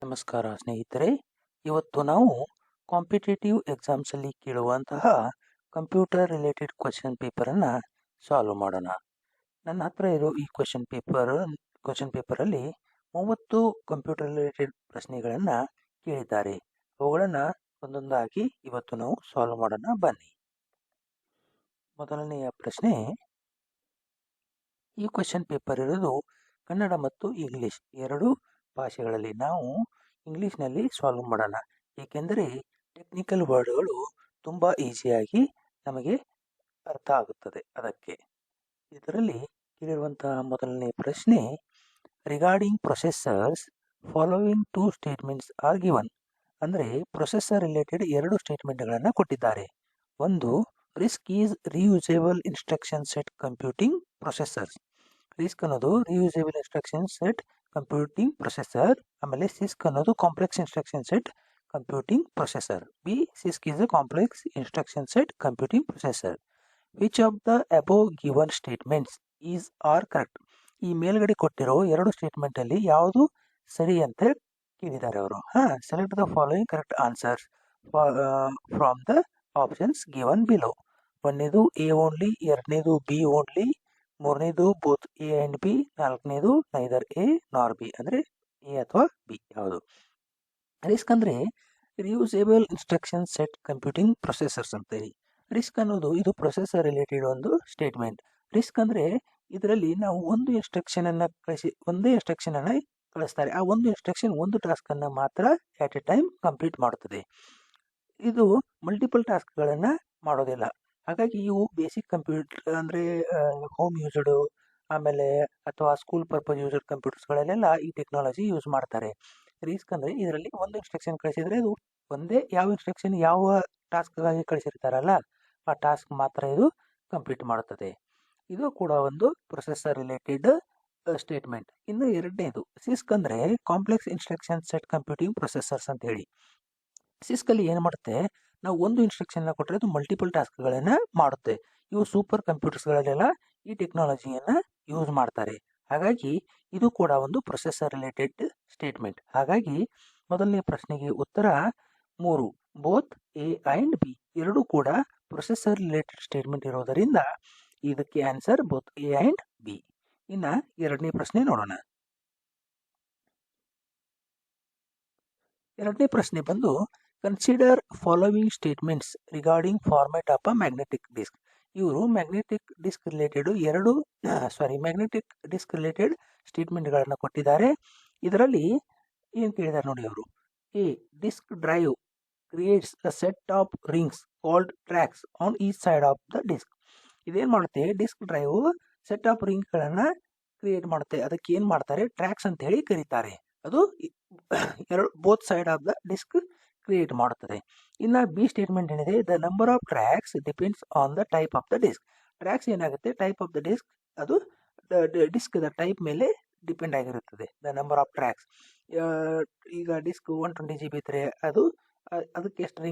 ನಮಸ್ಕಾರ ಸ್ನೇಹಿತರೆ. ಇವತ್ತು ನಾವು ಕಾಂಪಿಟೇಟಿವ್ ಎಕ್ಸಾಮ್ಸಲ್ಲಿ ಕೇಳುವಂತಹ ಕಂಪ್ಯೂಟರ್ ರಿಲೇಟೆಡ್ ಕ್ವಶನ್ ಪೇಪರನ್ನು ಸಾಲ್ವ್ ಮಾಡೋಣ. ನನ್ನ ಹತ್ರ ಇರೋ ಈ ಕ್ವಶನ್ ಪೇಪರಲ್ಲಿ 30 ಕಂಪ್ಯೂಟರ್ ರಿಲೇಟೆಡ್ ಪ್ರಶ್ನೆಗಳನ್ನು ಕೇಳಿದ್ದಾರೆ. ಅವುಗಳನ್ನು ಒಂದೊಂದಾಗಿ ಇವತ್ತು ನಾವು ಸಾಲ್ವ್ ಮಾಡೋಣ. ಬನ್ನಿ. ಮೊದಲನೆಯ ಪ್ರಶ್ನೆ, ಈ ಕ್ವಶನ್ ಪೇಪರ್ ಇರೋದು ಕನ್ನಡ ಮತ್ತು ಇಂಗ್ಲಿಷ್ ಎರಡೂ ಭಾಷೆಗಳಲ್ಲಿ. ನಾವು ಇಂಗ್ಲಿಷ್ನಲ್ಲಿ ಸಾಲ್ವ್ ಮಾಡೋಣ, ಏಕೆಂದರೆ ಟೆಕ್ನಿಕಲ್ ವರ್ಡ್ಗಳು ತುಂಬ ಈಸಿಯಾಗಿ ನಮಗೆ ಅರ್ಥ ಆಗುತ್ತದೆ. ಅದಕ್ಕೆ ಇದರಲ್ಲಿ ಕೇಳಿರುವಂತಹ ಮೊದಲನೇ ಪ್ರಶ್ನೆ, regarding processors following 2 statements are given. ಅಂದರೆ ಪ್ರೊಸೆಸರ್ ರಿಲೇಟೆಡ್ 2 ಸ್ಟೇಟ್ಮೆಂಟ್ಗಳನ್ನು ಕೊಟ್ಟಿದ್ದಾರೆ. ಒಂದು, RISC is reusable instruction set computing processors. RISC ಅನ್ನೋದು reusable instruction set computing processor. ಆಮೇಲೆ ಸಿಸ್ಕ್ ಅನ್ನೋದು complex instruction set computing processor. B, CISC is a complex instruction set computing processor. Which of the above given statements is are correct. ಈ ಮೇಲ್ಗಡೆ ಕೊಟ್ಟಿರೋ 2 ಸ್ಟೇಟ್ಮೆಂಟಲ್ಲಿ ಯಾವುದು ಸರಿ ಅಂತ ಕೇಳಿದ್ದಾರೆ ಅವರು. Select the following correct answers from the options given below. ಒಂದನೇದು A only, ಎರಡನೇದು ಬಿ ಓನ್ಲಿ, ಮೂರನೇದು ಬೋತ್ ಎ ಆ್ಯಂಡ್ ಬಿ, ನಾಲ್ಕನೇದು ನೈದರ್ ಎ ನಾರ್ ಬಿ. ಅಂದರೆ ಎ ಅಥವಾ ಬಿ ಯಾವುದು. ರಿಸ್ಕ್ ಅಂದರೆ reusable instruction set computing processors ಅಂತೇಳಿ. ರಿಸ್ಕ್ ಅನ್ನೋದು ಇದು ಪ್ರೊಸೆಸರ್ ರಿಲೇಟೆಡ್ ಒಂದು ಸ್ಟೇಟ್ಮೆಂಟ್. ರಿಸ್ಕ್ ಅಂದರೆ ಇದರಲ್ಲಿ ನಾವು ಒಂದೇ ಇನ್ಸ್ಟ್ರಕ್ಷನ್ ಅನ್ನು ಕಳಿಸ್ತಾರೆ. ಆ ಒಂದು ಇನ್ಸ್ಟ್ರಕ್ಷನ್ ಒಂದು ಟಾಸ್ಕನ್ನು ಮಾತ್ರ ಆಟ್ ಎ ಟೈಮ್ ಕಂಪ್ಲೀಟ್ ಮಾಡುತ್ತದೆ. ಇದು ಮಲ್ಟಿಪಲ್ ಟಾಸ್ಕ್ಗಳನ್ನು ಮಾಡೋದಿಲ್ಲ. ಹಾಗಾಗಿ ಇವು ಬೇಸಿಕ್ ಕಂಪ್ಯೂಟರ್ ಅಂದರೆ ಹೋಮ್ ಯೂಸ್ಡು ಆಮೇಲೆ ಅಥವಾ ಸ್ಕೂಲ್ ಪರ್ಪಸ್ ಯೂಸ್ಡ್ ಕಂಪ್ಯೂಟರ್ಸ್ಗಳಲ್ಲೆಲ್ಲ ಈ ಟೆಕ್ನಾಲಜಿ ಯೂಸ್ ಮಾಡ್ತಾರೆ. ರಿಸ್ಕ್ ಅಂದರೆ ಇದರಲ್ಲಿ ಒಂದು ಇನ್ಸ್ಟ್ರಕ್ಷನ್ ಕಳಿಸಿದರೆ ಅದು ಒಂದೇ ಯಾವ ಇನ್ಸ್ಟ್ರಕ್ಷನ್ ಯಾವ ಟಾಸ್ಕ್ಗಾಗಿ ಕಳಿಸಿರ್ತಾರಲ್ಲ ಆ ಟಾಸ್ಕ್ ಮಾತ್ರ ಇದು ಕಂಪ್ಲೀಟ್ ಮಾಡುತ್ತದೆ. ಇದು ಕೂಡ ಒಂದು ಪ್ರೊಸೆಸರ್ ರಿಲೇಟೆಡ್ ಸ್ಟೇಟ್ಮೆಂಟ್. ಇನ್ನು ಎರಡನೇದು ಸಿಸ್ಕ್ ಅಂದರೆ complex instruction set computing processors ಅಂತ ಹೇಳಿ. ಸಿಸ್ಕಲ್ಲಿ ಏನು ಮಾಡುತ್ತೆ, ನಾವು ಒಂದು ಇನ್ಸ್ಟ್ರಕ್ಷನ್ನ ಕೊಟ್ಟರೆ ಅದು ಮಲ್ಟಿಪಲ್ ಟಾಸ್ಕ್ಗಳನ್ನು ಮಾಡುತ್ತೆ. ಇವು ಸೂಪರ್ ಕಂಪ್ಯೂಟರ್ಸ್ಗಳಲ್ಲೆಲ್ಲ ಈ ಟೆಕ್ನಾಲಜಿಯನ್ನು ಯೂಸ್ ಮಾಡ್ತಾರೆ. ಹಾಗಾಗಿ ಇದು ಕೂಡ ಒಂದು ಪ್ರೊಸೆಸರ್ ರಿಲೇಟೆಡ್ ಸ್ಟೇಟ್ಮೆಂಟ್. ಹಾಗಾಗಿ ಮೊದಲನೇ ಪ್ರಶ್ನೆಗೆ ಉತ್ತರ 3, ಬೋತ್ ಎ ಆ್ಯಂಡ್ ಬಿ ಎರಡೂ ಕೂಡ ಪ್ರೊಸೆಸರ್ ರಿಲೇಟೆಡ್ ಸ್ಟೇಟ್ಮೆಂಟ್ ಇರೋದರಿಂದ ಇದಕ್ಕೆ answer both A and B. ಇನ್ನು ಎರಡನೇ ಪ್ರಶ್ನೆ ನೋಡೋಣ. ಎರಡನೇ ಪ್ರಶ್ನೆ ಬಂದು, consider following statements regarding format of a magnetic disk. ಇವರು ಮ್ಯಾಗ್ನೆಟಿಕ್ ಡಿಸ್ಕ್ ರಿಲೇಟೆಡ್ ಸ್ಟೇಟ್ಮೆಂಟ್ಗಳನ್ನು ಕೊಟ್ಟಿದ್ದಾರೆ. ಇದರಲ್ಲಿ ಏನು ಕೇಳಿದ್ದಾರೆ ನೋಡಿ ಅವರು. A, disk drive creates a set of rings called tracks on each side of the disk. ಇದೇನು ಮಾಡುತ್ತೆ, ಡಿಸ್ಕ್ ಡ್ರೈವ್ ಸೆಟ್ ಆಫ್ ರಿಂಗ್ಗಳನ್ನು ಕ್ರಿಯೇಟ್ ಮಾಡುತ್ತೆ. ಅದಕ್ಕೆ ಏನು ಮಾಡ್ತಾರೆ, ಟ್ರ್ಯಾಕ್ಸ್ ಅಂತ ಹೇಳಿ ಕರೀತಾರೆ. ಅದು both side of the disk create ಮಾಡುತ್ತದೆ. ಇನ್ನು ಬಿ ಸ್ಟೇಟ್ಮೆಂಟ್ ಏನಿದೆ, the number of tracks depends on the type of the disk. Tracks ಏನಾಗುತ್ತೆ, ಟೈಪ್ ಆಫ್ ದ ಡಿಸ್ಕ್ ಅದು ಡಿಸ್ಕ್ ದ ಟೈಪ್ ಮೇಲೆ ಡಿಪೆಂಡ್ ಆಗಿರುತ್ತದೆ. ದ ನಂಬರ್ ಆಫ್ ಟ್ರ್ಯಾಕ್ಸ್, ಈಗ disk 120 GB ಇದ್ದರೆ ಅದಕ್ಕೆ ಎಷ್ಟು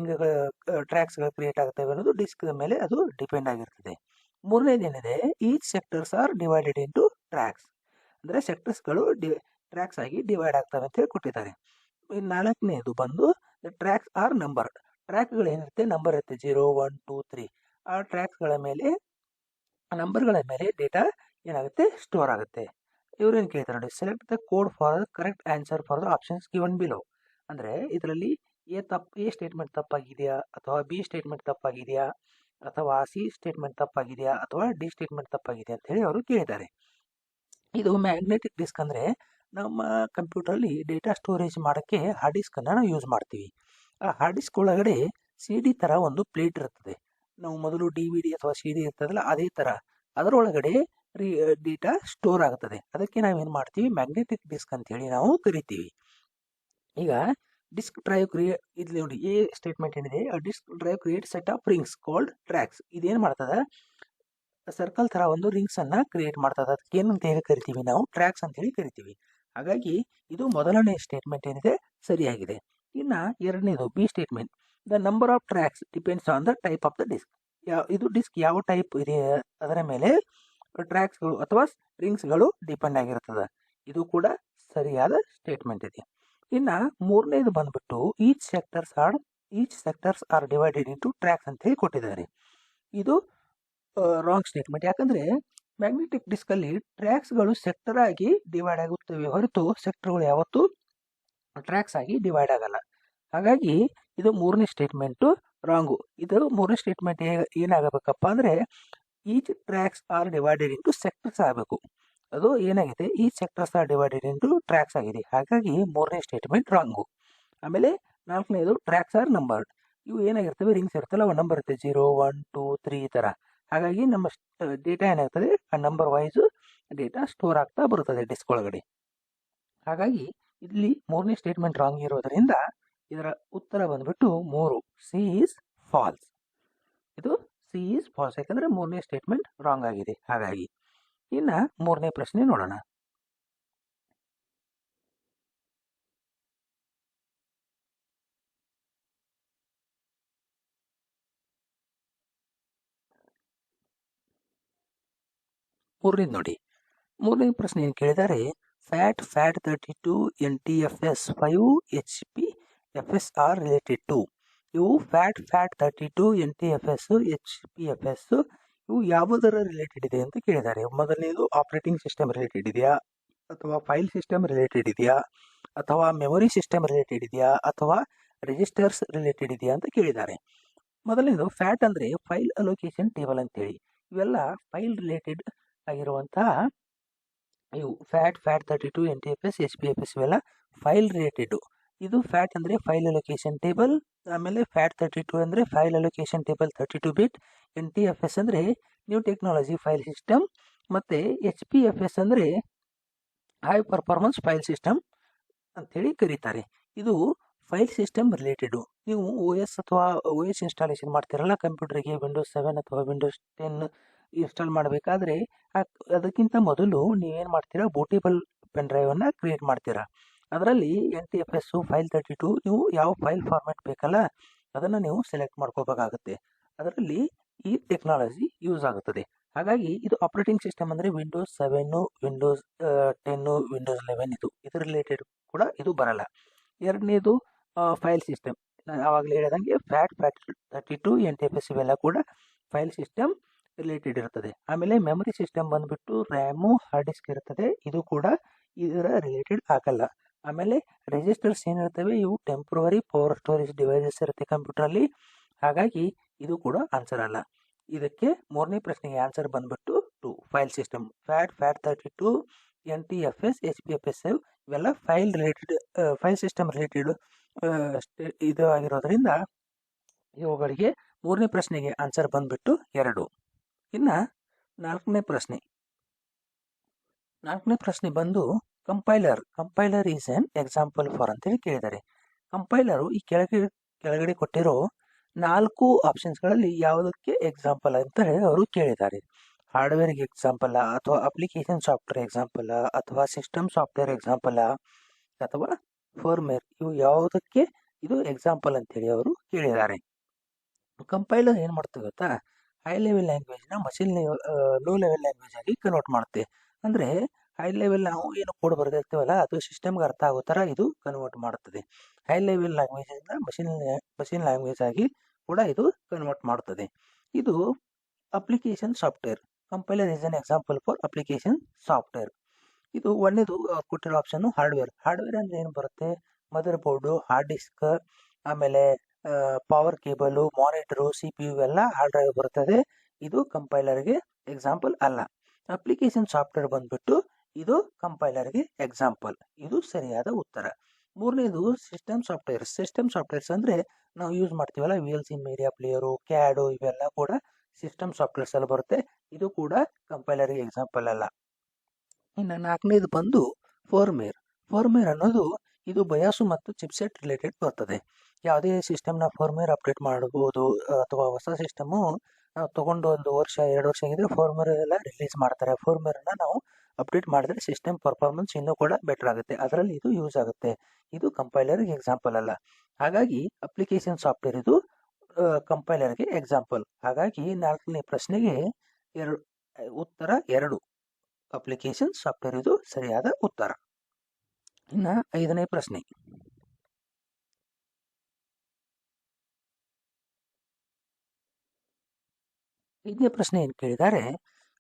ಟ್ರ್ಯಾಕ್ಸ್ಗಳು ಕ್ರಿಯೇಟ್ ಆಗುತ್ತವೆ ಅನ್ನೋದು ಡಿಸ್ಕ್ ಮೇಲೆ ಅದು ಡಿಪೆಂಡ್ ಆಗಿರ್ತದೆ. ಮೂರನೇದೇನಿದೆ, each sectors are divided into tracks. ಅಂದರೆ ಸೆಕ್ಟರ್ಸ್ಗಳು ಟ್ರ್ಯಾಕ್ಸ್ ಆಗಿ ಡಿವೈಡ್ ಆಗ್ತವೆ ಅಂತ ಹೇಳಿ ಕೊಟ್ಟಿದ್ದಾರೆ. ನಾಲ್ಕನೇದು ಬಂದು ಟ್ರ್ಯಾಕ್ಸ್ ಆರ್ ನಂಬರ್ಡ್. ಟ್ರ್ಯಾಕ್ಗಳು ಏನಿರುತ್ತೆ, ನಂಬರ್ ಇರುತ್ತೆ 0, 1, 2, 3. ಆ ಟ್ರ್ಯಾಕ್ಸ್ಗಳ ಮೇಲೆ ನಂಬರ್ಗಳ ಮೇಲೆ ಡೇಟಾ ಏನಾಗುತ್ತೆ, ಸ್ಟೋರ್ ಆಗುತ್ತೆ. ಇವ್ರೇನು ಕೇಳ್ತಾರೆ ನೋಡಿ, select the code for the correct answer for the options given below. ಅಂದರೆ ಇದರಲ್ಲಿ ಎ ಸ್ಟೇಟ್ಮೆಂಟ್ ತಪ್ಪಾಗಿದೆಯಾ, ಅಥವಾ ಬಿ ಸ್ಟೇಟ್ಮೆಂಟ್ ತಪ್ಪಾಗಿದೆಯಾ, ಅಥವಾ ಸಿ ಸ್ಟೇಟ್ಮೆಂಟ್ ತಪ್ಪಾಗಿದೆಯಾ, ಅಥವಾ ಡಿ ಸ್ಟೇಟ್ಮೆಂಟ್ ತಪ್ಪಾಗಿದೆಯಾ ಅಂತ ಹೇಳಿ ಅವರು ಕೇಳಿದ್ದಾರೆ. ಇದು ಮ್ಯಾಗ್ನೆಟಿಕ್ ಡಿಸ್ಕ್ ಅಂದರೆ ನಮ್ಮ ಕಂಪ್ಯೂಟರಲ್ಲಿ ಡೇಟಾ ಸ್ಟೋರೇಜ್ ಮಾಡೋಕ್ಕೆ ಹಾರ್ಡ್ ಡಿಸ್ಕನ್ನು ನಾವು ಯೂಸ್ ಮಾಡ್ತೀವಿ. ಆ ಹಾರ್ಡ್ ಡಿಸ್ಕ್ ಒಳಗಡೆ CD ಥರ ಒಂದು ಪ್ಲೇಟ್ ಇರ್ತದೆ. ನಾವು ಮೊದಲು DVD ಅಥವಾ CD ಇರ್ತದಲ್ಲ ಅದೇ ಥರ ಅದರೊಳಗಡೆ ಡೇಟಾ ಸ್ಟೋರ್ ಆಗ್ತದೆ. ಅದಕ್ಕೆ ನಾವೇನು ಮಾಡ್ತೀವಿ, ಮ್ಯಾಗ್ನೆಟಿಕ್ ಡಿಸ್ಕ್ ಅಂತೇಳಿ ನಾವು ಕರಿತೀವಿ. ಈಗ ಡಿಸ್ಕ್ ಡ್ರೈವ್ ಇಲ್ಲಿ ನೋಡಿ, ಎ ಸ್ಟೇಟ್ಮೆಂಟ್ ಏನಿದೆ, disk drive create set of rings called tracks. ಇದೇನು ಮಾಡ್ತದೆ, ಸರ್ಕಲ್ ಥರ ಒಂದು ರಿಂಗ್ಸನ್ನು ಕ್ರಿಯೇಟ್ ಮಾಡ್ತದೆ. ಅದಕ್ಕೆ ಏನಂತ ಹೇಳಿ ಕರಿತೀವಿ, ನಾವು ಟ್ರ್ಯಾಕ್ಸ್ ಅಂತೇಳಿ ಕರಿತೀವಿ. ಹಾಗಾಗಿ ಇದು ಮೊದಲನೇ ಸ್ಟೇಟ್ಮೆಂಟ್ ಏನಿದೆ ಸರಿಯಾಗಿದೆ. ಇನ್ನು ಎರಡನೇದು B statement, the number of tracks depends on the type of the disk. ಇದು ಡಿಸ್ಕ್ ಯಾವ ಟೈಪ್ ಇದೆ ಅದರ ಮೇಲೆ ಟ್ರ್ಯಾಕ್ಸ್ಗಳು ಅಥವಾ ರಿಂಗ್ಸ್ಗಳು ಡಿಪೆಂಡ್ ಆಗಿರ್ತದೆ. ಇದು ಕೂಡ ಸರಿಯಾದ ಸ್ಟೇಟ್ಮೆಂಟ್ ಇದೆ. ಇನ್ನು ಮೂರನೇದು ಬಂದ್ಬಿಟ್ಟು each sectors are divided into tracks ಅಂತ ಹೇಳಿ ಕೊಟ್ಟಿದ್ದಾರೆ. ಇದು ರಾಂಗ್ ಸ್ಟೇಟ್ಮೆಂಟ್. ಯಾಕಂದರೆ ಮ್ಯಾಗ್ನೆಟಿಕ್ ಡಿಸ್ಕಲ್ಲಿ ಟ್ರ್ಯಾಕ್ಸ್ಗಳು ಸೆಕ್ಟರ್ ಆಗಿ ಡಿವೈಡ್ ಆಗುತ್ತವೆ ಹೊರತು ಸೆಕ್ಟರ್ಗಳು ಯಾವತ್ತೂ ಟ್ರ್ಯಾಕ್ಸ್ ಆಗಿ ಡಿವೈಡ್ ಆಗಲ್ಲ. ಹಾಗಾಗಿ ಇದು ಮೂರನೇ ಸ್ಟೇಟ್ಮೆಂಟು ರಾಂಗು. ಇದು ಮೂರನೇ ಸ್ಟೇಟ್ಮೆಂಟ್ ಏನಾಗಬೇಕಪ್ಪ ಅಂದರೆ each tracks are divided into sectors ಆಗಬೇಕು. ಅದು ಏನಾಗಿದೆ, each sectors are divided into tracks ಆಗಿದೆ. ಹಾಗಾಗಿ ಮೂರನೇ ಸ್ಟೇಟ್ಮೆಂಟ್ ರಾಂಗು. ಆಮೇಲೆ ನಾಲ್ಕನೇದು ಟ್ರ್ಯಾಕ್ಸ್ ಆರ್ ನಂಬರ್ಡ್. ಇವು ಏನಾಗಿರ್ತವೆ, ರಿಂಗ್ಸ್ ಇರ್ತಲ್ಲ, ಒಂದು ನಂಬರ್ ಇರುತ್ತೆ 0, 1, 2, 3 ಈ ಥರ. ಹಾಗಾಗಿ ನಮ್ಮ ಡೇಟಾ ಏನಾಗ್ತದೆ, ಆ ನಂಬರ್ ವೈಸ್ ಡೇಟಾ ಸ್ಟೋರ್ ಆಗ್ತಾ ಬರುತ್ತದೆ ಡಿಸ್ಕ್ ಒಳಗಡೆ. ಹಾಗಾಗಿ ಇಲ್ಲಿ ಮೂರನೇ ಸ್ಟೇಟ್ಮೆಂಟ್ ರಾಂಗ್ ಇರೋದರಿಂದ ಇದರ ಉತ್ತರ ಬಂದ್ಬಿಟ್ಟು 3, ಸಿ ಈಸ್ ಫಾಲ್ಸ್. ಇದು ಸಿ ಈಸ್ ಫಾಲ್ಸ್, ಯಾಕಂದರೆ ಮೂರನೇ ಸ್ಟೇಟ್ಮೆಂಟ್ ರಾಂಗ್ ಆಗಿದೆ. ಹಾಗಾಗಿ ಇನ್ನು ಮೂರನೇ ಪ್ರಶ್ನೆ ನೋಡೋಣ. ಮೂರನೇದು ನೋಡಿ. ಮೂರನೇ ಪ್ರಶ್ನೆ ಏನು ಕೇಳಿದ್ದಾರೆ, FAT 32 NTFS 5 HPFS are related to. ಇವು ಫ್ಯಾಟ್ 32 NTFS HPFS ಇವು ಯಾವುದರ ರಿಲೇಟೆಡ್ ಇದೆ ಅಂತ ಕೇಳಿದ್ದಾರೆ. ಮೊದಲನೇದು ಆಪರೇಟಿಂಗ್ ಸಿಸ್ಟಮ್ ರಿಲೇಟೆಡ್ ಇದೆಯಾ, ಅಥವಾ ಫೈಲ್ ಸಿಸ್ಟಮ್ ರಿಲೇಟೆಡ್ ಇದೆಯಾ, ಅಥವಾ ಮೆಮೊರಿ ಸಿಸ್ಟಮ್ ರಿಲೇಟೆಡ್ ಇದೆಯಾ, ಅಥವಾ ರಿಜಿಸ್ಟರ್ಸ್ ರಿಲೇಟೆಡ್ ಇದೆಯಾ ಅಂತ ಕೇಳಿದ್ದಾರೆ. ಮೊದಲನೇದು ಫ್ಯಾಟ್ ಅಂದರೆ ಫೈಲ್ ಅಲೋಕೇಶನ್ ಟೇಬಲ್ ಅಂತೇಳಿ. ಇವೆಲ್ಲ ಫೈಲ್ ರಿಲೇಟೆಡ್ ಆಗಿರುವಂತಹ ಇವು ಫ್ಯಾಟ್ 32 NTFS HPFS ಇವೆಲ್ಲ ಫೈಲ್ ರಿಲೇಟೆಡ್. ಇದು ಫ್ಯಾಟ್ ಅಂದರೆ ಫೈಲ್ ಅಲೋಕೇಶನ್ ಟೇಬಲ್. ಆಮೇಲೆ ಫ್ಯಾಟ್ 32 ಅಂದರೆ ಫೈಲ್ ಅಲೋಕೇಶನ್ ಟೇಬಲ್ 32 ಬಿಟ್. NTFS ಅಂದರೆ ನ್ಯೂ ಟೆಕ್ನಾಲಜಿ ಫೈಲ್ ಸಿಸ್ಟಮ್. ಮತ್ತು HPFS ಅಂದರೆ ಹೈ ಪರ್ಫಾರ್ಮೆನ್ಸ್ ಫೈಲ್ ಸಿಸ್ಟಮ್ ಅಂಥೇಳಿ ಕರೀತಾರೆ. ಇದು ಫೈಲ್ ಸಿಸ್ಟಮ್ ರಿಲೇಟೆಡು. ನೀವು OS ಅಥವಾ OS ಇನ್ಸ್ಟಾಲೇಷನ್ ಮಾಡ್ತೀರಲ್ಲ ಕಂಪ್ಯೂಟರ್ಗೆ, Windows 7 ಅಥವಾ Windows 10 ಇನ್ಸ್ಟಾಲ್ ಮಾಡಬೇಕಾದ್ರೆ ಅದಕ್ಕಿಂತ ಮೊದಲು ನೀವೇನು ಮಾಡ್ತೀರಾ, ಬೂಟೇಬಲ್ ಪೆನ್ ಡ್ರೈವನ್ನು ಕ್ರಿಯೇಟ್ ಮಾಡ್ತೀರಾ. ಅದರಲ್ಲಿ NTFS ಫೈಲ್ 32 ನೀವು ಯಾವ ಫೈಲ್ ಫಾರ್ಮ್ಯಾಟ್ ಬೇಕಲ್ಲ ಅದನ್ನು ನೀವು ಸೆಲೆಕ್ಟ್ ಮಾಡ್ಕೋಬೇಕಾಗುತ್ತೆ. ಅದರಲ್ಲಿ ಈ ಟೆಕ್ನಾಲಜಿ ಯೂಸ್ ಆಗುತ್ತದೆ. ಹಾಗಾಗಿ ಇದು ಆಪರೇಟಿಂಗ್ ಸಿಸ್ಟಮ್ ಅಂದರೆ Windows 7, Windows 10, Windows 11 ಇದ್ರ ರಿಲೇಟೆಡ್ ಕೂಡ ಇದು ಬರಲ್ಲ. ಎರಡನೇದು ಫೈಲ್ ಸಿಸ್ಟಮ್. ನಾನು ಆವಾಗಲೇ ಹೇಳಿದಂಗೆ ಫ್ಯಾಟ್ 32 NTFS ಇವೆಲ್ಲ ಕೂಡ ಫೈಲ್ ಸಿಸ್ಟಮ್ ರಿಲೇಟೆಡ್ ಇರ್ತದೆ. ಆಮೇಲೆ ಮೆಮೊರಿ ಸಿಸ್ಟಮ್ ಬಂದುಬಿಟ್ಟು ರ್ಯಾಮು, ಹಾರ್ಡ್ ಡಿಸ್ಕ್ ಇರ್ತದೆ. ಇದು ಕೂಡ ಇದರ ರಿಲೇಟೆಡ್ ಆಗಲ್ಲ. ಆಮೇಲೆ ರಿಜಿಸ್ಟರ್ಸ್ ಏನಿರ್ತವೆ ಇವು ಟೆಂಪ್ರವರಿ ಪವರ್ ಸ್ಟೋರೇಜ್ ಡಿವೈಸಸ್ ಇರುತ್ತೆ ಕಂಪ್ಯೂಟ್ರಲ್ಲಿ. ಹಾಗಾಗಿ ಇದು ಕೂಡ ಆನ್ಸರ್ ಅಲ್ಲ. ಇದಕ್ಕೆ ಮೂರನೇ ಪ್ರಶ್ನೆಗೆ ಆನ್ಸರ್ ಬಂದ್ಬಿಟ್ಟು 2 file system. Fat 32 NTFS HPFS ಇವೆಲ್ಲ file related file system related ಇದು ಆಗಿರೋದ್ರಿಂದ ಇವುಗಳಿಗೆ ಮೂರನೇ ಪ್ರಶ್ನೆಗೆ ಆನ್ಸರ್ ಬಂದ್ಬಿಟ್ಟು 2. ಇನ್ನು ನಾಲ್ಕನೇ ಪ್ರಶ್ನೆ ಬಂದು compiler is an example for ಅಂತೇಳಿ ಕೇಳಿದ್ದಾರೆ. ಕಂಪೈಲರು ಈ ಕೆಳಗಡೆ ಕೊಟ್ಟಿರೋ 4 ಆಪ್ಷನ್ಸ್ಗಳಲ್ಲಿ ಯಾವುದಕ್ಕೆ ಎಕ್ಸಾಂಪಲ್ ಅಂತ ಹೇಳಿ ಅವರು ಕೇಳಿದ್ದಾರೆ. ಹಾರ್ಡ್ವೇರ್ಗೆ ಎಕ್ಸಾಂಪಲ್, ಅಥವಾ ಅಪ್ಲಿಕೇಶನ್ ಸಾಫ್ಟ್ವೇರ್ ಎಕ್ಸಾಂಪಲ್, ಅಥವಾ ಸಿಸ್ಟಮ್ ಸಾಫ್ಟ್ವೇರ್ ಎಕ್ಸಾಂಪಲ್, ಅಥವಾ ಫರ್ಮ್ವೇರ್, ಇವು ಯಾವುದಕ್ಕೆ ಇದು ಎಕ್ಸಾಂಪಲ್ ಅಂತೇಳಿ ಅವರು ಕೇಳಿದ್ದಾರೆ. ಕಂಪೈಲರ್ ಏನು ಮಾಡ್ತದೆ ಗೊತ್ತಾ, ಹೈ ಲೆವೆಲ್ ಲ್ಯಾಂಗ್ವೇಜ್ನ ಲೋ ಲೆವೆಲ್ ಲ್ಯಾಂಗ್ವೇಜ್ ಆಗಿ ಕನ್ವರ್ಟ್ ಮಾಡುತ್ತೆ. ಅಂದರೆ ಹೈ ಲೆವೆಲ್ ನಾವು ಏನು ಕೋಡ್ ಬರೆದಿರ್ತೀವಲ್ಲ ಅದು ಸಿಸ್ಟಮ್ಗೆ ಅರ್ಥ ಆಗೋ ಥರ ಇದು ಕನ್ವರ್ಟ್ ಮಾಡುತ್ತದೆ. ಹೈ ಲೆವೆಲ್ ಲ್ಯಾಂಗ್ವೇಜಿಂದ ಮಷಿನ್ ಲ್ಯಾಂಗ್ವೇಜ್ ಆಗಿ ಕೂಡ ಇದು ಕನ್ವರ್ಟ್ ಮಾಡುತ್ತದೆ. ಇದು application software. Compiler is an example for application software. ಇದು ಒಂದೇದು ಕೊಟ್ಟಿರೋ ಆಪ್ಷನ್ನು ಹಾರ್ಡ್ವೇರ್ ಅಂದರೆ ಏನು ಬರುತ್ತೆ, ಮದರ್ ಬೋರ್ಡು, ಹಾರ್ಡ್ ಡಿಸ್ಕ್, ಆಮೇಲೆ ಪವರ್ ಕೇಬಲು, ಮಾನಿಟರು, CPU ಇವೆಲ್ಲ ಹಾರ್ಡ್ ಡ್ರೈವ್ ಬರ್ತದೆ. ಇದು ಕಂಪೈಲರ್ಗೆ ಎಕ್ಸಾಂಪಲ್ ಅಲ್ಲ. ಅಪ್ಲಿಕೇಶನ್ ಸಾಫ್ಟ್ವೇರ್ ಬಂದ್ಬಿಟ್ಟು ಇದು ಕಂಪೈಲರ್ಗೆ ಎಕ್ಸಾಂಪಲ್. ಇದು ಸರಿಯಾದ ಉತ್ತರ. ಮೂರನೇದು ಸಿಸ್ಟಮ್ ಸಾಫ್ಟ್ವೇರ್ಸ್ ಅಂದರೆ ನಾವು ಯೂಸ್ ಮಾಡ್ತೀವಲ್ಲ VLC, ಮೀಡಿಯಾ ಪ್ಲೇಯರು, ಕ್ಯಾಡು ಇವೆಲ್ಲ ಕೂಡ ಸಿಸ್ಟಮ್ ಸಾಫ್ಟ್ವೇರ್ಸ್ ಅಲ್ಲಿ ಬರುತ್ತೆ. ಇದು ಕೂಡ ಕಂಪೈಲರ್ಗೆ ಎಕ್ಸಾಂಪಲ್ ಅಲ್ಲ. ಇನ್ನು ನಾಲ್ಕನೇದು ಬಂದು ಫರ್ಮ್ವೇರ್ ಅನ್ನೋದು ಇದು ಬಯಾಸು ಮತ್ತು ಚಿಪ್ಸೆಟ್ ರಿಲೇಟೆಡ್ ಬರ್ತದೆ. ಯಾವುದೇ ಸಿಸ್ಟಮ್ನ ಫರ್ಮ್ವೇರ್ ಅಪ್ಡೇಟ್ ಮಾಡಬಹುದು, ಅಥವಾ ಹೊಸ ಸಿಸ್ಟಮು ತೊಗೊಂಡು 1 ವರ್ಷ 2 ವರ್ಷ ಆಗಿದ್ರೆ ಫರ್ಮ್ವೇರ್ ಎಲ್ಲ ರಿಲೀಸ್ ಮಾಡ್ತಾರೆ. ಫರ್ಮ್ವೇರ್ನ ನಾವು ಅಪ್ಡೇಟ್ ಮಾಡಿದ್ರೆ ಸಿಸ್ಟಮ್ ಪರ್ಫಾರ್ಮೆನ್ಸ್ ಇನ್ನೂ ಕೂಡ ಬೆಟರ್ ಆಗುತ್ತೆ. ಅದರಲ್ಲಿ ಇದು ಯೂಸ್ ಆಗುತ್ತೆ. ಇದು ಕಂಪೈಲರ್ಗೆ ಎಕ್ಸಾಂಪಲ್ ಅಲ್ಲ. ಹಾಗಾಗಿ ಅಪ್ಲಿಕೇಶನ್ ಸಾಫ್ಟ್ವೇರ್ ಇದು ಕಂಪೈಲರ್ಗೆ ಎಕ್ಸಾಂಪಲ್. ಹಾಗಾಗಿ ನಾಲ್ಕನೇ ಪ್ರಶ್ನೆಗೆ ಉತ್ತರ 2 ಅಪ್ಲಿಕೇಶನ್ ಸಾಫ್ಟ್ವೇರ್ ಇದು ಸರಿಯಾದ ಉತ್ತರ. ಇನ್ನು 5ನೇ ಪ್ರಶ್ನೆ, ಐದನೇ ಪ್ರಶ್ನೆ ಏನು ಕೇಳಿದ್ದಾರೆ,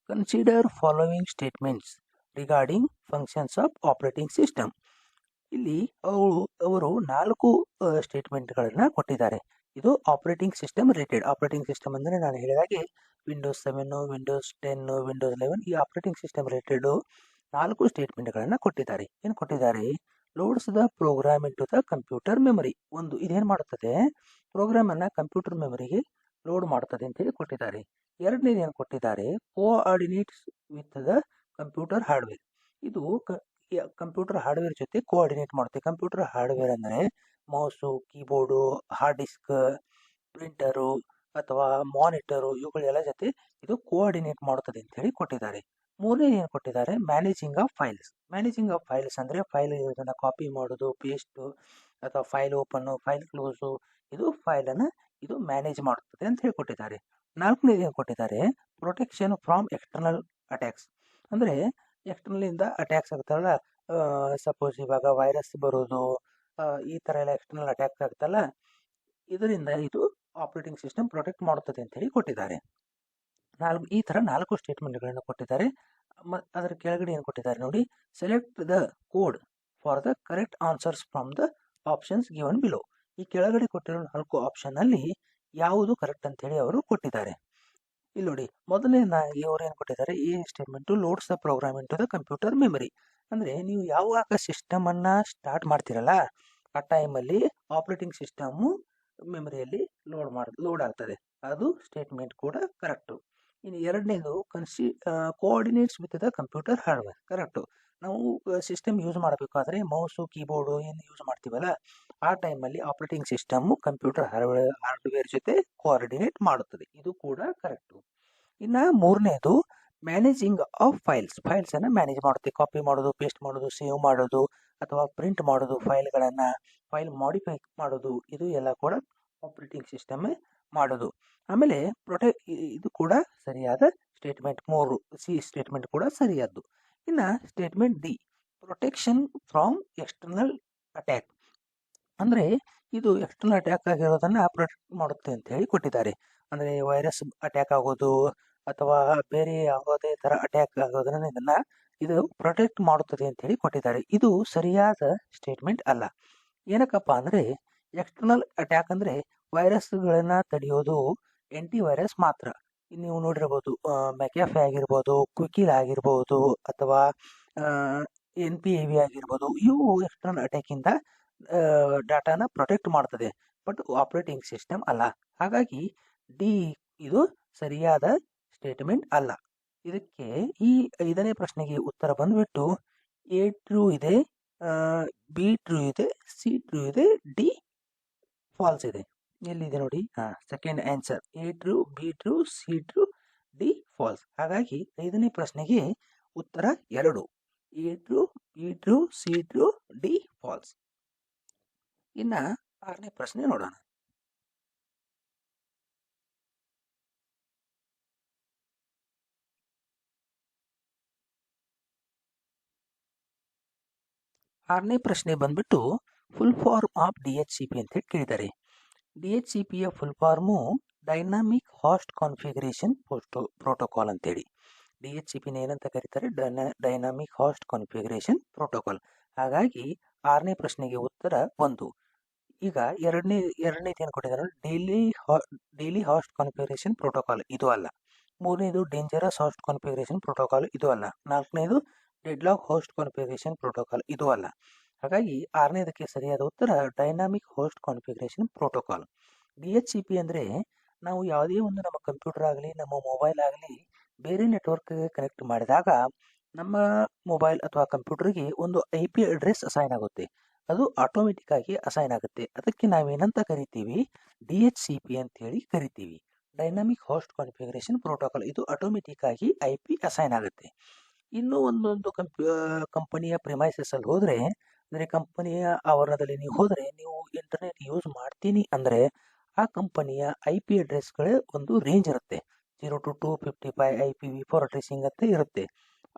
consider following statements regarding functions of operating system. ಇಲ್ಲಿ ಅವರು 4 ಸ್ಟೇಟ್ಮೆಂಟ್ಗಳನ್ನು ಕೊಟ್ಟಿದ್ದಾರೆ. ಇದು operating system related. Operating system ಅಂದರೆ ನಾನು ಹೇಳಿದಾಗೆ ವಿಂಡೋಸ್ 7, ವಿಂಡೋಸ್ 10, ವಿಂಡೋಸ್ 11 ಈ ಆಪರೇಟಿಂಗ್ ಸಿಸ್ಟಮ್ ರಿಲೇಟೆಡ್ 4 ಸ್ಟೇಟ್ಮೆಂಟ್ಗಳನ್ನು ಕೊಟ್ಟಿದ್ದಾರೆ. ಏನು ಕೊಟ್ಟಿದ್ದಾರೆ, loads the program into the computer memory. ಒಂದು ಇದೇನು ಮಾಡುತ್ತದೆ, ಪ್ರೋಗ್ರಾಮನ್ನು ಕಂಪ್ಯೂಟರ್ ಮೆಮೊರಿಗೆ ಲೋಡ್ ಮಾಡುತ್ತದೆ ಅಂತೇಳಿ ಕೊಟ್ಟಿದ್ದಾರೆ. ಎರಡನೇದು ಏನು ಕೊಟ್ಟಿದ್ದಾರೆ, coordinates with the computer hardware. ಇದು ಕಂಪ್ಯೂಟರ್ ಹಾರ್ಡ್ವೇರ್ ಜೊತೆ ಕೋಆರ್ಡಿನೇಟ್ ಮಾಡುತ್ತೆ. ಕಂಪ್ಯೂಟರ್ ಹಾರ್ಡ್ವೇರ್ ಅಂದರೆ mouse, keyboard, hard disk, printer ಅಥವಾ ಮಾನಿಟರು ಇವುಗಳೆಲ್ಲ ಜೊತೆ ಇದು ಕೋಆರ್ಡಿನೇಟ್ ಮಾಡುತ್ತದೆ ಅಂತ ಹೇಳಿ ಕೊಟ್ಟಿದ್ದಾರೆ. ಮೂರನೇದು ಏನು ಕೊಟ್ಟಿದ್ದಾರೆ, managing of files. Managing of files ಅಂದರೆ ಫೈಲ್ ಇರೋದನ್ನು ಕಾಪಿ ಮಾಡೋದು, ಪೇಸ್ಟು ಅಥವಾ ಫೈಲ್ ಓಪನ್ನು, ಫೈಲ್ ಕ್ಲೋಸು, ಇದು ಫೈಲನ್ನು ಇದು ಮ್ಯಾನೇಜ್ ಮಾಡುತ್ತದೆ ಅಂತ ಹೇಳಿ ಕೊಟ್ಟಿದ್ದಾರೆ. ನಾಲ್ಕನೇದು ಏನು ಕೊಟ್ಟಿದ್ದಾರೆ, ಪ್ರೊಟೆಕ್ಷನ್ ಫ್ರಾಮ್ ಎಕ್ಸ್ಟರ್ನಲ್ ಅಟ್ಯಾಕ್ಸ್. ಅಂದರೆ ಎಕ್ಸ್ಟರ್ನಲಿಂದ ಅಟ್ಯಾಕ್ಸ್ ಆಗ್ತಾವಲ್ಲ, ಸಪೋಸ್ ಇವಾಗ ವೈರಸ್ ಬರೋದು, ಈ ಥರ ಎಲ್ಲ ಎಕ್ಸ್ಟರ್ನಲ್ ಅಟ್ಯಾಕ್ಸ್ ಆಗ್ತಲ್ಲ, ಇದರಿಂದ ಇದು ಆಪರೇಟಿಂಗ್ ಸಿಸ್ಟಮ್ ಪ್ರೊಟೆಕ್ಟ್ ಮಾಡುತ್ತದೆ ಅಂತ ಹೇಳಿ ಕೊಟ್ಟಿದ್ದಾರೆ. ಈ ಥರ 4 ಸ್ಟೇಟ್ಮೆಂಟ್ಗಳನ್ನು ಕೊಟ್ಟಿದ್ದಾರೆ. ಅದರ ಕೆಳಗಡೆ ಏನು ಕೊಟ್ಟಿದ್ದಾರೆ ನೋಡಿ, select the code for the correct answers from the options given below. ಈ ಕೆಳಗಡೆ ಕೊಟ್ಟಿರೋ 4 ಆಪ್ಷನ್ನಲ್ಲಿ ಯಾವುದು ಕರೆಕ್ಟ್ ಅಂತ ಹೇಳಿ ಅವರು ಕೊಟ್ಟಿದ್ದಾರೆ. ಇಲ್ಲಿ ನೋಡಿ, ಮೊದಲನೇ ಇವರು ಏನು ಕೊಟ್ಟಿದ್ದಾರೆ, ಈ statement loads the program into the computer memory. ಅಂದರೆ ನೀವು ಯಾವಾಗ ಸಿಸ್ಟಮನ್ನು ಸ್ಟಾರ್ಟ್ ಮಾಡ್ತೀರಲ್ಲ ಆ ಟೈಮಲ್ಲಿ ಆಪರೇಟಿಂಗ್ ಸಿಸ್ಟಮು ಮೆಮೊರಿಯಲ್ಲಿ ಲೋಡ್ ಆಗ್ತದೆ. ಅದು ಸ್ಟೇಟ್ಮೆಂಟ್ ಕೂಡ ಕರೆಕ್ಟು. ಇನ್ನು ಎರಡನೇದು coordinates with the computer hardware correct. ನಾವು ಸಿಸ್ಟಮ್ ಯೂಸ್ ಮಾಡಬೇಕಾದ್ರೆ ಮೌಸು, ಕೀಬೋರ್ಡು ಏನು ಯೂಸ್ ಮಾಡ್ತೀವಲ್ಲ ಆ ಟೈಮಲ್ಲಿ ಆಪರೇಟಿಂಗ್ ಸಿಸ್ಟಮು ಕಂಪ್ಯೂಟರ್ ಹಾರ್ಡ್ವೇರ್ ಜೊತೆ ಕೋಆರ್ಡಿನೇಟ್ ಮಾಡುತ್ತದೆ. ಇದು ಕೂಡ ಕರೆಕ್ಟು. ಇನ್ನು ಮೂರನೇದು ಮ್ಯಾನೇಜಿಂಗ್ ಆಫ್ ಫೈಲ್ಸನ್ನು ಮ್ಯಾನೇಜ್ ಮಾಡುತ್ತೆ. ಕಾಪಿ ಮಾಡೋದು, ಪೇಸ್ಟ್ ಮಾಡೋದು, ಸೇವ್ ಮಾಡೋದು ಅಥವಾ ಪ್ರಿಂಟ್ ಮಾಡೋದು, ಫೈಲ್ ಮಾಡಿಫೈ ಮಾಡೋದು, ಇದು ಎಲ್ಲ ಕೂಡ ಆಪರೇಟಿಂಗ್ ಸಿಸ್ಟಮೇ ಮಾಡೋದು. ಆಮೇಲೆ ಇದು ಕೂಡ ಸರಿಯಾದ ಸ್ಟೇಟ್ಮೆಂಟ್. 3 ಸಿ ಸ್ಟೇಟ್ಮೆಂಟ್ ಕೂಡ ಸರಿಯಾದ್ದು. ಇನ್ನು statement D, protection from external attack. ಅಂದರೆ ಇದು ಎಕ್ಸ್ಟರ್ನಲ್ ಅಟ್ಯಾಕ್ ಆಗಿರೋದನ್ನು ಪ್ರೊಟೆಕ್ಟ್ ಮಾಡುತ್ತೆ ಅಂತ ಹೇಳಿ ಕೊಟ್ಟಿದ್ದಾರೆ. ಅಂದರೆ ವೈರಸ್ ಅಟ್ಯಾಕ್ ಆಗೋದು ಅಥವಾ ಬೇರೆ ಯಾವುದೇ ಥರ ಅಟ್ಯಾಕ್ ಆಗೋದನ್ನು ಇದು ಪ್ರೊಟೆಕ್ಟ್ ಮಾಡುತ್ತದೆ ಅಂತ ಹೇಳಿ ಕೊಟ್ಟಿದ್ದಾರೆ. ಇದು ಸರಿಯಾದ ಸ್ಟೇಟ್ಮೆಂಟ್ ಅಲ್ಲ. ಏನಕ್ಕಪ್ಪ ಅಂದರೆ ಎಕ್ಸ್ಟರ್ನಲ್ ಅಟ್ಯಾಕ್ ಅಂದರೆ ವೈರಸ್ಗಳನ್ನು ತಡೆಯೋದು ಆ್ಯಂಟಿ ವೈರಸ್ ಮಾತ್ರ. ನೀವು ನೋಡಿರ್ಬೋದು, ಮೆಕ್ಯಾಫೆ ಆಗಿರ್ಬೋದು, ಕ್ವಿಕಿಲ್ ಆಗಿರ್ಬೋದು ಅಥವಾ NPAV ಆಗಿರ್ಬೋದು, ಇವು ಎಕ್ಸ್ಟರ್ನಲ್ ಅಟ್ಯಾಕಿಂದ ಡಾಟಾನ ಪ್ರೊಟೆಕ್ಟ್ ಮಾಡ್ತದೆ, ಬಟ್ ಆಪರೇಟಿಂಗ್ ಸಿಸ್ಟಮ್ ಅಲ್ಲ. ಹಾಗಾಗಿ ಡಿ ಇದು ಸರಿಯಾದ ಸ್ಟೇಟ್ಮೆಂಟ್ ಅಲ್ಲ. ಇದಕ್ಕೆ ಈ 5ನೇ ಪ್ರಶ್ನೆಗೆ ಉತ್ತರ ಬಂದುಬಿಟ್ಟು A ಟ್ರೂ ಇದೆ, B ಟ್ರೂ ಇದೆ, C ಟ್ರೂ ಇದೆ, D ಫಾಲ್ಸ್ ಇದೆ. ಎಲ್ಲಿದೆ ನೋಡಿ, second answer A true, B true, C true, D false. ಹಾಗಾಗಿ 5ನೇ ಪ್ರಶ್ನೆಗೆ ಉತ್ತರ 2, A true, B true, C true, D false. ಇನ್ನು 6ನೇ ಪ್ರಶ್ನೆ ನೋಡೋಣ. 6ನೇ ಪ್ರಶ್ನೆ ಬಂದ್ಬಿಟ್ಟು ಫುಲ್ ಫಾರ್ಮ್ ಆಫ್ DHCP ಅಂತ ಹೇಳಿ ಕೇಳಿದ್ದಾರೆ. DHCPಯ full form dynamic host configuration protocol ಅಂತೇಳಿ. DHCPನ ಏನಂತ ಕರೀತಾರೆ, ಡೈನಾಮಿಕ್ ಹಾಸ್ಟ್ ಕಾನ್ಫಿಗರೇಷನ್ ಪ್ರೋಟೋಕಾಲ್. ಹಾಗಾಗಿ 6ನೇ ಪ್ರಶ್ನೆಗೆ ಉತ್ತರ 1. ಈಗ ಎರಡನೇದು ಏನು ಕೊಟ್ಟಿದ್ದಾರೆ, ಡೈಲಿ ಹಾಸ್ಟ್ ಕಾನ್ಫಿಗರೇಷನ್ ಪ್ರೋಟೋಕಾಲ್, ಇದು ಅಲ್ಲ. 3ನೇದು ಡೇಂಜರಸ್ ಹಾಸ್ಟ್ ಕಾನ್ಫಿಗರೇಷನ್ ಪ್ರೋಟೋಕಾಲ್, ಇದು ಅಲ್ಲ. 4ನೇದು ಡೆಡ್ಲಾಕ್ ಹೋಸ್ಟ್ ಕಾನ್ಫಿಗರೇಷನ್ ಪ್ರೋಟೋಕಾಲ್, ಇದು ಅಲ್ಲ. ಹಾಗಾಗಿ 6ನೇದಕ್ಕೆ ಸರಿಯಾದ ಉತ್ತರ dynamic host configuration protocol. DHCP ಅಂದರೆ ನಾವು ಯಾವುದೇ ಒಂದು ನಮ್ಮ ಕಂಪ್ಯೂಟರ್ ಆಗಲಿ ನಮ್ಮ ಮೊಬೈಲ್ ಆಗಲಿ ಬೇರೆ ನೆಟ್ವರ್ಕ್ಗೆ ಕನೆಕ್ಟ್ ಮಾಡಿದಾಗ ನಮ್ಮ ಮೊಬೈಲ್ ಅಥವಾ ಕಂಪ್ಯೂಟರ್ಗೆ ಒಂದು IP ಅಡ್ರೆಸ್ ಅಸೈನ್ ಆಗುತ್ತೆ. ಅದು ಆಟೋಮೆಟಿಕ್ ಆಗಿ ಅಸೈನ್ ಆಗುತ್ತೆ. ಅದಕ್ಕೆ ನಾವೇನಂತ ಕರಿತೀವಿ, DHCP ಅಂತೇಳಿ ಕರಿತೀವಿ. ಡೈನಾಮಿಕ್ ಹೋಸ್ಟ್ ಕಾನ್ಫಿಗರೇಷನ್ ಪ್ರೋಟೋಕಾಲ್, ಇದು ಆಟೋಮೆಟಿಕ್ ಆಗಿ IP ಅಸೈನ್ ಆಗುತ್ತೆ. ಇನ್ನೂ ಒಂದೊಂದು ಕಂಪನಿಯ ಪ್ರಿಮೈಸಸಲ್ಲಿ ಹೋದರೆ, ಅಂದರೆ ಕಂಪನಿಯ ಆವರಣದಲ್ಲಿ ನೀವು ಹೋದರೆ, ನೀವು ಇಂಟರ್ನೆಟ್ ಯೂಸ್ ಮಾಡ್ತೀನಿ ಅಂದರೆ ಆ ಕಂಪನಿಯ IP ಅಡ್ರೆಸ್ಗಳೇ ಒಂದು ರೇಂಜ್ ಇರುತ್ತೆ. 0 to 255 IPv4 ಅಡ್ರೆಸ್ಸಿಂಗ್ ಅಂತ ಇರುತ್ತೆ.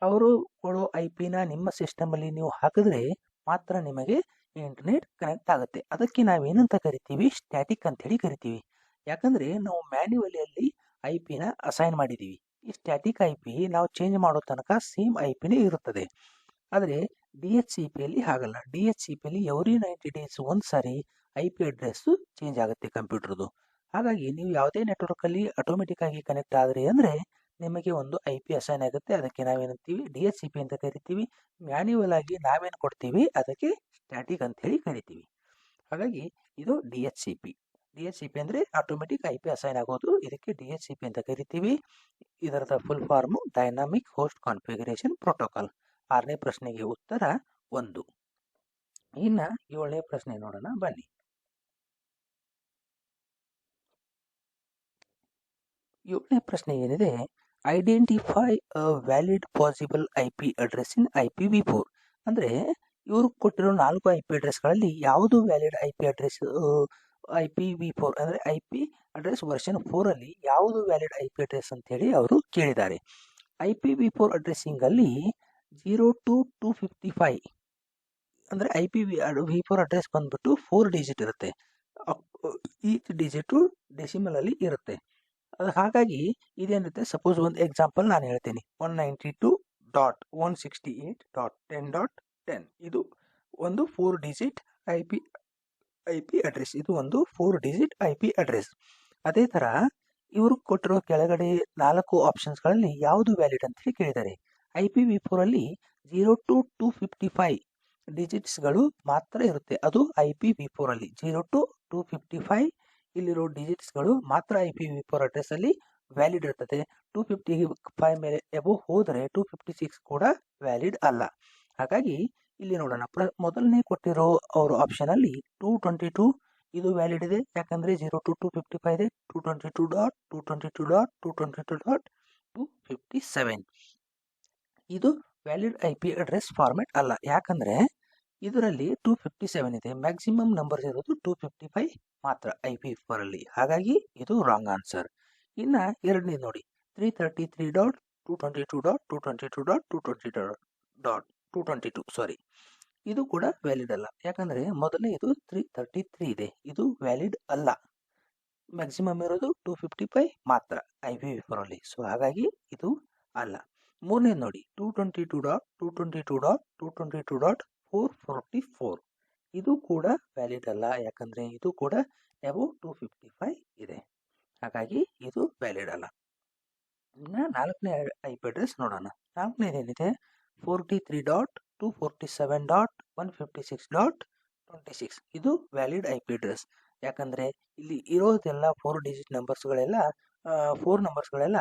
ಅವರು ಕೊಡೋ IP-ನ ನಿಮ್ಮ ಸಿಸ್ಟಮಲ್ಲಿ ನೀವು ಹಾಕಿದ್ರೆ ಮಾತ್ರ ನಿಮಗೆ ಇಂಟರ್ನೆಟ್ ಕನೆಕ್ಟ್ ಆಗುತ್ತೆ. ಅದಕ್ಕೆ ನಾವೇನಂತ ಕರಿತೀವಿ, ಸ್ಟ್ಯಾಟಿಕ್ ಅಂತೇಳಿ ಕರಿತೀವಿ. ಯಾಕಂದರೆ ನಾವು ಮ್ಯಾನ್ಯುವಲಿಯಲ್ಲಿ ಐ ಪಿನ ಅಸೈನ್ ಮಾಡಿದ್ದೀವಿ. ಈ ಸ್ಟ್ಯಾಟಿಕ್ ಐ ಪಿ ನಾವು ಚೇಂಜ್ ಮಾಡೋ ತನಕ ಸೇಮ್ ಐ ಪಿನೇ ಇರುತ್ತದೆ. ಆದರೆ ಡಿ ಎಚ್ ಸಿ ಪಿಯಲ್ಲಿ ಹಾಗಲ್ಲ. ಡಿ ಎಚ್ ಸಿ ಪಿಯಲ್ಲಿ ಎವ್ರಿ 90 ಡೇಸ್ ಒಂದು ಸಾರಿ ಐ ಪಿ ಅಡ್ರೆಸ್ಸು ಚೇಂಜ್ ಆಗುತ್ತೆ ಕಂಪ್ಯೂಟರ್ದು. ಹಾಗಾಗಿ ನೀವು ಯಾವುದೇ ನೆಟ್ವರ್ಕಲ್ಲಿ ಆಟೋಮೆಟಿಕ್ ಆಗಿ ಕನೆಕ್ಟ್ ಆದರೆ ಅಂದರೆ ನಿಮಗೆ ಒಂದು ಐ ಪಿ ಅಸೈನ್ ಆಗುತ್ತೆ. ಅದಕ್ಕೆ ನಾವೇನಂತೀವಿ ಡಿ ಎಚ್ ಸಿ ಪಿ ಅಂತ ಕರಿತೀವಿ. ಮ್ಯಾನ್ಯುವಲ್ ಆಗಿ ನಾವೇನು ಕೊಡ್ತೀವಿ ಅದಕ್ಕೆ ಸ್ಟ್ಯಾಟಿಕ್ ಅಂತ ಹೇಳಿ ಕರಿತೀವಿ. ಹಾಗಾಗಿ ಇದು D H C P. D H C P ಅಂದರೆ ಆಟೋಮೆಟಿಕ್ ಐ ಪಿ ಅಸೈನ್ ಆಗೋದು. ಇದಕ್ಕೆ ಡಿ ಎಚ್ ಸಿ ಪಿ ಅಂತ ಕರಿತೀವಿ. ಇದರದ full form dynamic host configuration protocol. 6ನೇ ಪ್ರಶ್ನೆಗೆ ಉತ್ತರ 1. ಇನ್ನು 7ನೇ ಪ್ರಶ್ನೆ ನೋಡೋಣ ಬನ್ನಿ. 7ನೇ ಪ್ರಶ್ನೆ ಏನಿದೆ, identify a valid possible I P address in IPv4. ಅಂದರೆ ಇವರು ಕೊಟ್ಟಿರೋ 4 ಐ ಪಿ ಅಡ್ರೆಸ್ಗಳಲ್ಲಿ ಯಾವುದು valid I P address IPv4 ಅಂದರೆ ಐ ಪಿ ಅಡ್ರೆಸ್ ವರ್ಷನ್ 4ಅಲ್ಲಿ ಯಾವುದು ವ್ಯಾಲಿಡ್ ಐ ಪಿ ಅಡ್ರೆಸ್ ಅಂತೇಳಿ ಅವರು ಕೇಳಿದ್ದಾರೆ. IPv4 ಅಡ್ರೆಸ್ಸಿಂಗಲ್ಲಿ 0 to 255 ಅಂದರೆ IPv4 ಅಡ್ರೆಸ್ ಬಂದ್ಬಿಟ್ಟು 4 ಡಿಜಿಟ್ ಇರುತ್ತೆ. ಈಚ್ ಡಿಜಿಟು ಡೆಸಿಮಲಲ್ಲಿ ಇರುತ್ತೆ. ಅದು ಹಾಗಾಗಿ ಇದೇನಿರುತ್ತೆ, ಸಪೋಸ್ ಒಂದು ಎಕ್ಸಾಂಪಲ್ ನಾನು ಹೇಳ್ತೀನಿ. 192.168.10.10 ಇದು ಒಂದು 4 ಡಿಜಿಟ್ ಐ ಪಿ ಅಡ್ರೆಸ್. ಇದು ಒಂದು 4 ಡಿಜಿಟ್ ಐ ಪಿ ಅಡ್ರೆಸ್. ಅದೇ ಥರ ಇವರು ಕೊಟ್ಟಿರೋ ಕೆಳಗಡೆ 4 ಆಪ್ಷನ್ಸ್ಗಳಲ್ಲಿ ಯಾವುದು ವ್ಯಾಲಿಡ್ ಅಂತ ಹೇಳಿ ಕೇಳಿದ್ದಾರೆ. IPv4 ಅಲ್ಲಿ 0 to 255 ಡಿಜಿಟ್ಸ್ಗಳು ಮಾತ್ರ ಇರುತ್ತೆ. ಅದು IPv4 ಅಲ್ಲಿ 0 to 255 ಇಲ್ಲಿರೋ ಡಿಜಿಟ್ಸ್ಗಳು ಮಾತ್ರ IPv4 ಅಡ್ರೆಸ್ಸಲ್ಲಿ ವ್ಯಾಲಿಡ್ ಇರ್ತದೆ. 255 ಮೇಲೆ ಎಬೋ ಹೋದರೆ 256 ಕೂಡ ವ್ಯಾಲಿಡ್ ಅಲ್ಲ. ಹಾಗಾಗಿ ಇಲ್ಲಿ ನೋಡೋಣ, ಮೊದಲನೇ ಕೊಟ್ಟಿರೋ ಅವ್ರ ಆಪ್ಷನಲ್ಲಿ 222 ಇದು ವ್ಯಾಲಿಡ್ ಇದೆ. ಯಾಕಂದರೆ 0 to 255 ಇದೆ. 222.222.222.257 ಇದು valid I P address format ಅಲ್ಲ. ಯಾಕಂದರೆ ಇದರಲ್ಲಿ 257 ಇದೆ. ಮ್ಯಾಕ್ಸಿಮಮ್ ನಂಬರ್ ಇರೋದು 255 ಮಾತ್ರ IPv4 ಅಲ್ಲಿ. ಹಾಗಾಗಿ ಇದು ರಾಂಗ್ ಆನ್ಸರ್. ಇನ್ನು ಎರಡನೇ ನೋಡಿ, 333.222.222.222 ಇದು ಕೂಡ ವ್ಯಾಲಿಡ್ ಅಲ್ಲ. ಯಾಕಂದರೆ ಮೊದಲನೇ ಇದು 333 ಇದೆ. ಇದು ವ್ಯಾಲಿಡ್ ಅಲ್ಲ. ಮ್ಯಾಕ್ಸಿಮಮ್ ಇರೋದು 255 ಮಾತ್ರ IPv4 ಅಲ್ಲಿ. ಸೊ ಹಾಗಾಗಿ ಇದು ಅಲ್ಲ. ಮೂರನೇ ನೋಡಿ, 222.222.222.444 ಇದು ಕೂಡ ವ್ಯಾಲಿಡ್ ಅಲ್ಲ. ಯಾಕಂದರೆ ಇದು ಕೂಡ ಎಬೋ 255 ಇದೆ. ಹಾಗಾಗಿ ಇದು ವ್ಯಾಲಿಡ್ ಅಲ್ಲ. ಇನ್ನು 4ನೇ ಐ ಪಿ ಅಡ್ರೆಸ್ ನೋಡೋಣ. 4ನೇದೇನಿದೆ, 43.247.156.26 ಇದು ವ್ಯಾಲಿಡ್ ಐ ಪಿ ಅಡ್ರೆಸ್. ಯಾಕಂದರೆ ಇಲ್ಲಿ ಇರೋದೆಲ್ಲ 4 ಡಿಜಿಟ್ ನಂಬರ್ಸ್ಗಳೆಲ್ಲ 4 ನಂಬರ್ಸ್ಗಳೆಲ್ಲ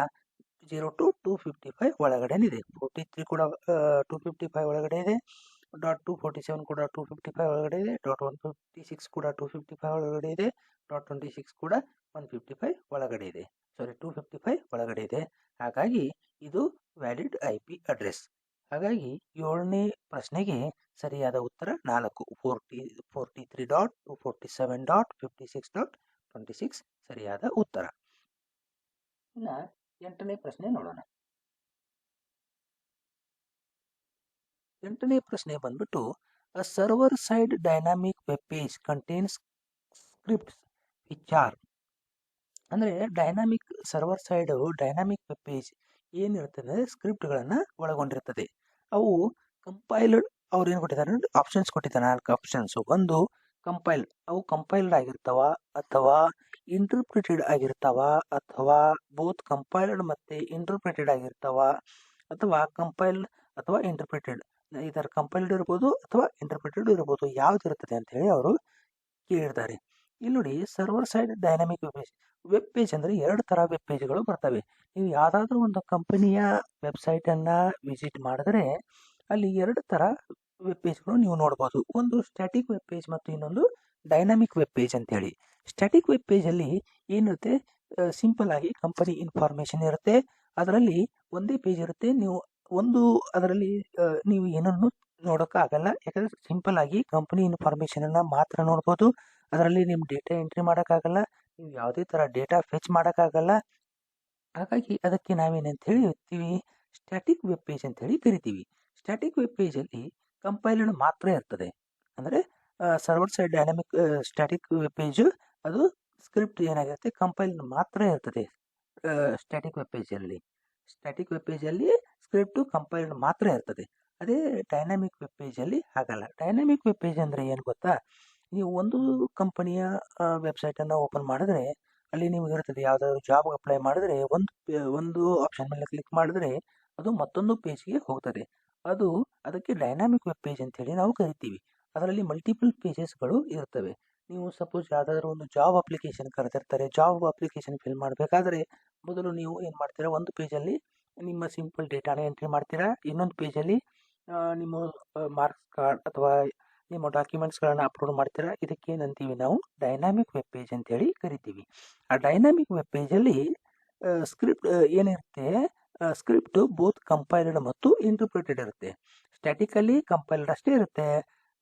0 to 255 ಒಳಗಡೆ ಇದೆ. 43 ಕೂಡ 255 ಒಳಗಡೆ ಇದೆ. .247 ಕೂಡ 255 ಒಳಗಡೆ ಇದೆ. .156 ಕೂಡ 255 ಒಳಗಡೆ ಇದೆ. .26 ಕೂಡ 155 ಒಳಗಡೆ ಇದೆ. 255 ಒಳಗಡೆ ಇದೆ. ಹಾಗಾಗಿ ಇದು ವ್ಯಾಲಿಡ್ ಐ ಪಿ ಅಡ್ರೆಸ್. ಹಾಗಾಗಿ 7ನೇ ಪ್ರಶ್ನೆಗೆ ಸರಿಯಾದ ಉತ್ತರ 4, 43.247.56.26 ಸರಿಯಾದ ಉತ್ತರ. ಇನ್ನು 8ನೇ ಪ್ರಶ್ನೆ ನೋಡೋಣ. 8ನೇ ಪ್ರಶ್ನೆ ಬಂದ್ಬಿಟ್ಟು, a server side dynamic web page contains scripts which are. ಅಂದರೆ dynamic server side dynamic web page ಏನಿರ್ತದೆ ಸ್ಕ್ರಿಪ್ಟ್ಗಳನ್ನು ಒಳಗೊಂಡಿರ್ತದೆ. ಅವು ಕಂಪೈಲ್ಡ್, ಅವ್ರು ಏನು ಕೊಟ್ಟಿದ್ದಾರೆ, ಆಪ್ಷನ್ಸ್ ಕೊಟ್ಟಿದ್ದಾರೆ, 4 ಆಪ್ಷನ್ಸು. ಒಂದು ಕಂಪೈಲ್ಡ್, ಅವು ಕಂಪೈಲ್ಡ್ ಆಗಿರ್ತಾವ ಅಥವಾ ಇಂಟರ್ಪ್ರಿಟೆಡ್ ಆಗಿರ್ತಾವ ಅಥವಾ ಬೋತ್ ಕಂಪೈಲ್ಡ್ ಮತ್ತು ಇಂಟರ್ಪ್ರಿಟೆಡ್ ಆಗಿರ್ತಾವ ಅಥವಾ ಕಂಪೈಲ್ಡ್ ಅಥವಾ ಇಂಟರ್ಪ್ರಿಟೆಡ್, ಇದರ ಕಂಪೈಲ್ಡ್ ಇರ್ಬೋದು ಅಥವಾ ಇಂಟರ್ಪ್ರಿಟೆಡ್ ಇರ್ಬೋದು, ಯಾವ್ದು ಇರ್ತದೆ ಅಂತ ಹೇಳಿ ಅವರು ಕೇಳಿದ್ದಾರೆ. ಇಲ್ಲಿ ನೋಡಿ, server side dynamic web page ಅಂದರೆ 2 ಥರ ವೆಬ್ ಪೇಜ್ಗಳು ಬರ್ತವೆ. ನೀವು ಯಾವುದಾದ್ರೂ ಒಂದು ಕಂಪನಿಯ ವೆಬ್ಸೈಟನ್ನು ವಿಸಿಟ್ ಮಾಡಿದ್ರೆ ಅಲ್ಲಿ 2 ಥರ ವೆಬ್ ಪೇಜ್ಗಳು ನೀವು ನೋಡ್ಬೋದು. ಒಂದು ಸ್ಟ್ಯಾಟಿಕ್ ವೆಬ್ ಪೇಜ್ ಮತ್ತು ಇನ್ನೊಂದು ಡೈನಾಮಿಕ್ ವೆಬ್ ಪೇಜ್ ಅಂತೇಳಿ. ಸ್ಟ್ಯಾಟಿಕ್ ವೆಬ್ ಪೇಜಲ್ಲಿ ಏನಿರುತ್ತೆ, ಸಿಂಪಲ್ ಆಗಿ ಕಂಪನಿ ಇನ್ಫಾರ್ಮೇಷನ್ ಇರುತ್ತೆ. ಅದರಲ್ಲಿ ಒಂದೇ ಪೇಜ್ ಇರುತ್ತೆ. ಅದರಲ್ಲಿ ನೀವು ಏನನ್ನು ನೋಡೋಕ್ಕಾಗಲ್ಲ. ಯಾಕಂದರೆ ಸಿಂಪಲ್ ಆಗಿ ಕಂಪನಿ ಇನ್ಫಾರ್ಮೇಷನನ್ನು ಮಾತ್ರ ನೋಡ್ಬೋದು. ಅದರಲ್ಲಿ ನಿಮ್ಮ ಡೇಟಾ ಎಂಟ್ರಿ ಮಾಡೋಕ್ಕಾಗಲ್ಲ. ನೀವು ಯಾವುದೇ ಥರ ಡೇಟಾ ಫೆಚ್ ಮಾಡೋಕ್ಕಾಗಲ್ಲ. ಹಾಗಾಗಿ ಅದಕ್ಕೆ ನಾವೇನಂತ ಹೇಳ್ತೀವಿ, ಸ್ಟ್ಯಾಟಿಕ್ ವೆಬ್ ಪೇಜ್ ಅಂತೇಳಿ ಕರಿತೀವಿ. ಸ್ಟ್ಯಾಟಿಕ್ ವೆಬ್ ಪೇಜಲ್ಲಿ ಕಂಪೈಲ್ಡ್ ಮಾತ್ರ ಇರ್ತದೆ. ಅಂದರೆ server side dynamic static web page ಅದು ಸ್ಕ್ರಿಪ್ಟ್ ಏನಾಗಿರುತ್ತೆ ಕಂಪೈಲ್ಡ್ ಮಾತ್ರ ಇರ್ತದೆ. ಸ್ಟ್ಯಾಟಿಕ್ ವೆಬ್ ಪೇಜಲ್ಲಿ. ಸ್ಟ್ಯಾಟಿಕ್ ವೆಬ್ ಪೇಜಲ್ಲಿ ಸ್ಕ್ರಿಪ್ಟು ಕಂಪೈಲ್ಡ್ ಮಾತ್ರ ಇರ್ತದೆ. ಅದೇ ಡೈನಾಮಿಕ್ ವೆಬ್ ಪೇಜಲ್ಲಿ ಹಾಗಲ್ಲ. ಡೈನಾಮಿಕ್ ವೆಬ್ ಪೇಜ್ ಅಂದರೆ ಏನು ಗೊತ್ತಾ? ನೀವು ಒಂದು ಕಂಪನಿಯ ವೆಬ್ಸೈಟನ್ನು ಓಪನ್ ಮಾಡಿದ್ರೆ ಅಲ್ಲಿ ನಿಮಗೆ ಇರ್ತದೆ, ಯಾವುದಾದ್ರು ಜಾಬ್ಗೆ ಅಪ್ಲೈ ಮಾಡಿದ್ರೆ ಒಂದು ಆಪ್ಷನ್ ಮೇಲೆ ಕ್ಲಿಕ್ ಮಾಡಿದ್ರೆ ಅದು ಮತ್ತೊಂದು ಪೇಜ್ಗೆ ಹೋಗ್ತದೆ. ಅದಕ್ಕೆ ಡೈನಾಮಿಕ್ ವೆಬ್ ಪೇಜ್ ಅಂತೇಳಿ ನಾವು ಕರಿತೀವಿ. ಅದರಲ್ಲಿ ಮಲ್ಟಿಪಲ್ ಪೇಜಸ್ಗಳು ಇರ್ತವೆ. ನೀವು ಸಪೋಸ್ ಯಾವುದಾದ್ರೂ ಒಂದು ಜಾಬ್ ಅಪ್ಲಿಕೇಶನ್ ಕರೆದಿರ್ತಾರೆ, ಜಾಬ್ ಅಪ್ಲಿಕೇಶನ್ ಫಿಲ್ ಮಾಡಬೇಕಾದ್ರೆ ಮೊದಲು ನೀವು ಏನು ಮಾಡ್ತೀರಾ, ಒಂದು ಪೇಜಲ್ಲಿ ನಿಮ್ಮ ಸಿಂಪಲ್ ಡೇಟಾನ ಎಂಟ್ರಿ ಮಾಡ್ತೀರಾ, ಇನ್ನೊಂದು ಪೇಜಲ್ಲಿ ನಿಮ್ಮ ಮಾರ್ಕ್ಸ್ ಕಾರ್ಡ್ ಅಥವಾ ನಿಮ್ಮ ಡಾಕ್ಯುಮೆಂಟ್ಸ್ಗಳನ್ನು ಅಪ್ಲೋಡ್ ಮಾಡ್ತೀರಾ. ಇದಕ್ಕೆ ಏನಂತೀವಿ ನಾವು ಡೈನಾಮಿಕ್ ವೆಬ್ ಪೇಜ್ ಅಂತೇಳಿ ಕರಿತೀವಿ. ಆ ಡೈನಾಮಿಕ್ ವೆಬ್ ಪೇಜಲ್ಲಿ ಸ್ಕ್ರಿಪ್ಟ್ ಏನಿರುತ್ತೆ, ಸ್ಕ್ರಿಪ್ಟು ಬೋತ್ ಕಂಪೈಲ್ಡ್ ಮತ್ತು ಇಂಟರ್ಪ್ರಿಟೆಡ್ ಇರುತ್ತೆ. ಸ್ಟ್ಯಾಟಿಕಲ್ಲಿ ಕಂಪೈಲ್ಡ್ ಅಷ್ಟೇ ಇರುತ್ತೆ,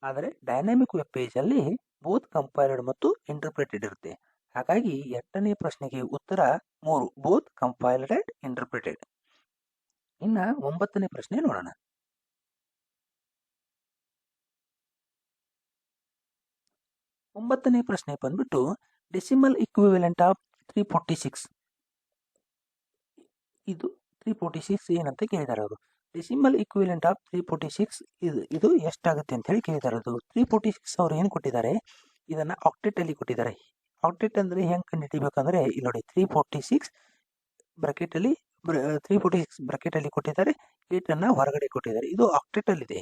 ಆದರೆ ಡೈನಾಮಿಕ್ ವೆಬ್ ಪೇಜಲ್ಲಿ ಬೋತ್ ಕಂಪೈಲ್ಡ್ ಮತ್ತು ಇಂಟರ್ಪ್ರಿಟೆಡ್ ಇರುತ್ತೆ. ಹಾಗಾಗಿ 8ನೇ ಪ್ರಶ್ನೆಗೆ ಉತ್ತರ 3, ಬೋತ್ ಕಂಪೈಲ್ಡ್ ಅಂಡ್ ಇಂಟರ್ಪ್ರಿಟೆಡ್. ಇನ್ನು 9ನೇ ಪ್ರಶ್ನೆ ನೋಡೋಣ. 9ನೇ ಪ್ರಶ್ನೆ ಬಂದ್ಬಿಟ್ಟು ಡೆಸಿಮಲ್ ಇಕ್ವಿವೆಲೆಂಟ್ ಆಫ್ 346. ಇದು 346 ಏನಂತ ಕೇಳಿದ್ದಾರೆ ಅವರು. ಡೆಸಿಮಲ್ ಇಕ್ವಿವೆಲೆಂಟ್ ಆಫ್ 346 ಇದು ಎಷ್ಟಾಗುತ್ತೆ ಅಂತ ಹೇಳಿ ಕೇಳಿದ್ದಾರೆ. ಅದು 346 ಅವ್ರು ಏನು ಕೊಟ್ಟಿದ್ದಾರೆ, ಇದನ್ನು ಆಕ್ಟೆಟಲ್ಲಿ ಕೊಟ್ಟಿದ್ದಾರೆ. ಆಕ್ಟೆಟ್ ಅಂದರೆ ಹೆಂಗೆ ಕಂಡುಹಿಡಿಬೇಕಂದ್ರೆ ಇಲ್ಲಿ ನೋಡಿ, 346 ಬ್ರಾಕೆಟಲ್ಲಿ ಕೊಟ್ಟಿದ್ದಾರೆ, 8 ಹೊರಗಡೆ ಕೊಟ್ಟಿದ್ದಾರೆ. ಇದು ಆಕ್ಟೆಟಲ್ಲಿದೆ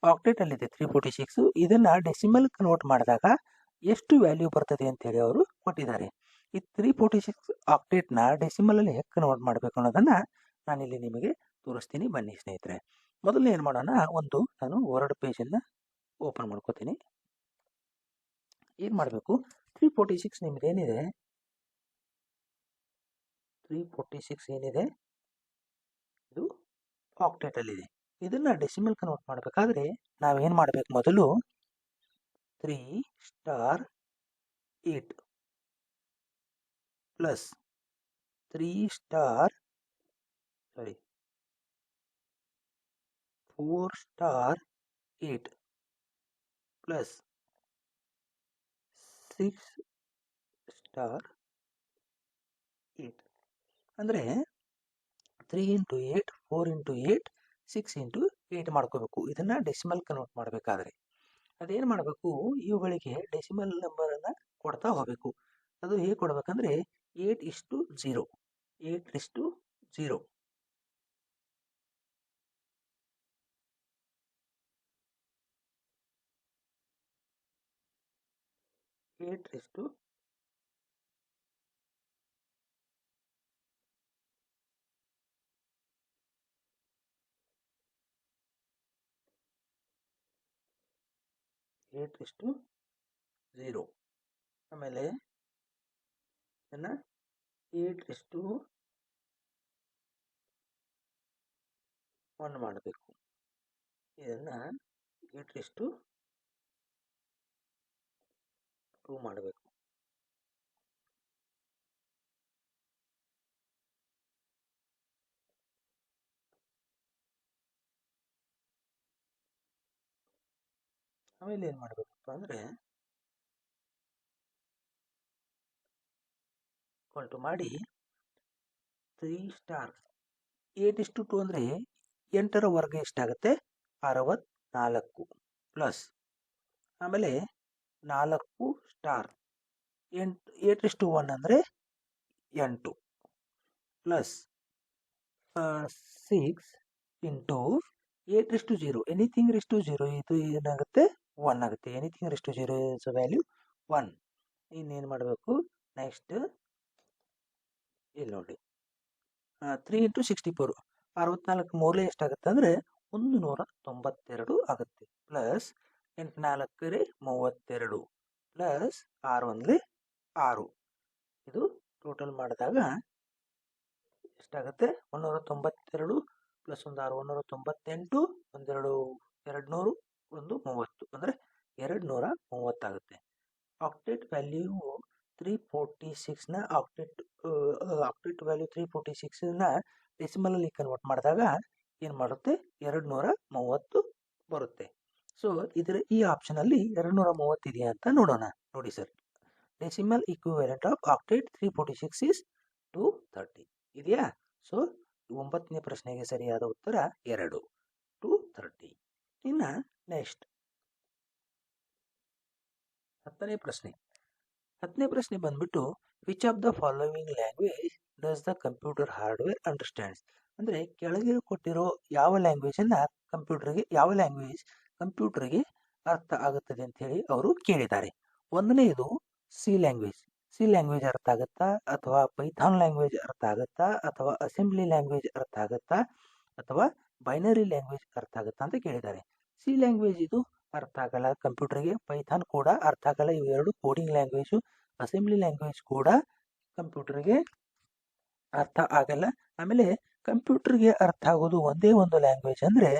346. ಇದನ್ನು ಡೆಸಿಮಲ್ ಕನ್ವರ್ಟ್ ಮಾಡಿದಾಗ ಎಷ್ಟು ವ್ಯಾಲ್ಯೂ ಬರ್ತದೆ ಅಂತೇಳಿ ಅವರು ಕೊಟ್ಟಿದ್ದಾರೆ. ಈ 346 ಆಕ್ಟೇಟ್ನ ಡೆಸಿಮಲಲ್ಲಿ ಹೇಗೆ ಕನ್ವರ್ಟ್ ಮಾಡಬೇಕು ಅನ್ನೋದನ್ನು ನಾನಿಲ್ಲಿ ನಿಮಗೆ ತೋರಿಸ್ತೀನಿ. ಬನ್ನಿ ಸ್ನೇಹಿತರೆ, ಮೊದಲು ಏನು ಮಾಡೋಣ, ನಾನು ವರ್ಡ್ ಪೇಜನ್ನು ಓಪನ್ ಮಾಡ್ಕೋತೀನಿ. ಏನು ಮಾಡಬೇಕು, 346 ನಿಮ್ಮದೇನಿದೆ, 346 ಏನಿದೆ ಇದು ಆಕ್ಟೇಟಲ್ಲಿದೆ. ಇದನ್ನು ಡೆಸಿಮಲ್ ಕನ್ವರ್ಟ್ ಮಾಡಬೇಕಾದ್ರೆ ನಾವೇನು ಮಾಡಬೇಕು, ಮೊದಲು 3 * 8 ಪ್ಲಸ್ 4 * 8 ಪ್ಲಸ್ 6 * 8 ಅಂದರೆ 3 × 8 4 × 8 6 × 8 ಮಾಡ್ಕೋಬೇಕು. ಇದನ್ನು ಡೆಸಿಮಲ್ ಕನ್ವರ್ಟ್ ಮಾಡಬೇಕಾದ್ರೆ ಅದೇನು ಮಾಡಬೇಕು, ಇವುಗಳಿಗೆ ಡೆಸಿಮಲ್ ನಂಬರನ್ನು ಕೊಡ್ತಾ ಹೋಗಬೇಕು. ಅದು ಹೇಗೆ ಕೊಡಬೇಕಂದ್ರೆ 8:0 8:0 8:0 ಆಮೇಲೆ ಇದನ್ನು 8:1 ಮಾಡಬೇಕು. ಇದನ್ನು 8:2 ಮಾಡಬೇಕು. ಆಮೇಲೆ ಏನು ಮಾಡಬೇಕಪ್ಪ ಅಂದರೆ ಮಾಡಿ 3 8:2 ಅಂದರೆ 8ರ ವರ್ಗ ಎಷ್ಟಾಗುತ್ತೆ, 64 ಪ್ಲಸ್ ಆಮೇಲೆ 4 8:1 ಅಂದರೆ 8 ಪ್ಲಸ್ 6 × 8:0 ಎನಿಥಿಂಗ್ * 0 ಇದು ಏನಾಗುತ್ತೆ 1 ಆಗುತ್ತೆ. Anything * 0 is value 1. ಇನ್ನೇನು ಮಾಡಬೇಕು, ನೆಕ್ಸ್ಟ್ ಇಲ್ಲಿ ನೋಡಿ 3 × 64 64 ಮೂರಲೇ ಎಷ್ಟಾಗುತ್ತೆ ಅಂದರೆ 192 ಆಗುತ್ತೆ. Plus 8 4 32 plus 6 1 6. ಇದು ಟೋಟಲ್ ಮಾಡಿದಾಗ ಎಷ್ಟಾಗುತ್ತೆ, 192 ಪ್ಲಸ್ 1 6 198 12 200 1 30 ಅಂದರೆ 230 ಆಗುತ್ತೆ. ಆಕ್ಟೇಟ್ ವ್ಯಾಲ್ಯೂ 346ನ ಆಕ್ಟೇಟ್ ವ್ಯಾಲ್ಯೂ 346ನ ಡೆಸಿಮಲಲ್ಲಿ ಕನ್ವರ್ಟ್ ಮಾಡಿದಾಗ ಏನು ಮಾಡುತ್ತೆ, 230 ಬರುತ್ತೆ. ಸೊ ಈ ಆಪ್ಷನಲ್ಲಿ 230 ಇದೆಯಾ ಅಂತ ನೋಡೋಣ. ನೋಡಿ sir, decimal equivalent of octet 346 is 230. ಇದೆಯಾ? ಸೊ 9ನೇ ಪ್ರಶ್ನೆಗೆ ಸರಿಯಾದ ಉತ್ತರ 2 ಟು 30. ಇನ್ನು ನೆಕ್ಸ್ಟ್ 10ನೇ ಪ್ರಶ್ನೆ. 10ನೇ ಪ್ರಶ್ನೆ ಬಂದ್ಬಿಟ್ಟು which of the following language does the computer hardware understands? ಅಂದರೆ ಕೆಳಗೆ ಕೊಟ್ಟಿರೋ ಯಾವ ಲ್ಯಾಂಗ್ವೇಜನ್ನು ಕಂಪ್ಯೂಟರ್ಗೆ ಅರ್ಥ ಆಗುತ್ತದೆ ಅಂತ ಹೇಳಿ ಅವರು ಕೇಳಿದ್ದಾರೆ. ಒಂದನೇದು ಸಿ ಲ್ಯಾಂಗ್ವೇಜ್. ಸಿ ಲ್ಯಾಂಗ್ವೇಜ್ ಅರ್ಥ ಆಗುತ್ತಾ, ಅಥವಾ ಪೈಥಾನ್ ಲ್ಯಾಂಗ್ವೇಜ್ ಅರ್ಥ ಆಗುತ್ತಾ, ಅಥವಾ ಅಸೆಂಬ್ಲಿ ಲ್ಯಾಂಗ್ವೇಜ್ ಅರ್ಥ ಆಗುತ್ತಾ, ಅಥವಾ ಬೈನರಿ ಲ್ಯಾಂಗ್ವೇಜ್ ಅರ್ಥ ಆಗುತ್ತಾ ಅಂತ ಕೇಳಿದ್ದಾರೆ. ಸಿ ಲ್ಯಾಂಗ್ವೇಜ್ ಇದು ಅರ್ಥ ಆಗಲ್ಲ ಕಂಪ್ಯೂಟರ್ಗೆ, ಪೈಥಾನ್ ಕೂಡ ಅರ್ಥ ಆಗಲ್ಲ. ಇವೆರಡು ಕೋಡಿಂಗ್ ಲ್ಯಾಂಗ್ವೇಜು. ಅಸೆಂಬ್ಲಿ ಲ್ಯಾಂಗ್ವೇಜ್ ಕೂಡ ಕಂಪ್ಯೂಟರ್ಗೆ ಅರ್ಥ ಆಗಲ್ಲ. ಆಮೇಲೆ ಕಂಪ್ಯೂಟರ್ಗೆ ಅರ್ಥ ಆಗೋದು ಒಂದೇ ಒಂದು ಲ್ಯಾಂಗ್ವೇಜ್ ಅಂದರೆ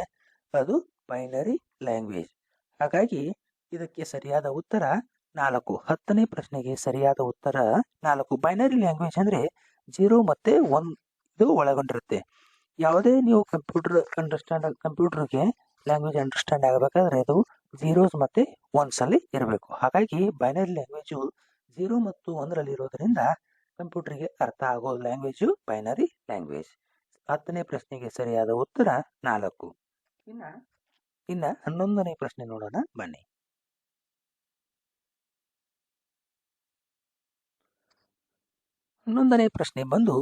ಅದು ಬೈನರಿ ಲ್ಯಾಂಗ್ವೇಜ್. ಹಾಗಾಗಿ ಇದಕ್ಕೆ ಸರಿಯಾದ ಉತ್ತರ 4. 10ನೇ ಪ್ರಶ್ನೆಗೆ ಸರಿಯಾದ ಉತ್ತರ 4. ಬೈನರಿ ಲ್ಯಾಂಗ್ವೇಜ್ ಅಂದರೆ 0 ಮತ್ತು 1 ಇದು ಒಳಗೊಂಡಿರುತ್ತೆ. ಯಾವುದೇ ನೀವು ಕಂಪ್ಯೂಟರ್ಗೆ ಲ್ಯಾಂಗ್ವೇಜ್ ಅಂಡರ್ಸ್ಟ್ಯಾಂಡ್ ಆಗಬೇಕಾದ್ರೆ ಅದು 0s ಮತ್ತು 1s ಅಲ್ಲಿ ಇರಬೇಕು. ಹಾಗಾಗಿ ಬೈನರಿ ಲ್ಯಾಂಗ್ವೇಜು 0 ಮತ್ತು 1ರಲ್ಲಿ ಇರೋದರಿಂದ ಕಂಪ್ಯೂಟರ್ಗೆ ಅರ್ಥ ಆಗೋ ಲ್ಯಾಂಗ್ವೇಜು ಬೈನರಿ ಲ್ಯಾಂಗ್ವೇಜ್. 10ನೇ ಪ್ರಶ್ನೆಗೆ ಸರಿಯಾದ ಉತ್ತರ 4. ಇನ್ನು 11ನೇ ಪ್ರಶ್ನೆ ನೋಡೋಣ ಬನ್ನಿ. 11ನೇ ಪ್ರಶ್ನೆ ಬಂದು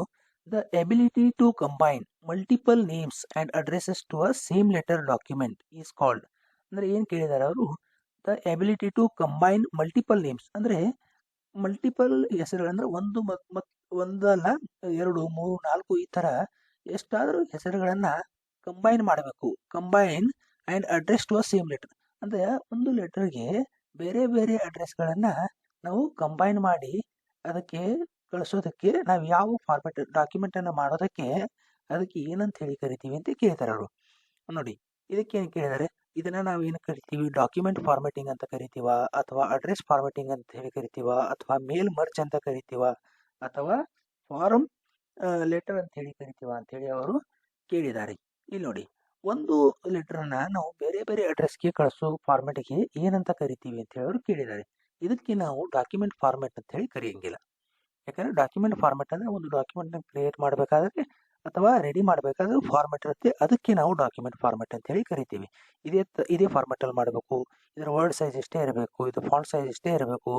the ability to combine multiple names and addresses to a same letter document is called. ಅಂದರೆ ಏನು ಕೇಳಿದ್ದಾರೆ ಅವರು? The ability to combine multiple names ಅಂದರೆ ಮಲ್ಟಿಪಲ್ ಹೆಸರುಗಳಂದ್ರೆ ಒಂದಲ್ಲ 2, 3, 4 ಈ ಥರ ಎಷ್ಟಾದರೂ ಹೆಸರುಗಳನ್ನು ಕಂಬೈನ್ ಮಾಡಬೇಕು. Combine and address to a same letter ಅಂದರೆ ಒಂದು ಲೆಟರ್ಗೆ ಬೇರೆ ಬೇರೆ ಅಡ್ರೆಸ್ಗಳನ್ನು ನಾವು ಕಂಬೈನ್ ಮಾಡಿ ಅದಕ್ಕೆ ಕಳಿಸೋದಕ್ಕೆ ನಾವು ಯಾವ ಫಾರ್ಮೆಟ್ ಡಾಕ್ಯುಮೆಂಟನ್ನು ಮಾಡೋದಕ್ಕೆ ಅದಕ್ಕೆ ಏನಂತ ಹೇಳಿ ಕರಿತೀವಿ ಅಂತ ಕೇಳ್ತಾರೆ ಅವರು. ನೋಡಿ, ಇದಕ್ಕೆ ಏನು ಕೇಳಿದ್ದಾರೆ? ಇದನ್ನು ನಾವು ಏನು ಕರಿತೀವಿ? ಡಾಕ್ಯುಮೆಂಟ್ ಫಾರ್ಮೆಟಿಂಗ್ ಅಂತ ಕರಿತೀವ, ಅಥವಾ ಅಡ್ರೆಸ್ ಫಾರ್ಮೆಟಿಂಗ್ ಅಂತ ಹೇಳಿ ಕರಿತೀವ, ಅಥವಾ ಮೇಲ್ ಮರ್ಜ್ ಅಂತ ಕರಿತೀವ, ಅಥವಾ ಫಾರಮ್ ಲೆಟರ್ ಅಂತ ಹೇಳಿ ಕರಿತೀವ ಅಂತೇಳಿ ಅವರು ಕೇಳಿದ್ದಾರೆ. ಇಲ್ಲಿ ನೋಡಿ, ಒಂದು ಲೆಟರನ್ನ ನಾವು ಬೇರೆ ಬೇರೆ ಅಡ್ರೆಸ್ಗೆ ಕಳಿಸೋ ಫಾರ್ಮೆಟ್ಗೆ ಏನಂತ ಕರಿತೀವಿ ಅಂತ ಹೇಳಿ ಅವರು ಕೇಳಿದ್ದಾರೆ. ಇದಕ್ಕೆ ನಾವು ಡಾಕ್ಯುಮೆಂಟ್ ಫಾರ್ಮೆಟ್ ಅಂತ ಹೇಳಿ ಕರೆಯಂಗಿಲ್ಲ. ಯಾಕಂದರೆ ಡಾಕ್ಯುಮೆಂಟ್ ಫಾರ್ಮೆಟ್ ಅಂದರೆ ಒಂದು ಡಾಕ್ಯುಮೆಂಟ್ನ ಕ್ರಿಯೇಟ್ ಮಾಡಬೇಕಾದ್ರೆ ಅಥವಾ ರೆಡಿ ಮಾಡಬೇಕಾದ್ರೆ ಫಾರ್ಮೆಟ್ ಇರುತ್ತೆ, ಅದಕ್ಕೆ ನಾವು ಡಾಕ್ಯುಮೆಂಟ್ ಫಾರ್ಮೆಟ್ ಅಂತ ಹೇಳಿ ಕರಿತೀವಿ. ಇದೇ ಫಾರ್ಮೆಟಲ್ಲಿ ಮಾಡಬೇಕು, ಇದರ ವರ್ಡ್ ಸೈಜ್ ಇಷ್ಟೇ ಇರಬೇಕು, ಇದು ಫಾಂಟ್ ಸೈಜ್ ಇಷ್ಟೇ ಇರಬೇಕು,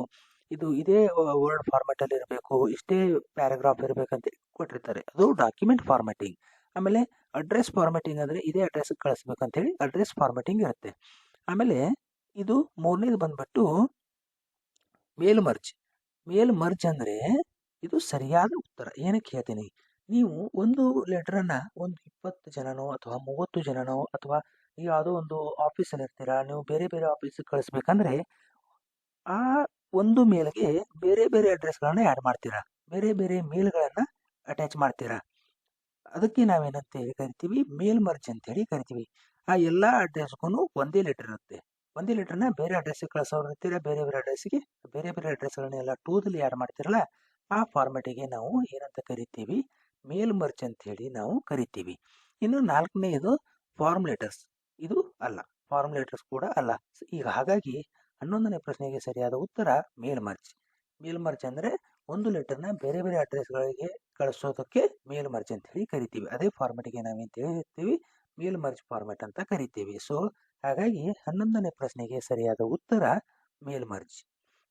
ಇದೇ ವರ್ಡ್ ಫಾರ್ಮೆಟಲ್ಲಿ ಇರಬೇಕು, ಇಷ್ಟೇ ಪ್ಯಾರಾಗ್ರಾಫ್ ಇರಬೇಕಂತ ಕೊಟ್ಟಿರ್ತಾರೆ. ಅದು ಡಾಕ್ಯುಮೆಂಟ್ ಫಾರ್ಮೆಟಿಂಗ್. ಆಮೇಲೆ ಅಡ್ರೆಸ್ ಫಾರ್ಮೆಟಿಂಗ್ ಅಂದರೆ ಇದೇ ಅಡ್ರೆಸ್ಗೆ ಕಳಿಸ್ಬೇಕಂತೇಳಿ ಅಡ್ರೆಸ್ ಫಾರ್ಮೆಟಿಂಗ್ ಇರುತ್ತೆ. ಆಮೇಲೆ ಇದು 3ನೇದು ಬಂದ್ಬಿಟ್ಟು ಮೇಲ್ ಮರ್ಜ್. ಮೇಲ್ ಮರ್ಜ್ ಅಂದರೆ ಇದು ಸರಿಯಾದ ಉತ್ತರ. ಏನಕ್ಕೆ ಹೇಳ್ತೀನಿ? ನೀವು ಒಂದು ಲೆಟ್ರನ್ನು ಒಂದು 20 ಜನನೋ ಅಥವಾ 30 ಜನನೋ ಅಥವಾ ನೀವು ಯಾವುದೋ ಒಂದು ಆಫೀಸಲ್ಲಿ ಇರ್ತೀರಾ, ನೀವು ಬೇರೆ ಬೇರೆ ಆಫೀಸಿಗೆ ಕಳಿಸ್ಬೇಕಂದ್ರೆ ಆ ಒಂದು ಮೇಲ್ಗೆ ಬೇರೆ ಬೇರೆ ಅಡ್ರೆಸ್ಗಳನ್ನ ಆ್ಯಡ್ ಮಾಡ್ತೀರಾ, ಬೇರೆ ಬೇರೆ ಮೇಲ್ಗಳನ್ನು ಅಟ್ಯಾಚ್ ಮಾಡ್ತೀರಾ. ಅದಕ್ಕೆ ನಾವೇನಂತ ಹೇಳಿ ಕರಿತೀವಿ? ಮೇಲ್ ಮರ್ಜ್ ಅಂತೇಳಿ ಕರಿತೀವಿ. ಆ ಎಲ್ಲ ಅಡ್ರೆಸ್ಗೂ ಒಂದೇ ಲೆಟರ್ ಇರುತ್ತೆ. ಒಂದೇ ಲೆಟರ್ನ ಬೇರೆ ಅಡ್ರೆಸ್ಸಿಗೆ ಕಳಿಸೋರು ಇರ್ತೀರ, ಬೇರೆ ಬೇರೆ ಅಡ್ರೆಸ್ಸಿಗೆ ಬೇರೆ ಬೇರೆ ಅಡ್ರೆಸ್ಗಳನ್ನೆಲ್ಲ ಟೂದಲ್ಲಿ ಆ್ಯಡ್ ಮಾಡ್ತಿರಲ್ಲ, ಆ ಫಾರ್ಮೆಟಿಗೆ ನಾವು ಏನಂತ ಕರಿತೀವಿ? ಮೇಲ್ ಮರ್ಜ್ ಅಂತೇಳಿ ನಾವು ಕರಿತೀವಿ. ಇನ್ನು 4ನೇದು ಫಾರ್ಮ್ ಲೆಟರ್ಸ್. ಇದು ಅಲ್ಲ, ಫಾರ್ಮ್ ಲೆಟರ್ಸ್ ಕೂಡ ಅಲ್ಲ. ಈಗ ಹಾಗಾಗಿ 11ನೇ ಪ್ರಶ್ನೆಗೆ ಸರಿಯಾದ ಉತ್ತರ ಮೇಲ್ ಮರ್ಜ್. ಮೇಲ್ ಮರ್ಜ್ ಅಂದರೆ ಒಂದು ಲೆಟರ್ನ ಬೇರೆ ಬೇರೆ ಅಡ್ರೆಸ್ಗಳಿಗೆ ಕಳಿಸೋದಕ್ಕೆ ಮೇಲ್ ಮರ್ಜ್ ಅಂತ ಹೇಳಿ ಕರಿತೀವಿ. ಅದೇ ಫಾರ್ಮೆಟಿಗೆ ನಾವೇಂತ ಹೇಳ್ತೀವಿ? ಮೇಲ್ ಮರ್ಜ್ ಫಾರ್ಮೆಟ್ ಅಂತ ಕರಿತೀವಿ. ಸೊ ಹಾಗಾಗಿ 11ನೇ ಪ್ರಶ್ನೆಗೆ ಸರಿಯಾದ ಉತ್ತರ ಮೇಲ್ ಮರ್ಜ್.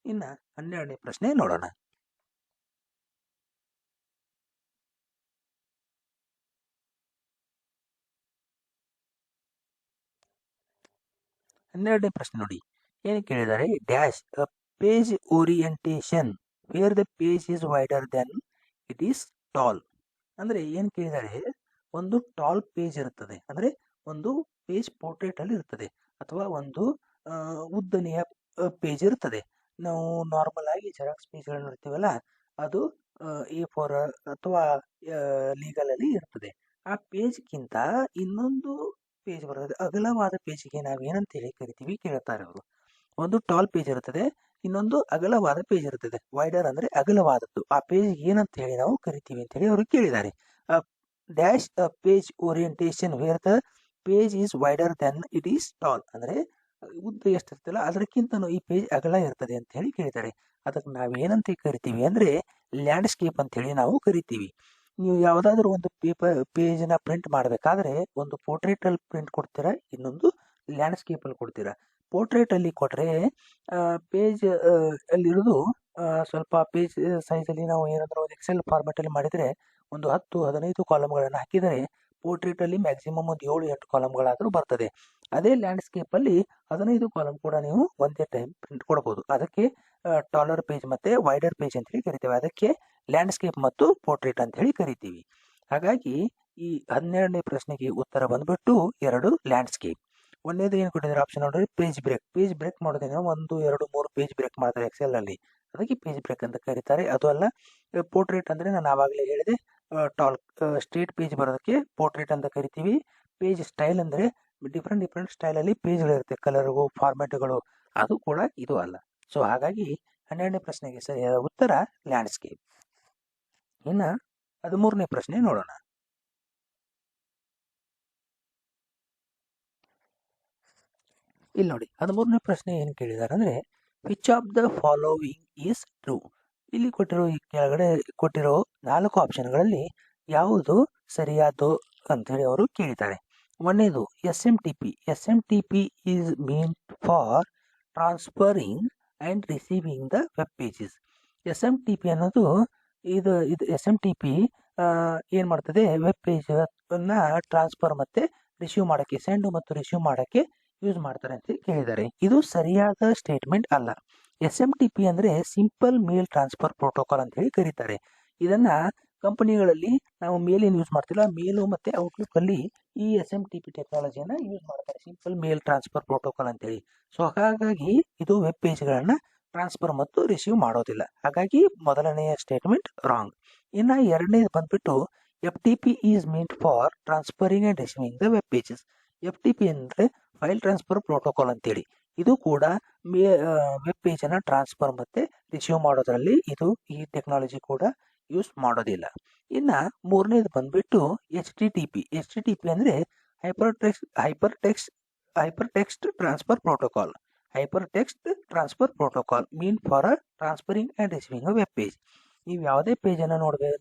ಇನ್ನು 12ನೇ ಪ್ರಶ್ನೆ ನೋಡೋಣ. 12ನೇ ಪ್ರಶ್ನೆ ನೋಡಿ, ಏನು ಕೇಳಿದ್ದಾರೆ? Dash a page orientation where the page is wider than it is tall. ಅಂದರೆ ಏನು ಕೇಳಿದ್ದಾರೆ? ಒಂದು ಟಾಲ್ ಪೇಜ್ ಇರುತ್ತದೆ, ಅಂದರೆ ಒಂದು ಪೇಜ್ ಪೋರ್ಟ್ರೇಟಲ್ಲಿ ಇರ್ತದೆ, ಅಥವಾ ಒಂದು ಉದ್ದನೆಯ ಪೇಜ್ ಇರ್ತದೆ. ನಾವು ನಾರ್ಮಲ್ ಆಗಿ ಜೆರಾಕ್ಸ್ ಪೇಜ್ಗಳನ್ನ ನೋಡ್ತೀವಲ್ಲ, ಅದು A4 ಅಥವಾ ಲೀಗಲಲ್ಲಿ ಇರ್ತದೆ. ಆ ಪೇಜ್ಗಿಂತ ಇನ್ನೊಂದು ಪೇಜ್ ಬರ್ತದೆ, ಅಗಲವಾದ ಪೇಜಿಗೆ ನಾವು ಏನಂತ ಹೇಳಿ ಕರಿತೀವಿ ಕೇಳ್ತಾರೆ ಅವರು. ಒಂದು ಟಾಲ್ ಪೇಜ್ ಇರುತ್ತದೆ, ಇನ್ನೊಂದು ಅಗಲವಾದ ಪೇಜ್ ಇರುತ್ತದೆ. ವೈಡರ್ ಅಂದರೆ ಅಗಲವಾದದ್ದು. ಆ ಪೇಜ್ ಏನಂತ ಹೇಳಿ ನಾವು ಕರಿತೀವಿ ಅಂತ ಹೇಳಿ ಅವರು ಕೇಳಿದ್ದಾರೆ. Dash a page orientation where the page is wider than it is tall. ಅಂದರೆ ಉದ್ದ ಎಷ್ಟಿರ್ತಲ್ಲ ಅದಕ್ಕಿಂತನೂ ಈ ಪೇಜ್ ಅಗಲ ಇರ್ತದೆ ಅಂತ ಹೇಳಿ ಕೇಳಿದ್ದಾರೆ. ಅದಕ್ಕೆ ನಾವು ಏನಂತ ಕರಿತೀವಿ ಅಂದರೆ ಲ್ಯಾಂಡ್ಸ್ಕೇಪ್ ಅಂತ ಹೇಳಿ ನಾವು ಕರಿತೀವಿ. ನೀವು ಯಾವುದಾದ್ರೂ ಒಂದು ಪೇಜ್ನ ಪ್ರಿಂಟ್ ಮಾಡಬೇಕಾದ್ರೆ ಒಂದು ಪೋರ್ಟ್ರೇಟಲ್ಲಿ ಪ್ರಿಂಟ್ ಕೊಡ್ತೀರಾ, ಇನ್ನೊಂದು ಲ್ಯಾಂಡ್ಸ್ಕೇಪಲ್ಲಿ ಕೊಡ್ತೀರಾ. ಪೋರ್ಟ್ರೇಟಲ್ಲಿ ಕೊಟ್ಟರೆ ಪೇಜ್ ಅಲ್ಲಿರೋದು ಸ್ವಲ್ಪ ಪೇಜ್ ಸೈಜಲ್ಲಿ ನಾವು ಏನಾದರೂ ಒಂದು ಎಕ್ಸೆಲ್ ಫಾರ್ಮೆಟಲ್ಲಿ ಮಾಡಿದರೆ ಒಂದು 10-15 ಕಾಲಮ್ಗಳನ್ನು ಹಾಕಿದರೆ ಪೋರ್ಟ್ರೇಟಲ್ಲಿ ಮ್ಯಾಕ್ಸಿಮಮ್ ಒಂದು 7-8 ಕಾಲಮ್ಗಳಾದರೂ ಬರ್ತದೆ. ಅದೇ ಲ್ಯಾಂಡ್ಸ್ಕೇಪಲ್ಲಿ 15 ಕಾಲಮ್ ಕೂಡ ನೀವು ಒಂದೇ ಟೈಮ್ ಪ್ರಿಂಟ್ ಕೊಡ್ಬೋದು. ಅದಕ್ಕೆ ಟಾಲರ್ ಪೇಜ್ ಮತ್ತು ವೈಡರ್ ಪೇಜ್ ಅಂತೇಳಿ ಕರಿತೇವೆ. ಅದಕ್ಕೆ ಲ್ಯಾಂಡ್ಸ್ಕೇಪ್ ಮತ್ತು ಪೋರ್ಟ್ರೇಟ್ ಅಂತ ಹೇಳಿ ಕರಿತೀವಿ. ಹಾಗಾಗಿ ಈ 12ನೇ ಪ್ರಶ್ನೆಗೆ ಉತ್ತರ ಬಂದ್ಬಿಟ್ಟು 2 ಲ್ಯಾಂಡ್ಸ್ಕೇಪ್. ಒಂದೇದು ಏನು ಕೊಟ್ಟಿದ್ದಾರೆ ಆಪ್ಷನ್ ನೋಡಿದ್ರೆ ಪೇಜ್ ಬ್ರೇಕ್ ಮಾಡೋದೇನೋ 1, 2, 3 ಪೇಜ್ ಬ್ರೇಕ್ ಮಾಡ್ತಾರೆ ಎಕ್ಸೆಲ್ ಅಲ್ಲಿ, ಅದಕ್ಕೆ ಪೇಜ್ ಬ್ರೇಕ್ ಅಂತ ಕರೀತಾರೆ. ಅದು ಅಲ್ಲ, ಪೋರ್ಟ್ರೇಟ್ ಅಂದರೆ ನಾನು ಆವಾಗಲೇ ಹೇಳಿದೆ ಸ್ಟ್ರೇಟ್ ಪೇಜ್ ಬರೋದಕ್ಕೆ ಪೋರ್ಟ್ರೇಟ್ ಅಂತ ಕರಿತೀವಿ. ಪೇಜ್ ಸ್ಟೈಲ್ ಅಂದರೆ ಡಿಫ್ರೆಂಟ್ ಸ್ಟೈಲಲ್ಲಿ ಪೇಜ್ಗಳಿರುತ್ತೆ, ಕಲರ್ಗಳು, ಫಾರ್ಮ್ಯಾಟ್ಗಳು, ಅದು ಕೂಡ ಇದು ಅಲ್ಲ. ಸೊ ಹಾಗಾಗಿ 12ನೇ ಪ್ರಶ್ನೆಗೆ ಸರಿಯಾದ ಉತ್ತರ ಲ್ಯಾಂಡ್ಸ್ಕೇಪ್. ಇನ್ನು 13ನೇ ಪ್ರಶ್ನೆ ನೋಡೋಣ. ಇಲ್ಲಿ ನೋಡಿ 13ನೇ ಪ್ರಶ್ನೆ ಏನು ಕೇಳಿದ್ದಾರೆ ಅಂದರೆ which of the following is true. ಇಲ್ಲಿ ಕೆಳಗಡೆ ಕೊಟ್ಟಿರೋ 4 ಆಪ್ಷನ್ಗಳಲ್ಲಿ ಯಾವುದು ಸರಿಯಾದ್ದು ಅಂತೇಳಿ ಅವರು ಕೇಳಿದ್ದಾರೆ. ಒಂದೇದು SMTP. SMTP is meant for transferring and receiving the web pages. SMTP ಅನ್ನೋದು ಇದು SMTP ಏನು ಮಾಡ್ತದೆ, ವೆಬ್ ಪೇಜನ್ನು ಟ್ರಾನ್ಸ್ಫರ್ ಮತ್ತು ರಿಸೀವ್ ಮಾಡೋಕ್ಕೆ, ಸೆಂಡ್ ಮತ್ತು ರಿಸೀವ್ ಮಾಡೋಕ್ಕೆ ಯೂಸ್ ಮಾಡ್ತಾರೆ ಅಂತ ಕೇಳಿದ್ದಾರೆ. ಇದು ಸರಿಯಾದ ಸ್ಟೇಟ್ಮೆಂಟ್ ಅಲ್ಲ. SMTP ಅಂದರೆ ಸಿಂಪಲ್ ಮೇಲ್ ಟ್ರಾನ್ಸ್ಫರ್ ಪ್ರೋಟೋಕಾಲ್ ಅಂತ ಹೇಳಿ ಕರೀತಾರೆ. ಇದನ್ನ ಕಂಪನಿಗಳಲ್ಲಿ ನಾವು ಮೇಲ್ ಏನು ಯೂಸ್ ಮಾಡ್ತಿಲ್ಲ, ಮೇಲು ಮತ್ತು ಔಟ್ಲುಕ್ಕಲ್ಲಿ ಈ SMTP ಟೆಕ್ನಾಲಜಿಯನ್ನು ಯೂಸ್ ಮಾಡ್ತಾರೆ, ಸಿಂಪಲ್ ಮೇಲ್ ಟ್ರಾನ್ಸ್ಫರ್ ಪ್ರೋಟೋಕಾಲ್ ಅಂತೇಳಿ. ಸೊ ಹಾಗಾಗಿ ಇದು ವೆಬ್ ಪೇಜ್ಗಳನ್ನು ಟ್ರಾನ್ಸ್ಫರ್ ಮತ್ತು ರಿಸೀವ್ ಮಾಡೋದಿಲ್ಲ. ಹಾಗಾಗಿ ಮೊದಲನೆಯ ಸ್ಟೇಟ್ಮೆಂಟ್ ರಾಂಗ್. ಇನ್ನು ಎರಡನೇದು ಬಂದ್ಬಿಟ್ಟು FTP is meant for transferring and receiving the web pages. FTP ಅಂದರೆ ಫೈಲ್ ಟ್ರಾನ್ಸ್ಫರ್ ಪ್ರೋಟೋಕಾಲ್ ಅಂತೇಳಿ. ಇದು ಕೂಡ ವೆಬ್ ಪೇಜನ್ನು ಟ್ರಾನ್ಸ್ಫರ್ ಮತ್ತು ರಿಸೀವ್ ಮಾಡೋದ್ರಲ್ಲಿ ಈ ಟೆಕ್ನಾಲಜಿ ಕೂಡ ಯೂಸ್ ಮಾಡೋದಿಲ್ಲ. ಇನ್ನು ಮೂರನೇದು ಬಂದ್ಬಿಟ್ಟು HTTP. HTTP ಅಂದರೆ hyper text transfer protocol. Hyper text transfer protocol mean for transferring and receiving a web page. ನೀವು ಯಾವುದೇ ಪೇಜನ್ನು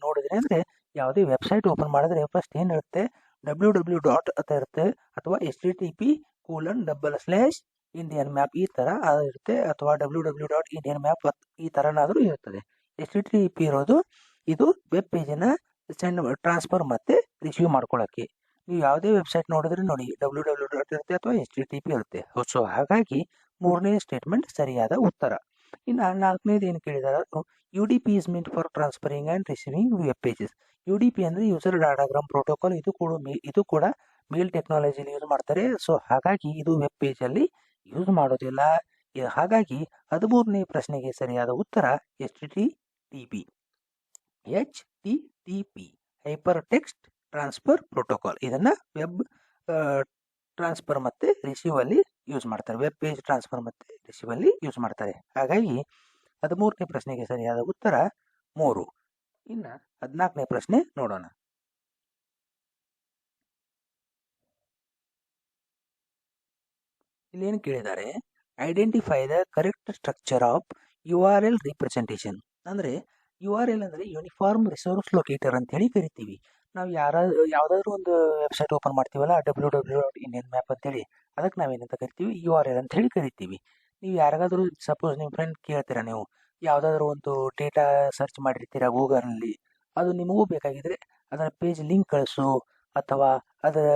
ನೋಡಿದ್ರೆ ಅಂದರೆ ಯಾವುದೇ ವೆಬ್ಸೈಟ್ ಓಪನ್ ಮಾಡಿದ್ರೆ ಫಸ್ಟ್ ಏನಿರುತ್ತೆ, www ಅಂತ ಇರುತ್ತೆ, ಅಥವಾ http://Indian map ಈ ಥರ ಇರುತ್ತೆ, ಅಥವಾ www.Indian map ಈ ಥರನಾದರೂ ಇರ್ತದೆ. HTTP ಇರೋದು ಇದು ವೆಬ್ ಪೇಜನ್ನು ಟ್ರಾನ್ಸ್ಫರ್ ಮತ್ತು ರಿಸೀವ್ ಮಾಡ್ಕೊಳ್ಳೋಕ್ಕೆ. ನೀವು ಯಾವುದೇ ವೆಬ್ಸೈಟ್ ನೋಡಿದ್ರೆ ನೋಡಿ www ಇರುತ್ತೆ ಅಥವಾ HTTP ಇರುತ್ತೆ. ಸೊ ಹಾಗಾಗಿ ಮೂರನೇ ಸ್ಟೇಟ್ಮೆಂಟ್ ಸರಿಯಾದ ಉತ್ತರ. ಇನ್ನು ನಾಲ್ಕನೇದು ಏನು ಕೇಳಿದಾರೆ, UDP is meant for transferring and receiving web pages. UDP ಅಂದರೆ ಯೂಸರ್ ಡಾಟಾಗ್ರಾಮ್ ಪ್ರೋಟೋಕಾಲ್. ಇದು ಕೂಡ ಮೇಲ್ ಟೆಕ್ನಾಲಜಿಲಿ ಯೂಸ್ ಮಾಡ್ತಾರೆ. ಸೊ ಹಾಗಾಗಿ ಇದು ವೆಬ್ ಪೇಜಲ್ಲಿ ಯೂಸ್ ಮಾಡೋದಿಲ್ಲ. ಹಾಗಾಗಿ 13ನೇ ಪ್ರಶ್ನೆಗೆ ಸರಿಯಾದ ಉತ್ತರ HTTP. Hyper text transfer protocol. ಇದನ್ನು ವೆಬ್ ಟ್ರಾನ್ಸ್ಫರ್ ಮತ್ತು ರಿಸೀವಲ್ಲಿ ಯೂಸ್ ಮಾಡ್ತಾರೆ, ವೆಬ್ ಪೇಜ್ ಟ್ರಾನ್ಸ್ಫರ್ ಮತ್ತು ರಿಸೀವಲ್ಲಿ ಯೂಸ್ ಮಾಡ್ತಾರೆ. ಹಾಗಾಗಿ 13ನೇ ಪ್ರಶ್ನೆಗೆ ಸರಿಯಾದ ಉತ್ತರ 3. ಇನ್ನು 14ನೇ ಪ್ರಶ್ನೆ ನೋಡೋಣ. ಇಲ್ಲೇನು ಕೇಳಿದ್ದಾರೆ, identify the correct structure of URL representation. ಅಂದರೆ URL ಅಂದರೆ ಯೂನಿಫಾರ್ಮ್ ರಿಸೋರ್ಸ್ ಲೊಕೇಟರ್ ಅಂತೇಳಿ ಕರಿತೀವಿ. ನಾವು ಯಾವುದಾದ್ರೂ ಒಂದು ವೆಬ್ಸೈಟ್ ಓಪನ್ ಮಾಡ್ತೀವಲ್ಲ, www.Indian map ಅಂತೇಳಿ, ಅದಕ್ಕೆ ನಾವೇನಂತ ಕರಿತೀವಿ, URL ಅಂತ ಹೇಳಿ ಕರಿತೀವಿ. ನೀವು ಯಾರಿಗಾದ್ರೂ ಸಪೋಸ್ ನಿಮ್ಮ ಫ್ರೆಂಡ್ ಕೇಳ್ತೀರಾ, ನೀವು ಯಾವುದಾದ್ರೂ ಒಂದು ಡೇಟಾ ಸರ್ಚ್ ಮಾಡಿರ್ತೀರಾ ಗೂಗಲಲ್ಲಿ, ಅದು ನಿಮಗೂ ಬೇಕಾಗಿದ್ರೆ ಅದರ ಪೇಜ್ ಲಿಂಕ್ ಕಳಿಸು ಅಥವಾ ಅದರ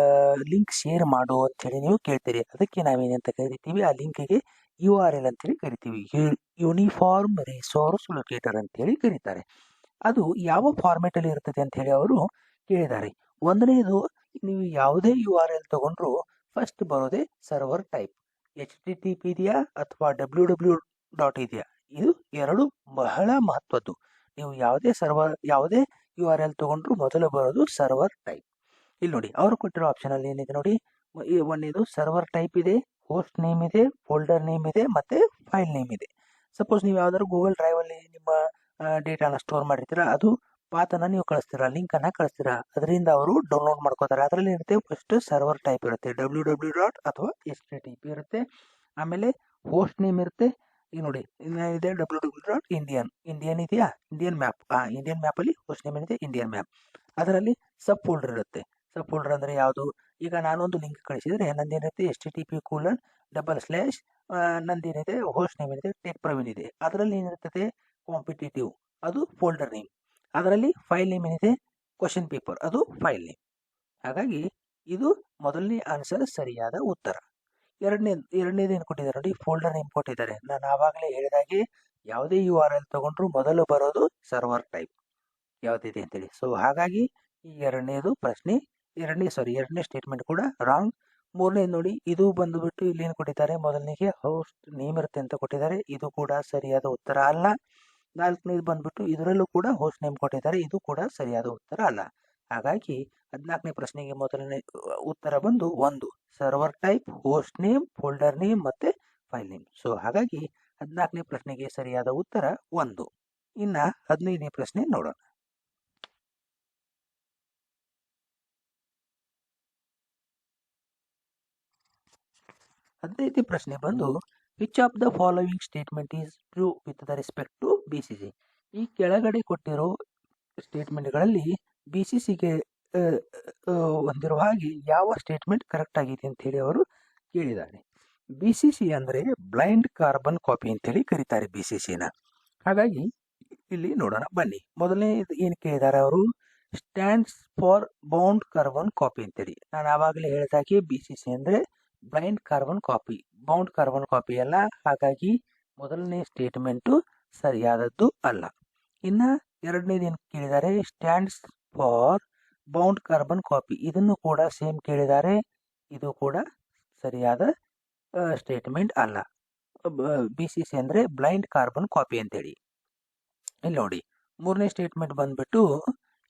ಲಿಂಕ್ ಶೇರ್ ಮಾಡು ಅಂಥೇಳಿ ನೀವು ಕೇಳ್ತೀರಿ. ಅದಕ್ಕೆ ನಾವೇನಂತ ಕರಿತೀವಿ, ಆ ಲಿಂಕಿಗೆ URL ಅಂತೇಳಿ ಕರಿತೀವಿ, ಯೂನಿಫಾರ್ಮ್ ರಿಸೋರ್ಸ್ ಲೊಕೇಟರ್ ಅಂತೇಳಿ ಕರೀತಾರೆ. ಅದು ಯಾವ ಫಾರ್ಮೆಟಲ್ಲಿ ಇರ್ತದೆ ಅಂಥೇಳಿ ಅವರು ಕೇಳಿದ್ದಾರೆ. ಒಂದನೇದು, ನೀವು ಯಾವುದೇ URL ತಗೊಂಡ್ರು ಫಸ್ಟ್ ಬರೋದೇ ಸರ್ವರ್ ಟೈಪ್, HTTP ಇದೆಯಾ ಅಥವಾ www ಇದೆಯಾ, ಇದು ಎರಡು ಬಹಳ ಮಹತ್ವದ್ದು. ನೀವು ಯಾವುದೇ URL ತಗೊಂಡ್ರು ಮೊದಲು ಬರೋದು ಸರ್ವರ್ ಟೈಪ್. ಇಲ್ಲಿ ನೋಡಿ ಅವರು ಕೊಟ್ಟಿರೋ ಆಪ್ಷನಲ್ಲಿ ಏನಿದೆ ನೋಡಿ, ಒಂದೇದು ಸರ್ವರ್ ಟೈಪ್ ಇದೆ, ಹೋಸ್ಟ್ ನೇಮ್ ಇದೆ, ಫೋಲ್ಡರ್ ನೇಮ್ ಇದೆ, ಮತ್ತು ಫೈಲ್ ನೇಮ್ ಇದೆ. ಸಪೋಸ್ ನೀವು ಯಾವ್ದಾದ್ರು ಗೂಗಲ್ ಡ್ರೈವಲ್ಲಿ ನಿಮ್ಮ ಡೇಟಾನ ಸ್ಟೋರ್ ಮಾಡಿರ್ತೀರ, ಅದು ಪಾತನ್ನು ನೀವು ಕಳಿಸ್ತೀರಾ, ಲಿಂಕನ್ನು ಕಳಿಸ್ತೀರಾ, ಅದರಿಂದ ಅವರು ಡೌನ್ಲೋಡ್ ಮಾಡ್ಕೋತಾರೆ. ಅದರಲ್ಲಿ ಇರುತ್ತೆ ಫಸ್ಟ್ ಸರ್ವರ್ ಟೈಪ್ ಇರುತ್ತೆ, www ಅಥವಾ HTTP ಇರುತ್ತೆ. ಆಮೇಲೆ ಹೋಸ್ಟ್ ನೇಮ್ ಇರುತ್ತೆ. ಈಗ ನೋಡಿ ಇದೆ www.Indian ಇದೆಯಾ, ಇಂಡಿಯನ್ ಮ್ಯಾಪ್. ಇಂಡಿಯನ್ ಮ್ಯಾಪಲ್ಲಿ ಹೋಸ್ಟ್ ನೇಮ್ ಏನಿದೆ ಇಂಡಿಯನ್ ಮ್ಯಾಪ್. ಅದರಲ್ಲಿ ಸಬ್ ಫೋಲ್ಡರ್ ಇರುತ್ತೆ. ಸಬ್ ಫೋಲ್ಡರ್ ಅಂದರೆ ಯಾವುದು? ಈಗ ನಾನೊಂದು ಲಿಂಕ್ ಕಳಿಸಿದರೆ ನಂದೇನಿರುತ್ತೆ http:// ನಂದೇನಿದೆ ಹೋಸ್ಟ್ ನೇಮ್ ಏನಿದೆ ಟೆಕ್ ಪ್ರವೀಣ್ ಇದೆ. ಅದರಲ್ಲಿ ಏನಿರ್ತದೆ ಕಾಂಪಿಟೇಟಿವ್, ಅದು ಫೋಲ್ಡರ್ ನೇಮ್. ಅದರಲ್ಲಿ ಫೈಲ್ ನೇಮ್ ಏನಿದೆ ಕ್ವಶನ್ ಪೇಪರ್, ಅದು ಫೈಲ್ ನೇಮ್. ಹಾಗಾಗಿ ಇದು ಮೊದಲನೇ ಆನ್ಸರ್ ಸರಿಯಾದ ಉತ್ತರ. ಎರಡನೇದು ಏನು ಕೊಟ್ಟಿದ್ದಾರೆ ನೋಡಿ, ಫೋಲ್ಡರ್ ನೇಮ್ ಕೊಟ್ಟಿದ್ದಾರೆ. ನಾನು ಆವಾಗಲೇ ಹೇಳಿದಾಗೆ ಯಾವುದೇ URL ತಗೊಂಡ್ರು ಮೊದಲು ಬರೋದು ಸರ್ವರ್ ಟೈಪ್ ಯಾವುದಿದೆ ಅಂತೇಳಿ. ಸೊ ಹಾಗಾಗಿ ಈ ಎರಡನೇ ಸ್ಟೇಟ್ಮೆಂಟ್ ಕೂಡ ರಾಂಗ್. ಮೂರನೇದು ನೋಡಿ, ಇದು ಬಂದುಬಿಟ್ಟು ಇಲ್ಲಿ ಏನು ಕೊಟ್ಟಿದ್ದಾರೆ, ಮೊದಲನಿಗೆ ಹೋಸ್ಟ್ ನೇಮ್ ಇರುತ್ತೆ ಅಂತ ಕೊಟ್ಟಿದ್ದಾರೆ, ಇದು ಕೂಡ ಸರಿಯಾದ ಉತ್ತರ ಅಲ್ಲ. ನಾಲ್ಕನೇದು ಬಂದ್ಬಿಟ್ಟು ಇದರಲ್ಲೂ ಕೂಡ ಹೋಸ್ಟ್ ನೇಮ್ ಕೊಟ್ಟಿದ್ದಾರೆ, ಇದು ಕೂಡ ಸರಿಯಾದ ಉತ್ತರ ಅಲ್ಲ. ಹಾಗಾಗಿ 14ನೇ ಪ್ರಶ್ನೆಗೆ ಮೊದಲನೇ ಉತ್ತರ ಬಂದು 1 server type, host name, folder name ಮತ್ತೆ ಫೈಲ್ ನೇಮ್. ಸೊ ಹಾಗಾಗಿ 14ನೇ ಪ್ರಶ್ನೆಗೆ ಸರಿಯಾದ ಉತ್ತರ 1. ಇನ್ನ 15ನೇ ಪ್ರಶ್ನೆ ನೋಡೋಣ. 15ನೇ ಪ್ರಶ್ನೆ ಬಂದು which of the following statement is true with the respect to BCC. ಈ ಕೆಳಗಡೆ ಕೊಟ್ಟಿರೋ ಸ್ಟೇಟ್ಮೆಂಟ್ಗಳಲ್ಲಿ BCCಗೆ ಹೊಂದಿರುವ ಹಾಗೆ ಯಾವ ಸ್ಟೇಟ್ಮೆಂಟ್ ಕರೆಕ್ಟ್ ಆಗಿದೆ ಅಂತ ಹೇಳಿ ಅವರು ಕೇಳಿದ್ದಾರೆ. BCC ಅಂದರೆ ಬ್ಲೈಂಡ್ ಕಾರ್ಬನ್ ಕಾಪಿ ಅಂತೇಳಿ ಕರೀತಾರೆ BCCನ. ಹಾಗಾಗಿ ಇಲ್ಲಿ ನೋಡೋಣ ಬನ್ನಿ. ಮೊದಲನೇ ಏನು ಕೇಳಿದ್ದಾರೆ ಅವರು, stands for bound carbon copy ಅಂತೇಳಿ. ನಾನು ಆವಾಗಲೇ ಹೇಳಿದಾಗೆ BCC ಅಂದರೆ blind carbon copy, bound carbon copy ಅಲ್ಲ. ಹಾಗಾಗಿ ಮೊದಲನೇ ಸ್ಟೇಟ್ಮೆಂಟು ಸರಿಯಾದದ್ದು ಅಲ್ಲ. ಇನ್ನು ಎರಡನೇದು ಏನು ಕೇಳಿದ್ದಾರೆ, stands for bound carbon copy, ಇದನ್ನು ಕೂಡ ಸೇಮ್ ಕೇಳಿದ್ದಾರೆ, ಇದು ಕೂಡ ಸರಿಯಾದ ಸ್ಟೇಟ್ಮೆಂಟ್ ಅಲ್ಲ. BCC ಅಂದರೆ ಬ್ಲೈಂಡ್ ಕಾರ್ಬನ್ ಕಾಪಿ ಅಂತೇಳಿ. ಇಲ್ಲಿ ನೋಡಿ, ಮೂರನೇ ಸ್ಟೇಟ್ಮೆಂಟ್ ಬಂದ್ಬಿಟ್ಟು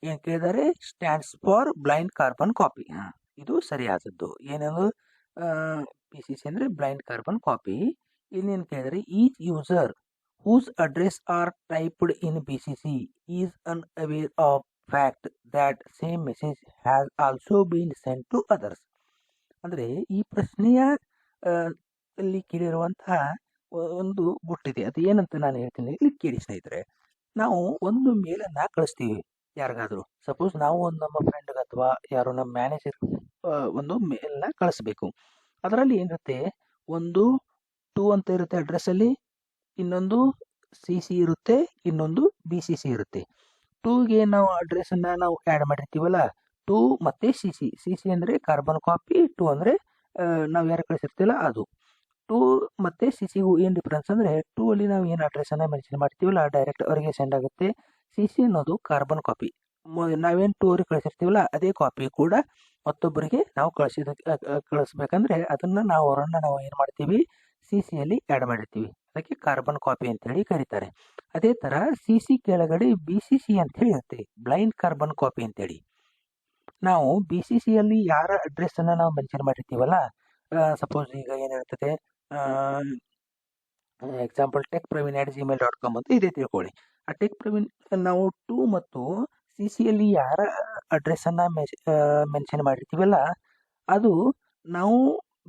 ಏನು ಕೇಳಿದ್ದಾರೆ, stands for blind carbon copy. ಇದು ಸರಿಯಾದದ್ದು. ಏನೇನು BCC ಅಂದರೆ ಬ್ಲೈಂಡ್ ಕಾರ್ಬನ್ ಕಾಪಿ. ಇನ್ನೇನು ಕೇಳಿದರೆ, each user whose address are typed in BCC is unaware of fact that same message has also been sent to others. ಅಂದರೆ ಈ ಪ್ರಶ್ನೆಯ ಅಲ್ಲಿ ಕೇಳಿರುವಂತಹ ಒಂದು ಗುಟ್ಟಿದೆ. ಅದು ಏನಂತ ನಾನು ಹೇಳ್ತೀನಿ, ಇಲ್ಲಿ ಕೇಳಿ ಸ್ನೇಹಿತರೆ. ನಾವು ಒಂದು ಮೇಲನ್ನು ಕಳಿಸ್ತೀವಿ ಯಾರಿಗಾದರೂ. ಸಪೋಸ್ ನಾವು ಒಂದು ನಮ್ಮ ಫ್ರೆಂಡ್ಗೆ ಅಥವಾ ಯಾರೋ ನಮ್ಮ ಮ್ಯಾನೇಜರ್ ಒಂದು ಮೇಲ್ನ ಕಳಿಸ್ಬೇಕು. ಅದರಲ್ಲಿ ಏನಿರುತ್ತೆ, ಒಂದು 2 ಅಂತ ಇರುತ್ತೆ ಅಡ್ರೆಸ್ಸಲ್ಲಿ, ಇನ್ನೊಂದು CC ಇರುತ್ತೆ, ಇನ್ನೊಂದು BCC ಇರುತ್ತೆ. 2ಗೆ ನಾವು ಅಡ್ರೆಸ್ಸನ್ನು ನಾವು ಆ್ಯಡ್ ಮಾಡಿರ್ತೀವಲ್ಲ, 2 ಮತ್ತು CC ಅಂದರೆ ಕಾರ್ಬನ್ ಕಾಪಿ, 2 ಅಂದರೆ ನಾವು ಯಾರು ಕಳಿಸಿರ್ತೀವಲ್ಲ ಅದು. 2 ಮತ್ತು CCಗೂ ಏನು ಡಿಫ್ರೆನ್ಸ್ ಅಂದರೆ, 2 ಅಲ್ಲಿ ನಾವು ಏನು ಅಡ್ರೆಸ್ಸನ್ನು ಮೆನ್ಷನ್ ಮಾಡ್ತೀವಲ್ಲ ಡೈರೆಕ್ಟ್ ಅವರಿಗೆ ಸೆಂಡ್ ಆಗುತ್ತೆ. CC ಅನ್ನೋದು ಕಾರ್ಬನ್ ಕಾಪಿ, ನಾವೇನು 2 ಅವ್ರಿಗೆ ಕಳಿಸಿರ್ತೀವಲ್ಲ ಅದೇ ಕಾಪಿ ಕೂಡ ಮತ್ತೊಬ್ಬರಿಗೆ ನಾವು ಕಳಿಸ್ಬೇಕಂದ್ರೆ ಅದನ್ನು ನಾವು ಏನು ಮಾಡ್ತೀವಿ, CCಯಲ್ಲಿ ಆ್ಯಡ್ ಮಾಡಿರ್ತೀವಿ. ಅದಕ್ಕೆ ಕಾರ್ಬನ್ ಕಾಪಿ ಅಂತೇಳಿ ಕರೀತಾರೆ. ಅದೇ ಥರ CC ಕೆಳಗಡೆ BCC ಅಂತೇಳಿ ಇರುತ್ತೆ, ಬ್ಲೈಂಡ್ ಕಾರ್ಬನ್ ಕಾಪಿ ಅಂತೇಳಿ. ನಾವು BCCಯಲ್ಲಿ ಯಾರ ಅಡ್ರೆಸ್ಸನ್ನು ನಾವು ಮೆನ್ಷನ್ ಮಾಡಿರ್ತೀವಲ್ಲ, ಸಪೋಸ್ ಈಗ ಏನಿರ್ತದೆ, ಎಕ್ಸಾಂಪಲ್ techpraveen@gmail.com ಅಂತ ಇದೆ ತಿಳ್ಕೊಳ್ಳಿ. ಆ techpraveen ನಾವು 2 ಮತ್ತು CCಯಲ್ಲಿ ಯಾರ ಅಡ್ರೆಸ್ಸನ್ನು ಮೆನ್ಷನ್ ಮಾಡಿರ್ತೀವಲ್ಲ ಅದು ನಾವು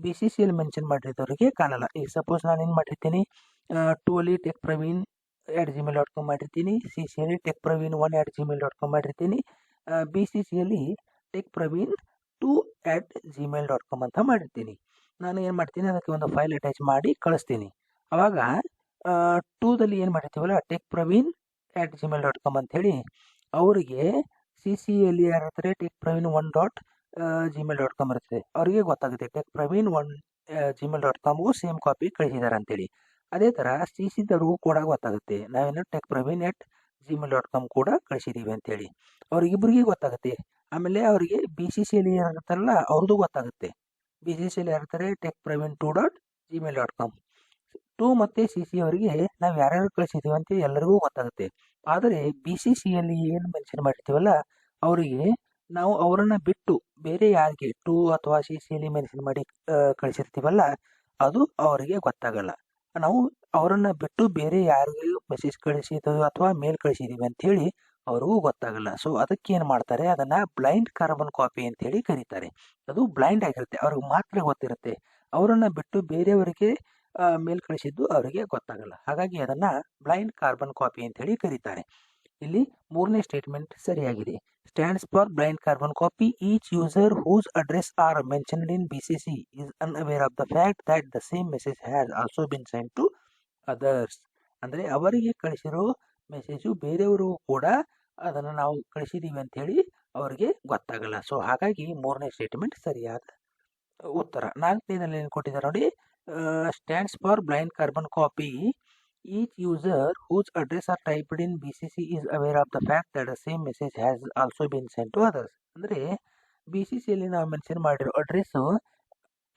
BCCಯಲ್ಲಿ ಮೆನ್ಷನ್ ಮಾಡಿರೋರಿಗೆ ಕಾಣಲ್ಲ. ಈಗ ಸಪೋಸ್ ನಾನು ಏನು ಮಾಡಿರ್ತೀನಿ, 2 ಅಲ್ಲಿ techpraveen@gmail.com ಮಾಡಿರ್ತೀನಿ, CCಯಲ್ಲಿ techpraveen1@gmail.com ಮಾಡಿರ್ತೀನಿ, BCCಯಲ್ಲಿ techpraveen2@gmail.com ಅಂತ ಮಾಡಿರ್ತೀನಿ. ನಾನು ಏನು ಮಾಡ್ತೀನಿ, ಅದಕ್ಕೆ ಒಂದು ಫೈಲ್ ಅಟ್ಯಾಚ್ ಮಾಡಿ ಕಳಿಸ್ತೀನಿ. ಆವಾಗ 2ದಲ್ಲಿ ಏನು ಮಾಡಿರ್ತೀವಲ್ಲ techpraveen@gmail.com ಅಂಥೇಳಿ ಅವರಿಗೆ CCಯಲ್ಲಿ ಯಾರಿರ್ತಾರೆ techpraveen1.gmail.com ಇರ್ತದೆ, ಅವರಿಗೆ ಗೊತ್ತಾಗುತ್ತೆ techpraveen1@gmail.comಗೂ ಸೇಮ್ ಕಾಪಿ ಕಳಿಸಿದ್ದಾರೆ ಅಂತೇಳಿ. ಅದೇ ಥರ CCದವ್ರಿಗೂ ಕೂಡ ಗೊತ್ತಾಗುತ್ತೆ, ನಾವೇನು techpraveen@gmail.com ಕೂಡ ಕಳಿಸಿದ್ದೀವಿ ಅಂತೇಳಿ, ಅವ್ರಿಗಿಬ್ಬರಿಗೆ ಗೊತ್ತಾಗುತ್ತೆ. ಆಮೇಲೆ ಅವರಿಗೆ BCCಯಲ್ಲಿ ಯಾರಿರ್ತಾರಲ್ಲ ಅವ್ರದ್ದು ಗೊತ್ತಾಗುತ್ತೆ. BCCಯಲ್ಲಿ ಯಾರಿರ್ತಾರೆ techpraveen2.gmail.com. 2 ಮತ್ತು CC ಅವರಿಗೆ ನಾವು ಯಾರ್ಯಾರು ಕಳಿಸಿದ್ದೀವಿ ಅಂತ ಎಲ್ಲರಿಗೂ ಗೊತ್ತಾಗುತ್ತೆ. ಆದರೆ BCCಯಲ್ಲಿ ಏನು ಮೆನ್ಷನ್ ಮಾಡಿರ್ತೀವಲ್ಲ ಅವರಿಗೆ ನಾವು ಅವರನ್ನು ಬಿಟ್ಟು ಬೇರೆ ಯಾರಿಗೆ 2 ಅಥವಾ CCಯಲ್ಲಿ ಮೆನ್ಷನ್ ಮಾಡಿ ಕಳಿಸಿರ್ತೀವಲ್ಲ ಅದು ಅವರಿಗೆ ಗೊತ್ತಾಗಲ್ಲ. ನಾವು ಅವರನ್ನು ಬಿಟ್ಟು ಬೇರೆ ಯಾರಿಗೂ ಮೆಸೇಜ್ ಕಳಿಸಿದ್ದೀವಿ ಅಥವಾ ಮೇಲ್ ಕಳಿಸಿದ್ದೀವಿ ಅಂಥೇಳಿ ಅವ್ರಿಗೂ ಗೊತ್ತಾಗಲ್ಲ. ಸೊ ಅದಕ್ಕೆ ಏನು ಮಾಡ್ತಾರೆ, ಅದನ್ನು ಬ್ಲೈಂಡ್ ಕಾರ್ಬನ್ ಕಾಪಿ ಅಂತೇಳಿ ಕರೀತಾರೆ. ಅದು ಬ್ಲೈಂಡ್ ಆಗಿರುತ್ತೆ, ಅವ್ರಿಗೆ ಮಾತ್ರ ಗೊತ್ತಿರುತ್ತೆ. ಅವರನ್ನು ಬಿಟ್ಟು ಬೇರೆಯವರಿಗೆ ಮೇಲ್ ಕಳಿಸಿದ್ದು ಅವರಿಗೆ ಗೊತ್ತಾಗಲ್ಲ. ಹಾಗಾಗಿ ಅದನ್ನು ಬ್ಲೈಂಡ್ ಕಾರ್ಬನ್ ಕಾಪಿ ಅಂತೇಳಿ ಕರೀತಾರೆ. ಇಲ್ಲಿ ಮೂರನೇ ಸ್ಟೇಟ್ಮೆಂಟ್ ಸರಿಯಾಗಿದೆ. Stands for blind carbon copy. Each user whose address are mentioned in BCC is unaware of the fact that the same message has also been sent to others. ಅಂದರೆ ಅವರಿಗೆ ಕಳಿಸಿರೋ message ಬೇರೆಯವರು ಕೂಡ ಅದನ್ನು ನಾವು ಕಳಿಸಿದ್ದೀವಿ ಅಂತೇಳಿ ಅವರಿಗೆ ಗೊತ್ತಾಗಲ್ಲ. ಸೊ ಹಾಗಾಗಿ ಮೂರನೇ ಸ್ಟೇಟ್ಮೆಂಟ್ ಸರಿಯಾದ ಉತ್ತರ. ನಾಲ್ಕನೇದಲ್ಲಿ ಏನು ಕೊಟ್ಟಿದ್ದಾರೆ ನೋಡಿ, stands for blind carbon copy. Each user whose address are typed in BCC is aware of the fact that the same message has also been sent to others. ಅಂದರೆ BCCಯಲ್ಲಿ ನಾವು ಮೆನ್ಷನ್ ಮಾಡಿರೋ ಅಡ್ರೆಸ್ಸು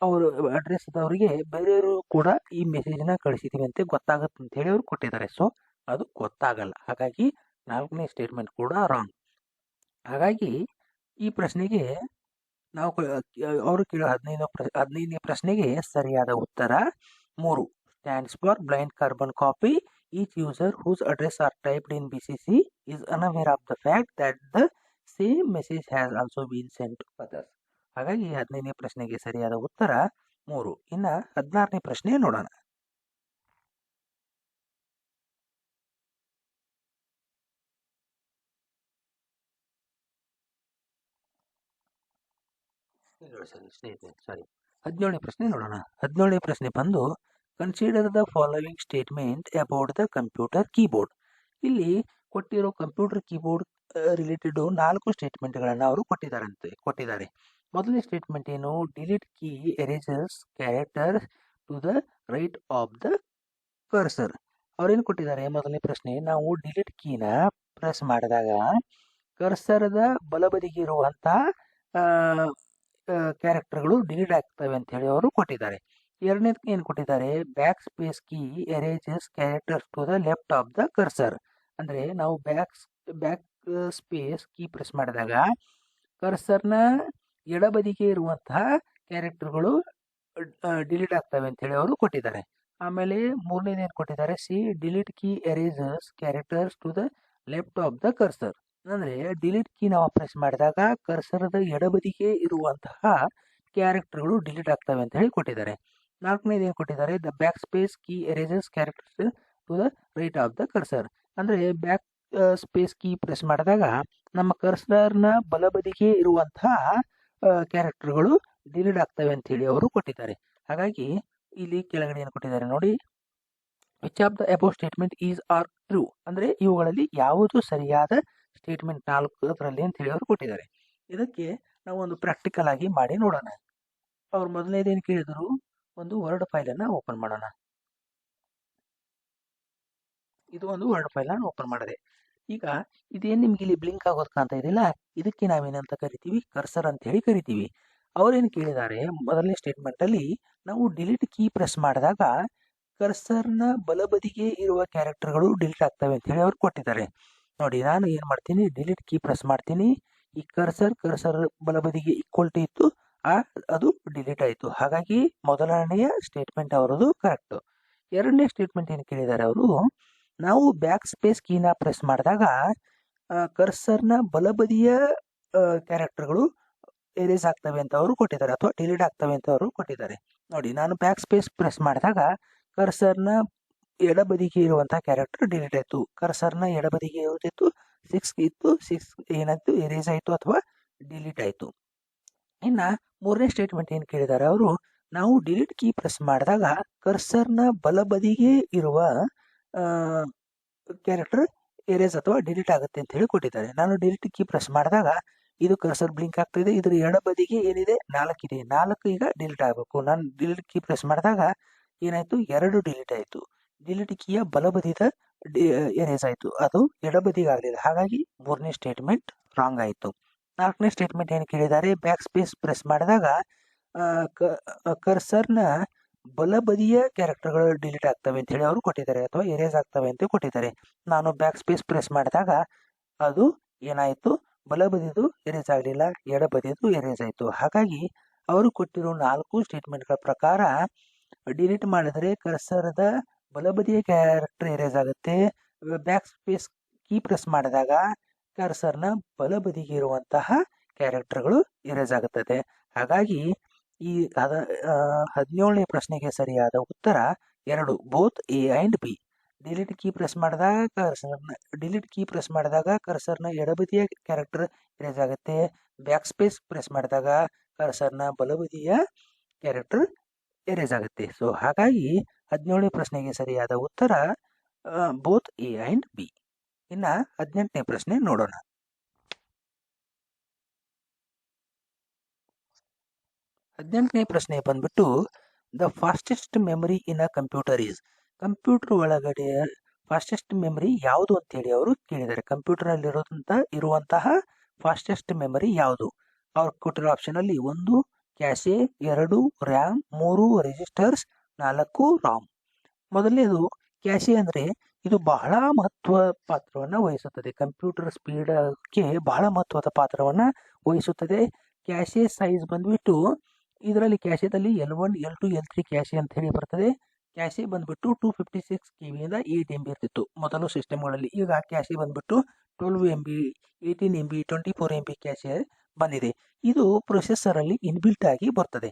ಅವರು ಅಡ್ರೆಸ್ದವರಿಗೆ ಬೇರೆಯವರು ಕೂಡ ಈ ಮೆಸೇಜ್ನ ಕಳಿಸಿದ್ದೀವಿ ಅಂತ ಗೊತ್ತಾಗುತ್ತೆ ಅಂತ ಹೇಳಿ ಅವರು ಕೊಟ್ಟಿದ್ದಾರೆ. ಸೊ ಅದು ಗೊತ್ತಾಗಲ್ಲ. ಹಾಗಾಗಿ ನಾಲ್ಕನೇ ಸ್ಟೇಟ್ಮೆಂಟ್ ಕೂಡ ರಾಂಗ್. ಹಾಗಾಗಿ ಈ ಪ್ರಶ್ನೆಗೆ ನಾವು ಅವರು ಕೇಳೋ 15ನೇ ಪ್ರಶ್ನೆಗೆ ಸರಿಯಾದ ಉತ್ತರ 3. Stands for blind carbon copy. Each user whose address are typed in BCC is unaware of the fact that the same message has also been sent to others. ಹಾಗಾಗಿ 15ನೇ ಪ್ರಶ್ನೆಗೆ ಸರಿಯಾದ ಉತ್ತರ 3. ಇನ್ನು 16ನೇ ಪ್ರಶ್ನೆ ನೋಡೋಣ. ಸಾರಿ 17ನೇ ಪ್ರಶ್ನೆ ನೋಡೋಣ. 17ನೇ ಪ್ರಶ್ನೆ ಬಂದು consider the following statement about the computer keyboard. ಇಲ್ಲಿ ಕೊಟ್ಟಿರೋ ಕಂಪ್ಯೂಟರ್ ಕೀಬೋರ್ಡ್ ರಿಲೇಟೆಡ್ 4 ಸ್ಟೇಟ್ಮೆಂಟ್ಗಳನ್ನು ಅವರು ಕೊಟ್ಟಿದ್ದಾರೆ. ಮೊದಲನೇ ಸ್ಟೇಟ್ಮೆಂಟ್ ಏನು, delete key erasers character to the right of the cursor. ಅವ್ರೇನು ಕೊಟ್ಟಿದ್ದಾರೆ, ಮೊದಲನೇ ಪ್ರಶ್ನೆ, ನಾವು ಡಿಲೀಟ್ ಕೀನ ಪ್ರೆಸ್ ಮಾಡಿದಾಗ ಕರ್ಸರದ ಬಲಬದಿಗೆ ಇರುವಂತಹ ಕ್ಯಾರೆಕ್ಟರ್ಗಳು ಡಿಲೀಟ್ ಆಗ್ತವೆ ಅಂತ ಹೇಳಿ ಅವರು ಕೊಟ್ಟಿದ್ದಾರೆ. ಎರಡನೇದು ಏನು ಕೊಟ್ಟಿದ್ದಾರೆ, back space key erases characters to the left of the cursor. ಅಂದರೆ ನಾವು ಬ್ಯಾಕ್ ಸ್ಪೇಸ್ ಕೀ ಪ್ರೆಸ್ ಮಾಡಿದಾಗ ಕರ್ಸರ್ನ ಎಡಬದಿಗೆ ಇರುವಂತಹ ಕ್ಯಾರೆಕ್ಟರ್ಗಳು ಡಿಲೀಟ್ ಆಗ್ತವೆ ಅಂತ ಹೇಳಿ ಅವರು ಕೊಟ್ಟಿದ್ದಾರೆ. ಆಮೇಲೆ ಮೂರನೇದು ಏನು ಕೊಟ್ಟಿದ್ದಾರೆ, C delete key erases characters to the left of the cursor. ಅಂದರೆ ಡಿಲೀಟ್ ಕೀ ನಾವು ಪ್ರೆಸ್ ಮಾಡಿದಾಗ ಕರ್ಸರದ ಎಡಬದಿಗೆ ಇರುವಂತಹ ಕ್ಯಾರೆಕ್ಟರ್ಗಳು ಡಿಲೀಟ್ ಆಗ್ತವೆ ಅಂತ ಹೇಳಿ ಕೊಟ್ಟಿದ್ದಾರೆ. ನಾಲ್ಕನೇದು ಏನು ಕೊಟ್ಟಿದ್ದಾರೆ, the back space key erases characters to the right of the cursor. ಅಂದರೆ ಬ್ಯಾಕ್ ಸ್ಪೇಸ್ ಕೀ ಪ್ರೆಸ್ ಮಾಡಿದಾಗ ನಮ್ಮ ಕರ್ಸರ್ನ ಬಲಬದಿಗೆ ಇರುವಂತಹ ಕ್ಯಾರೆಕ್ಟರ್ಗಳು ಡಿಲೀಟ್ ಆಗ್ತವೆ ಅಂತ ಹೇಳಿ ಅವರು ಕೊಟ್ಟಿದ್ದಾರೆ. ಹಾಗಾಗಿ ಇಲ್ಲಿ ಕೆಳಗಡೆ ಏನು ಕೊಟ್ಟಿದ್ದಾರೆ ನೋಡಿ, which of the above statement is are true. ಅಂದರೆ ಇವುಗಳಲ್ಲಿ ಯಾವುದು ಸರಿಯಾದ ಸ್ಟೇಟ್ಮೆಂಟ್ 4 ಅಂತ ಹೇಳಿ ಅವರು ಕೊಟ್ಟಿದ್ದಾರೆ. ಇದಕ್ಕೆ ನಾವು ಒಂದು ಪ್ರಾಕ್ಟಿಕಲ್ ಆಗಿ ಮಾಡಿ ನೋಡೋಣ. ಅವ್ರು ಮೊದಲನೇದೇನು ಕೇಳಿದ್ರು, ಒಂದು ವರ್ಡ್ ಫೈಲನ್ನು ಓಪನ್ ಮಾಡೋಣ. ಇದು ಒಂದು ವರ್ಡ್ ಫೈಲನ್ನು ಓಪನ್ ಮಾಡಿದೆ. ಈಗ ಇದೇನು ನಿಮ್ಗೆ ಇಲ್ಲಿ ಬ್ಲಿಂಕ್ ಆಗೋದು ಕಾಣ್ತಾ ಇದೆಯಲ್ಲ, ಇದಕ್ಕೆ ನಾವೇನಂತ ಕರಿತೀವಿ, ಕರ್ಸರ್ ಅಂತ ಹೇಳಿ ಕರಿತೀವಿ. ಅವರೇನು ಕೇಳಿದ್ದಾರೆ, ಮೊದಲನೇ ಸ್ಟೇಟ್ಮೆಂಟಲ್ಲಿ ನಾವು ಡಿಲೀಟ್ ಕೀ ಪ್ರೆಸ್ ಮಾಡಿದಾಗ ಕರ್ಸರ್ನ ಬಲಬದಿಗೆ ಇರುವ ಕ್ಯಾರೆಕ್ಟರ್ಗಳು ಡಿಲೀಟ್ ಆಗ್ತವೆ ಅಂತ ಹೇಳಿ ಅವ್ರು ಕೊಟ್ಟಿದ್ದಾರೆ. ನೋಡಿ, ನಾನು ಏನು ಮಾಡ್ತೀನಿ, ಡಿಲೀಟ್ ಕೀ ಪ್ರೆಸ್ ಮಾಡ್ತೀನಿ. ಈ ಕರ್ಸರ್ ಬಲಬದಿಗೆ ಈಕ್ವಲ್ ಟು ಇತ್ತು, ಅದು ಡಿಲೀಟ್ ಆಯಿತು. ಹಾಗಾಗಿ ಮೊದಲನೆಯ ಸ್ಟೇಟ್ಮೆಂಟ್ ಅವರದು ಕರೆಕ್ಟ್. ಎರಡನೇ ಸ್ಟೇಟ್ಮೆಂಟ್ ಏನು ಕೇಳಿದ್ದಾರೆ ಅವರು, ನಾವು ಬ್ಯಾಕ್ ಸ್ಪೇಸ್ ಕೀನ ಪ್ರೆಸ್ ಮಾಡಿದಾಗ ಕರ್ಸರ್ನ ಬಲಬದಿಯ ಕ್ಯಾರೆಕ್ಟರ್ಗಳು ಎರೇಸ್ ಆಗ್ತವೆ ಅಂತ ಅವರು ಕೊಟ್ಟಿದ್ದಾರೆ, ಅಥವಾ ಡಿಲೀಟ್ ಆಗ್ತವೆ ಅಂತ ಅವರು ಕೊಟ್ಟಿದ್ದಾರೆ. ನೋಡಿ, ನಾನು ಬ್ಯಾಕ್ ಸ್ಪೇಸ್ ಪ್ರೆಸ್ ಮಾಡಿದಾಗ ಕರ್ಸರ್ನ ಎಡಬದಿಗೆ ಇರುವಂತಹ ಕ್ಯಾರೆಕ್ಟರ್ ಡಿಲೀಟ್ ಆಯಿತು. ಕರ್ಸರ್ನ ಎಡಬದಿಗೆ ಇರುತ್ತಿತ್ತು 6 ಇತ್ತು, 6 ಏನಾಯ್ತು, ಎರೇಸ್ ಆಯಿತು ಅಥವಾ ಡಿಲೀಟ್ ಆಯಿತು. ಇನ್ನು ಮೂರನೇ ಸ್ಟೇಟ್ಮೆಂಟ್ ಏನು ಕೇಳಿದ್ದಾರೆ ಅವರು, ನಾವು ಡಿಲೀಟ್ ಕೀ ಪ್ರೆಸ್ ಮಾಡಿದಾಗ ಕರ್ಸರ್ನ ಬಲಬದಿಗೆ ಇರುವ ಕ್ಯಾರೆಕ್ಟರ್ ಎರೇಸ್ ಅಥವಾ ಡಿಲೀಟ್ ಆಗುತ್ತೆ ಅಂತ ಹೇಳಿ ಕೊಟ್ಟಿದ್ದಾರೆ. ನಾನು ಡಿಲೀಟ್ ಕೀ ಪ್ರೆಸ್ ಮಾಡಿದಾಗ ಇದು ಕರ್ಸರ್ ಬ್ಲಿಂಕ್ ಆಗ್ತಿದೆ, ಇದ್ರ ಎಡಬದಿಗೆ ಏನಿದೆ 4 ಇದೆ, 4 ಈಗ ಡಿಲೀಟ್ ಆಗಬೇಕು. ನಾನು ಡಿಲೀಟ್ ಕೀ ಪ್ರೆಸ್ ಮಾಡಿದಾಗ ಏನಾಯಿತು, 2 ಡಿಲೀಟ್ ಆಯಿತು. ಡಿಲೀಟ್ ಕೀಯ ಬಲಬದಿದ ಎರೇಸ್ ಆಯಿತು, ಅದು ಎಡಬದಿಗೆ ಆಗಲಿಲ್ಲ. ಹಾಗಾಗಿ ಮೂರನೇ ಸ್ಟೇಟ್ಮೆಂಟ್ ರಾಂಗ್ ಆಯಿತು. ನಾಲ್ಕನೇ ಸ್ಟೇಟ್ಮೆಂಟ್ ಏನು ಕೇಳಿದ್ದಾರೆ, ಬ್ಯಾಕ್ ಸ್ಪೇಸ್ ಪ್ರೆಸ್ ಮಾಡಿದಾಗ ಕರ್ಸರ್ನ ಬಲಬದಿಯ ಕ್ಯಾರೆಕ್ಟರ್ಗಳು ಡಿಲೀಟ್ ಆಗ್ತವೆ ಅಂತ ಹೇಳಿ ಅವರು ಕೊಟ್ಟಿದ್ದಾರೆ, ಅಥವಾ ಎರೇಸ್ ಆಗ್ತವೆ ಅಂತ ಕೊಟ್ಟಿದ್ದಾರೆ. ನಾನು ಬ್ಯಾಕ್ ಸ್ಪೇಸ್ ಪ್ರೆಸ್ ಮಾಡಿದಾಗ ಅದು ಏನಾಯಿತು, ಬಲಬದಿದು ಎರೇಸ್ ಆಗಲಿಲ್ಲ, ಎಡಬದಿದು ಎರೇಸ್ ಆಯಿತು. ಹಾಗಾಗಿ ಅವರು ಕೊಟ್ಟಿರೋ 4 ಸ್ಟೇಟ್ಮೆಂಟ್ಗಳ ಪ್ರಕಾರ ಡಿಲೀಟ್ ಮಾಡಿದರೆ ಕರ್ಸರದ ಬಲಬದಿಯ ಕ್ಯಾರೆಕ್ಟರ್ ಎರೇಸ್ ಆಗುತ್ತೆ. ಬ್ಯಾಕ್ ಸ್ಪೇಸ್ ಕೀ ಪ್ರೆಸ್ ಮಾಡಿದಾಗ ಕರ್ಸರ್ನ ಬಲಬದಿಗೆ ಇರುವಂತಹ ಕ್ಯಾರೆಕ್ಟರ್ಗಳು ಎರೇಸ್ ಆಗುತ್ತದೆ. ಹಾಗಾಗಿ ಈ 17ನೇ ಪ್ರಶ್ನೆಗೆ ಸರಿಯಾದ ಉತ್ತರ 2, both A and B. Delete key press ಮಾಡಿದಾಗ ಕರ್ಸರ್ನ ಎಡಬದಿಯ ಕ್ಯಾರೆಕ್ಟರ್ ಎರೇಸ್ ಆಗುತ್ತೆ. ಬ್ಯಾಕ್ ಸ್ಪೇಸ್ ಪ್ರೆಸ್ ಮಾಡಿದಾಗ ಕರ್ಸರ್ನ ಬಲಬದಿಯ ಕ್ಯಾರೆಕ್ಟರ್ ಎರೇಸ್ ಆಗುತ್ತೆ. ಸೊ ಹಾಗಾಗಿ 17ನೇ ಪ್ರಶ್ನೆಗೆ ಸರಿಯಾದ ಉತ್ತರ ಬೋತ್ ಎ ಆ್ಯಂಡ್ ಬಿ. ಇನ್ನು 18ನೇ ಪ್ರಶ್ನೆ ನೋಡೋಣ. 18ನೇ ಪ್ರಶ್ನೆ ಬಂದ್ಬಿಟ್ಟು the fastest memory in a computer is. Computer ಒಳಗಡೆ ಫಾಸ್ಟೆಸ್ಟ್ ಮೆಮರಿ ಯಾವುದು ಅಂತೇಳಿ ಅವರು ಕೇಳಿದ್ದಾರೆ. ಕಂಪ್ಯೂಟರ್ನಲ್ಲಿ ಇರುವಂತಹ ಫಾಸ್ಟೆಸ್ಟ್ ಮೆಮರಿ ಯಾವುದು? ಅವ್ರು ಕೊಟ್ಟಿರೋ ಆಪ್ಷನಲ್ಲಿ 1 ಕ್ಯಾಶೆ, 2 ರ್ಯಾಮ್, 3 ರಿಜಿಸ್ಟರ್ಸ್, 4 ರಾಮ್. ಮೊದಲನೇದು ಕ್ಯಾಶೆ ಅಂದರೆ ಇದು ಬಹಳ ಮಹತ್ವದ ಪಾತ್ರವನ್ನು ವಹಿಸುತ್ತದೆ. ಕಂಪ್ಯೂಟರ್ ಸ್ಪೀಡ್ಗೆ ಬಹಳ ಮಹತ್ವದ ಪಾತ್ರವನ್ನು ವಹಿಸುತ್ತದೆ. ಕ್ಯಾಶೆ ಸೈಜ್ ಬಂದ್ಬಿಟ್ಟು ಇದರಲ್ಲಿ ಕ್ಯಾಶೆದಲ್ಲಿ L1, L2, L3 ಕ್ಯಾಶೆ ಅಂತ ಹೇಳಿ ಬರ್ತದೆ. ಕ್ಯಾಶೆ ಬಂದ್ಬಿಟ್ಟು 256 KB ಇಂದ 8 MB ಇರ್ತಿತ್ತು ಮೊದಲು ಸಿಸ್ಟಮ್ಗಳಲ್ಲಿ. ಈಗ ಕ್ಯಾಶೆ ಬಂದ್ಬಿಟ್ಟು 12 MB, 18 MB, 24 MB ಕ್ಯಾಶೆ ಬಂದಿದೆ. ಇದು ಪ್ರೊಸೆಸರಲ್ಲಿ ಇನ್ಬಿಲ್ಟ್ ಆಗಿ ಬರ್ತದೆ.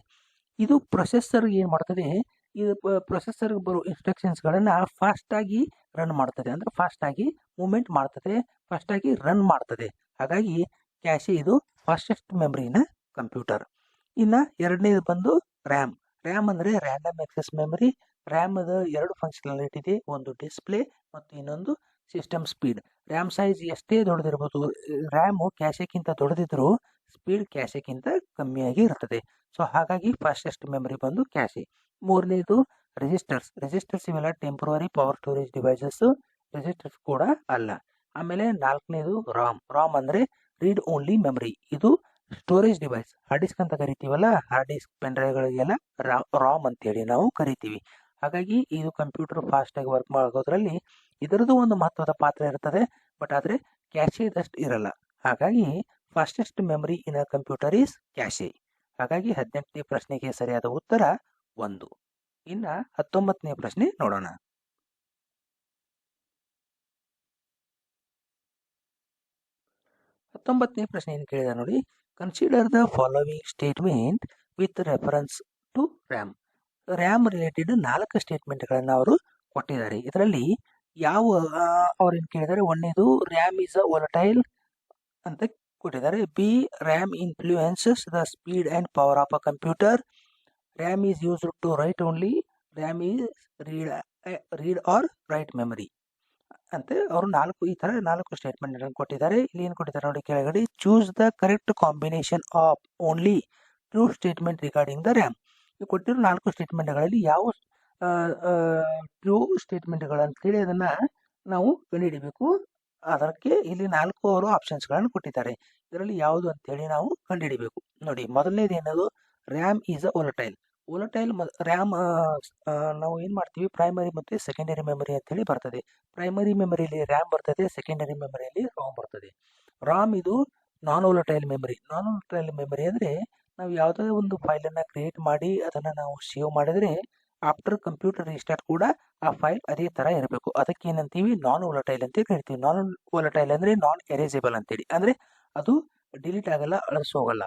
ಇದು ಪ್ರೊಸೆಸರ್ ಏನು ಮಾಡ್ತದೆ, ಇದು ಪ್ರೊಸೆಸರ್ಗೆ ಬರೋ ಇನ್ಸ್ಟ್ರಕ್ಷನ್ಸ್ಗಳನ್ನು ಫಾಸ್ಟಾಗಿ ರನ್ ಮಾಡ್ತದೆ. ಅಂದರೆ ಫಾಸ್ಟಾಗಿ ಮೂಮೆಂಟ್ ಮಾಡ್ತದೆ, ಫಾಸ್ಟಾಗಿ ರನ್ ಮಾಡ್ತದೆ. ಹಾಗಾಗಿ ಕ್ಯಾಶೆ ಇದು ಫಾಸ್ಟೆಸ್ಟ್ ಮೆಮರಿನ ಕಂಪ್ಯೂಟರ್. ಇನ್ನು ಎರಡನೇದು ಬಂದು ರ್ಯಾಮ್. ರ್ಯಾಮ್ ಅಂದರೆ ರ್ಯಾಂಡಮ್ ಆಕ್ಸೆಸ್ ಮೆಮರಿ. ರ್ಯಾಮದ 2 ಫಂಕ್ಷನಾಲಿಟಿ ಇದೆ, ಒಂದು ಡಿಸ್ಪ್ಲೇ ಮತ್ತು ಇನ್ನೊಂದು ಸಿಸ್ಟಮ್ ಸ್ಪೀಡ್. ರ್ಯಾಮ್ ಸೈಜ್ ಎಷ್ಟೇ ದೊಡ್ಡದಿರ್ಬೋದು, ರ್ಯಾಮು ಕ್ಯಾಶೆಗಿಂತ ದೊಡ್ಡದಿದ್ದರೂ ಸ್ಪೀಡ್ ಕ್ಯಾಶೆಗಿಂತ ಕಮ್ಮಿಯಾಗಿ ಇರ್ತದೆ. ಸೊ ಹಾಗಾಗಿ ಫಾಸ್ಟೆಸ್ಟ್ ಮೆಮರಿ ಬಂದು ಕ್ಯಾಶೆ. ಮೂರನೇದು ರಿಜಿಸ್ಟರ್ಸ್ ಇವೆಲ್ಲ temporary power storage devices, registers ಕೂಡ ಅಲ್ಲ. ಆಮೇಲೆ 4ನೇದು ರಾಮ್ ಅಂದರೆ ರೀಡ್ ಓನ್ಲಿ ಮೆಮರಿ. ಇದು ಸ್ಟೋರೇಜ್ ಡಿವೈಸ್, ಹಾರ್ಡ್ ಡಿಸ್ಕ್ ಅಂತ ಕರಿತೀವಲ್ಲ, ಹಾರ್ಡ್ ಡಿಸ್ಕ್ ಪೆನ್ಡ್ರೈವ್ಗಳಿಗೆಲ್ಲ ರಾಮ್ ಅಂತೇಳಿ ನಾವು ಕರಿತೀವಿ. ಹಾಗಾಗಿ ಇದು ಕಂಪ್ಯೂಟರ್ ಫಾಸ್ಟಾಗಿ ವರ್ಕ್ ಮಾಡೋದ್ರಲ್ಲಿ ಇದರದ್ದು ಒಂದು ಮಹತ್ವದ ಪಾತ್ರ ಇರ್ತದೆ, ಬಟ್ ಆದರೆ ಕ್ಯಾಶೆ ಇದಷ್ಟು ಇರಲ್ಲ. ಹಾಗಾಗಿ fastest memory in a computer is cache. ಹಾಗಾಗಿ 18ನೇ ಪ್ರಶ್ನೆಗೆ ಸರಿಯಾದ ಉತ್ತರ 1. ಇನ್ನು 19ನೇ ಪ್ರಶ್ನೆ ನೋಡೋಣ. 19ನೇ ಪ್ರಶ್ನೆ ಏನು ಕೇಳಿದ ನೋಡಿ. Consider the following statement with reference to RAM. RAM related 4 ಸ್ಟೇಟ್ಮೆಂಟ್ಗಳನ್ನು ಅವರು ಕೊಟ್ಟಿದ್ದಾರೆ. ಇದರಲ್ಲಿ ಯಾವ ಅವ್ರು ಏನು ಕೇಳಿದ್ದಾರೆ, ಒಂದನೇದು ರ್ಯಾಮ್ ಈಸ್ ಅ ವೊಲಟೈಲ್ ಅಂತ ಕೊಟ್ಟಿದ್ದಾರೆ. B RAM influences the speed and power of a computer. RAM is used to write only. RAM is read or write memory ಅಂತ ಅವರು ಈ ಥರ 4 ಸ್ಟೇಟ್ಮೆಂಟ್ಗಳನ್ನು ಕೊಟ್ಟಿದ್ದಾರೆ. ಇಲ್ಲಿ ಏನು ಕೊಟ್ಟಿದ್ದಾರೆ ನೋಡಿ ಕೆಳಗಡೆ, choose the correct combination of only true statement regarding the RAM. ಕೊಟ್ಟಿರೋ 4 ಸ್ಟೇಟ್ಮೆಂಟ್ಗಳಲ್ಲಿ ಯಾವ ಟ್ರೂ ಸ್ಟೇಟ್ಮೆಂಟ್ಗಳಂತೇಳಿ ಅದನ್ನು ನಾವು ಕಂಡುಹಿಡಿಬೇಕು. ಅದಕ್ಕೆ ಇಲ್ಲಿ 4 ಅವರು ಆಪ್ಷನ್ಸ್ಗಳನ್ನು ಕೊಟ್ಟಿದ್ದಾರೆ. ಇದರಲ್ಲಿ ಯಾವುದು ಅಂತೇಳಿ ನಾವು ಕಂಡುಹಿಡಿಬೇಕು. ನೋಡಿ, ಮೊದಲನೇದು ಏನದು, RAM is a volatile. RAM ನಾವು ಏನು ಮಾಡ್ತೀವಿ, ಪ್ರೈಮರಿ ಮತ್ತು ಸೆಕೆಂಡರಿ ಮೆಮರಿ ಅಂತೇಳಿ ಬರ್ತದೆ. ಪ್ರೈಮರಿ ಮೆಮರಿಯಲ್ಲಿ ರ್ಯಾಮ್ ಬರ್ತದೆ, ಸೆಕೆಂಡರಿ ಮೆಮರಿಯಲ್ಲಿ ರಾಮ್ ಬರ್ತದೆ. ರಾಮ್ ಇದು non volatile memory. Non volatile memory ಅಂದರೆ ನಾವು ಯಾವುದೇ ಒಂದು ಫೈಲನ್ನು ಕ್ರಿಯೇಟ್ ಮಾಡಿ ಅದನ್ನು ನಾವು ಸೇವ್ ಮಾಡಿದರೆ ಆಫ್ಟರ್ ಕಂಪ್ಯೂಟರ್ ರೀಸ್ಟಾರ್ಟ್ ಕೂಡ ಆ ಫೈಲ್ ಅದೇ ಥರ ಇರಬೇಕು. ಅದಕ್ಕೆ ಏನಂತೀವಿ, ನಾನ್ ವೊಲಟೈಲ್ ಅಂತ ಕರಿತೀವಿ. ನಾನ್ ವೊಲಟೈಲ್ ಅಂದರೆ ನಾನ್ ಎರೇಸೇಬಲ್ ಅಂತೇಳಿ, ಅಂದರೆ ಅದು ಡಿಲೀಟ್ ಆಗಲ್ಲ, ಅಳಿಸೋಗಲ್ಲ.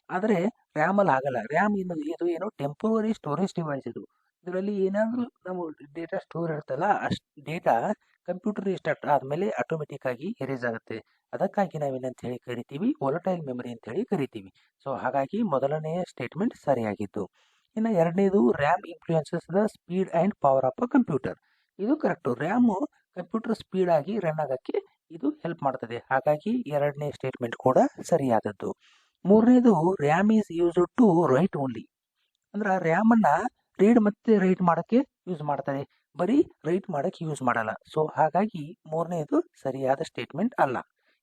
ಆದರೆ ರ್ಯಾಮಲ್ಲಿ ಆಗಲ್ಲ. ರ್ಯಾಮ್ ಇದು ಏನು ಟೆಂಪ್ರವರಿ ಸ್ಟೋರೇಜ್ ಡಿವೈಸ್. ಇದರಲ್ಲಿ ಏನಾದರೂ ನಾವು ಡೇಟಾ ಸ್ಟೋರ್ ಇರ್ತಲ್ಲ, ಅಷ್ಟು ಡೇಟಾ ಕಂಪ್ಯೂಟರ್ ರೀಸ್ಟಾರ್ಟ್ ಆದಮೇಲೆ ಆಟೋಮೆಟಿಕ್ ಆಗಿ ಎರೇಸ್ ಆಗುತ್ತೆ. ಅದಕ್ಕಾಗಿ ನಾವೇನಂತ ಹೇಳಿ ಕರಿತೀವಿ, ವೊಲಟೈಲ್ ಮೆಮರಿ ಅಂತ ಹೇಳಿ ಕರಿತೀವಿ. ಸೊ ಹಾಗಾಗಿ ಮೊದಲನೆಯ ಸ್ಟೇಟ್ಮೆಂಟ್ ಸರಿಯಾಗಿತ್ತು. ಇನ್ನು ಎರಡನೇದು, RAM influences the speed and power of a computer. ಇದು ಕರೆಕ್ಟು. ರ್ಯಾಮು ಕಂಪ್ಯೂಟರ್ ಸ್ಪೀಡಾಗಿ ರನ್ ಆಗೋಕ್ಕೆ ಇದು ಹೆಲ್ಪ್ ಮಾಡ್ತದೆ. ಹಾಗಾಗಿ ಎರಡನೇ ಸ್ಟೇಟ್ಮೆಂಟ್ ಕೂಡ ಸರಿಯಾದದ್ದು. ಮೂರನೇದು, RAM is used to write only. ಅಂದ್ರೆ ರ್ಯಾಮನ್ನು ರೀಡ್ ಮತ್ತು ರೈಟ್ ಮಾಡೋಕ್ಕೆ ಯೂಸ್ ಮಾಡ್ತಾರೆ, ಬರೀ ರೈಟ್ ಮಾಡೋಕ್ಕೆ ಯೂಸ್ ಮಾಡಲ್ಲ. ಸೊ ಹಾಗಾಗಿ ಮೂರನೇದು ಸರಿಯಾದ ಸ್ಟೇಟ್ಮೆಂಟ್ ಅಲ್ಲ.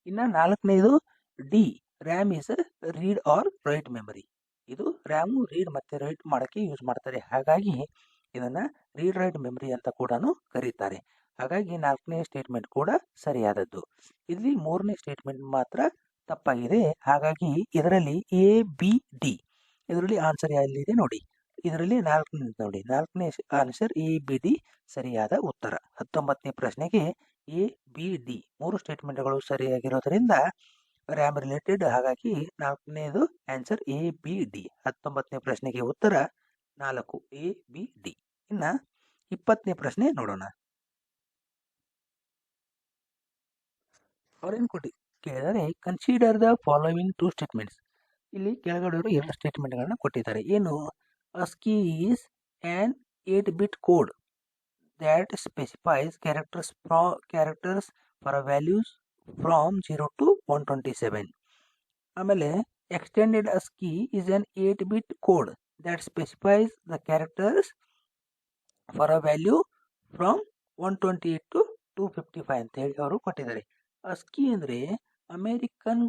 ಇನ್ನು 4ನೇದು D, RAM is read or write memory. ಇದು ರ್ಯಾಮು ರೀಡ್ ಮತ್ತು ರೈಟ್ ಮಾಡೋಕ್ಕೆ ಯೂಸ್ ಮಾಡ್ತಾರೆ. ಹಾಗಾಗಿ ಇದನ್ನು ರೀಡ್ ರೈಟ್ ಮೆಮರಿ ಅಂತ ಕೂಡ ಕರೀತಾರೆ. ಹಾಗಾಗಿ 4ನೇ ಸ್ಟೇಟ್ಮೆಂಟ್ ಕೂಡ ಸರಿಯಾದದ್ದು. ಇಲ್ಲಿ 3ನೇ ಸ್ಟೇಟ್ಮೆಂಟ್ ಮಾತ್ರ ತಪ್ಪಾಗಿದೆ. ಹಾಗಾಗಿ ಇದರಲ್ಲಿ ಎ ಬಿ ಡಿ, ಇದರಲ್ಲಿ ಆನ್ಸರ್ ಎಲ್ಲಿದೆ ನೋಡಿ. ಇದರಲ್ಲಿ 4ನೇ ನೋಡಿ, 4ನೇ ಆನ್ಸರ್ ಎ ಬಿ ಡಿ ಸರಿಯಾದ ಉತ್ತರ. 19ನೇ ಪ್ರಶ್ನೆಗೆ ಎ ಬಿ ಡಿ 3 ಸ್ಟೇಟ್ಮೆಂಟ್ಗಳು ಸರಿಯಾಗಿರೋದ್ರಿಂದ ರ್ಯಾಮ್ ರಿಲೇಟೆಡ್. ಹಾಗಾಗಿ 4ನೇದು ಆನ್ಸರ್ ಎ ಬಿ ಡಿ. 19ನೇ ಪ್ರಶ್ನೆಗೆ ಉತ್ತರ 4 ಎ ಬಿ ಡಿ. ಇನ್ನು 20ನೇ ಪ್ರಶ್ನೆ ನೋಡೋಣ. ಅವ್ರೇನು ಕೇಳಿದರೆ consider the following two statements. ಇಲ್ಲಿ ಕೆಳಗಡೆಯವರು ಎರಡು ಸ್ಟೇಟ್ಮೆಂಟ್ಗಳನ್ನ ಕೊಟ್ಟಿದ್ದಾರೆ. ಏನು? ASCII is an 8-bit code that specifies characters for values from 0 to 127. ಆಮೇಲೆ extended ASCII is on 8-bit code that specifies the characters for a value from 128 to 255 ಅಂತ ಹೇಳಿ ಅವರು ಕೊಟ್ಟಿದ್ದಾರೆ. ASCII ಅಂದರೆ American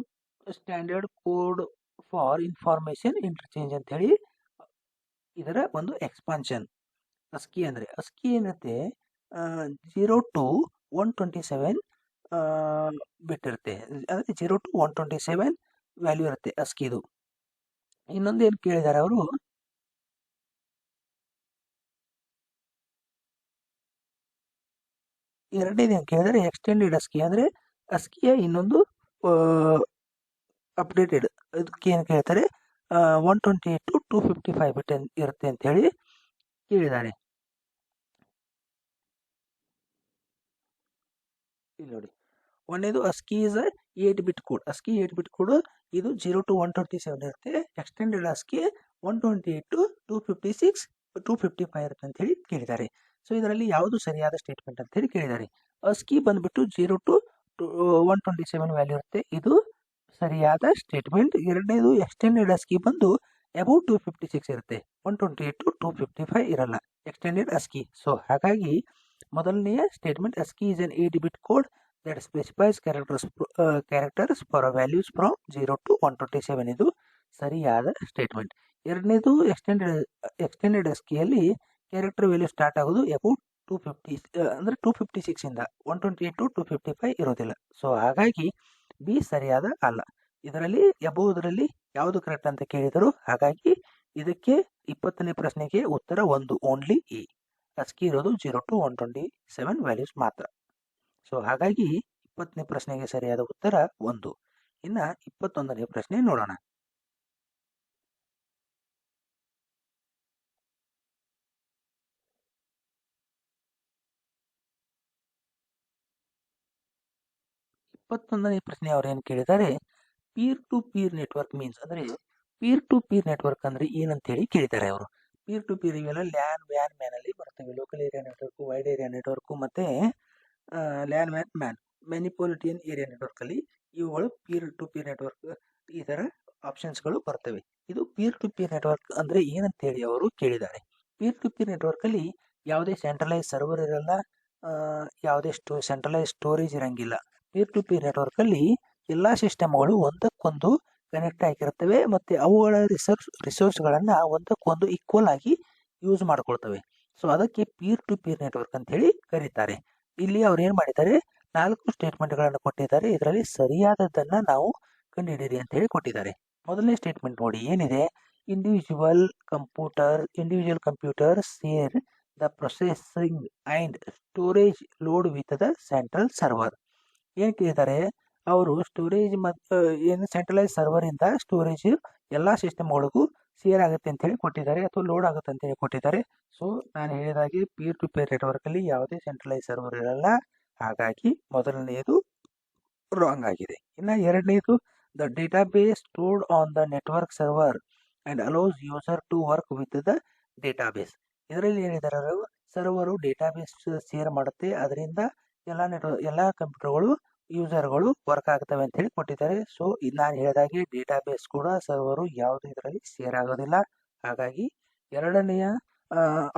standard code for information interchange ಅಂತ ಹೇಳಿ ಇದರ ಒಂದು ಎಕ್ಸ್ಪಾನ್ಷನ್. ASCII ಅಂದರೆ ಏನಿರುತ್ತೆ 0 to 127 ಬಿಟ್ ಇರುತ್ತೆ, ಅಂದರೆ 0 to 127 ವ್ಯಾಲ್ಯೂ ಇರುತ್ತೆ ASCIIದು. ಇನ್ನೊಂದು ಏನು ಕೇಳಿದ್ದಾರೆ ಅವರು, ಎರಡನೇದು ಏನು ಕೇಳಿದರೆ ಎಕ್ಸ್ಟೆಂಡೆಡ್ ASCII ಅಂದರೆ ASCIIಯ ಇನ್ನೊಂದು ಅಪ್ಡೇಟೆಡ್, ಇದಕ್ಕೆ ಏನು ಕೇಳ್ತಾರೆ 128 to 255 ಬಿಟ್ ಇರುತ್ತೆ ಅಂತ ಹೇಳಿ ಕೇಳಿದ್ದಾರೆ. ಇಲ್ಲಿ ನೋಡಿ, ಒಂದೇದು ASCII is 8-bit code. ASCII 8-bit code ಇದು 0 to 127 ಇರುತ್ತೆ. ಎಕ್ಸ್ಟೆಂಡೆಡ್ ASCII 128 to 256 255 ಇರುತ್ತೆ ಅಂತ ಹೇಳಿ ಕೇಳಿದ್ದಾರೆ. ಸೊ ಇದರಲ್ಲಿ ಯಾವುದು ಸರಿಯಾದ ಸ್ಟೇಟ್ಮೆಂಟ್ ಅಂತ ಹೇಳಿ ಕೇಳಿದ್ದಾರೆ. ASCII ಬಂದ್ಬಿಟ್ಟು 0 to 127 ವ್ಯಾಲ್ಯೂ ಇರುತ್ತೆ, ಇದು ಸರಿಯಾದ ಸ್ಟೇಟ್ಮೆಂಟ್. ಎರಡನೇದು ಎಕ್ಸ್ಟೆಂಡೆಡ್ ASCII ಬಂದು ಅಬೌವ್ 256 ಇರುತ್ತೆ, 128 to 255 ಇರಲ್ಲ ಎಕ್ಸ್ಟೆಂಡೆಡ್ ASCII. ಸೊ ಹಾಗಾಗಿ ಮೊದಲನೆಯ statement ASCII is an 8-bit code that specifies characters for values from 0 to 127 ಇದು ಸರಿಯಾದ ಸ್ಟೇಟ್ಮೆಂಟ್. ಎರಡನೇದು ಎಕ್ಸ್ಟೆಂಡೆಡ್ ASCIIಯಲ್ಲಿ ಕ್ಯಾರೆಕ್ಟರ್ ವ್ಯಾಲ್ಯೂ ಸ್ಟಾರ್ಟ್ ಆಗೋದು ಅಬೌವ್ 250 ಅಂದರೆ 256 ಇಂದ 128 to 255 ಇರೋದಿಲ್ಲ. ಸೊ ಹಾಗಾಗಿ ಬಿ ಸರಿಯಾದ ಅಲ್ಲ. ಇದರಲ್ಲಿ ಅಬೌವ್ದ್ರಲ್ಲಿ ಯಾವುದು ಕರೆಕ್ಟ್ ಅಂತ ಕೇಳಿದರು. ಹಾಗಾಗಿ ಇದಕ್ಕೆ 20ನೇ ಪ್ರಶ್ನೆಗೆ ಉತ್ತರ 1, ಓನ್ಲಿ ಎ. ASCII ಇರೋದು 0 to 127 ವ್ಯಾಲ್ಯೂಸ್ ಮಾತ್ರ. ಸೊ ಹಾಗಾಗಿ 20ನೇ ಪ್ರಶ್ನೆಗೆ ಸರಿಯಾದ ಉತ್ತರ 1. ಇನ್ನು 21ನೇ ಪ್ರಶ್ನೆ ನೋಡೋಣ. ಪ್ರಶ್ನೆ ಅವ್ರು ಏನು ಕೇಳಿದ್ದಾರೆ, peer to peer network means ಅಂದರೆ ಪೀರ್ ಟು ಪೀರ್ ನೆಟ್ವರ್ಕ್ ಅಂದರೆ ಏನಂತ ಹೇಳಿ ಕೇಳಿದ್ದಾರೆ ಅವರು. ಪೀರ್ ಟು ಪೀರ್ ಇವೆಲ್ಲ ಲ್ಯಾನ್ ವ್ಯಾನ್ ಮ್ಯಾನಲ್ಲಿ ಬರ್ತವೆ. Local area network, wide area network ಮತ್ತು ಲ್ಯಾನ್ ವ್ಯಾನ್ ಮ್ಯಾನ್ ಮೆನಿಪೋಲಿಟಿಯನ್ ಏರಿಯಾ ನೆಟ್ವರ್ಕಲ್ಲಿ ಇವುಗಳು ಪೀರ್ ಟು ಪೀರ್ ನೆಟ್ವರ್ಕ್ ಈ ಥರ ಆಪ್ಷನ್ಸ್ಗಳು ಬರ್ತವೆ. ಇದು ಪೀರ್ ಟು ಪೀರ್ ನೆಟ್ವರ್ಕ್ ಅಂದರೆ ಏನಂತ ಹೇಳಿ ಅವರು ಕೇಳಿದ್ದಾರೆ. ಪೀರ್ ಟು ಪೀರ್ ನೆಟ್ವರ್ಕಲ್ಲಿ ಯಾವುದೇ ಸೆಂಟ್ರಲೈಸ್ ಸರ್ವರ್ ಇರಲ್ಲ, ಯಾವುದೇ ಸೆಂಟ್ರಲೈಸ್ ಸ್ಟೋರೇಜ್ ಇರಂಗಿಲ್ಲ. ಪೀರ್ ಟು ಪೀರ್ ನೆಟ್ವರ್ಕಲ್ಲಿ ಎಲ್ಲ ಸಿಸ್ಟಮ್ಗಳು ಒಂದಕ್ಕೊಂದು ಕನೆಕ್ಟ್ ಆಗಿರ್ತವೆ ಮತ್ತು ಅವುಗಳ ರಿಸೋರ್ಸ್ಗಳನ್ನು ಒಂದಕ್ಕೊಂದು ಈಕ್ವಲ್ ಆಗಿ ಯೂಸ್ ಮಾಡ್ಕೊಳ್ತವೆ. ಸೊ ಅದಕ್ಕೆ ಪೀರ್ ಟು ಪೀರ್ ನೆಟ್ವರ್ಕ್ ಅಂತ ಹೇಳಿ ಕರೀತಾರೆ. ಇಲ್ಲಿ ಅವ್ರು ಏನು ಮಾಡಿದ್ದಾರೆ, 4 ಸ್ಟೇಟ್ಮೆಂಟ್ಗಳನ್ನು ಕೊಟ್ಟಿದ್ದಾರೆ. ಇದರಲ್ಲಿ ಸರಿಯಾದದ್ದನ್ನು ನಾವು ಕಂಡುಹಿಡಿಯಿರಿ ಅಂತ ಹೇಳಿ ಕೊಟ್ಟಿದ್ದಾರೆ. ಮೊದಲನೇ ಸ್ಟೇಟ್ಮೆಂಟ್ ನೋಡಿ ಏನಿದೆ, individual computer share the processing and storage load with the central server. ಏನು ಕೇಳಿದ್ದಾರೆ ಅವರು, ಸ್ಟೋರೇಜ್ ಮತ್ತು ಏನು ಸೆಂಟ್ರಲೈಸ್ ಸರ್ವರಿಂದ ಸ್ಟೋರೇಜ್ ಎಲ್ಲ ಸಿಸ್ಟಮ್ಗಳಿಗೂ ಶೇರ್ ಆಗುತ್ತೆ ಅಂತ ಹೇಳಿ ಕೊಟ್ಟಿದ್ದಾರೆ, ಅಥವಾ ಲೋಡ್ ಆಗುತ್ತೆ ಅಂತ ಹೇಳಿ ಕೊಟ್ಟಿದ್ದಾರೆ. ಸೊ ನಾನು ಹೇಳಿದಾಗೆ ಪೀರ್ ಟು ಪೀರ್ ನೆಟ್ವರ್ಕಲ್ಲಿ ಯಾವುದೇ ಸೆಂಟ್ರಲೈಸ್ ಸರ್ವರ್ ಇರಲ್ಲ. ಹಾಗಾಗಿ ಮೊದಲನೆಯದು ರಾಂಗ್ ಆಗಿದೆ. ಇನ್ನು ಎರಡನೇದು, the database stored on the network server and allows user to work with the database. ಇದರಲ್ಲಿ ಹೇಳಿದ್ದಾರೆ ಸರ್ವರು ಡೇಟಾಬೇಸ್ ಶೇರ್ ಮಾಡುತ್ತೆ, ಅದರಿಂದ ಎಲ್ಲ ಕಂಪ್ಯೂಟರ್ಗಳು ಯೂಸರ್ಗಳು ವರ್ಕ್ ಆಗ್ತವೆ ಅಂತ ಹೇಳಿ ಕೊಟ್ಟಿದ್ದಾರೆ. ಸೊ ಇದು ನಾನು ಹೇಳಿದಾಗೆ ಡೇಟಾಬೇಸ್ ಕೂಡ ಸರ್ವರು ಯಾವುದು ಇದರಲ್ಲಿ ಶೇರ್ ಆಗೋದಿಲ್ಲ. ಹಾಗಾಗಿ ಎರಡನೆಯ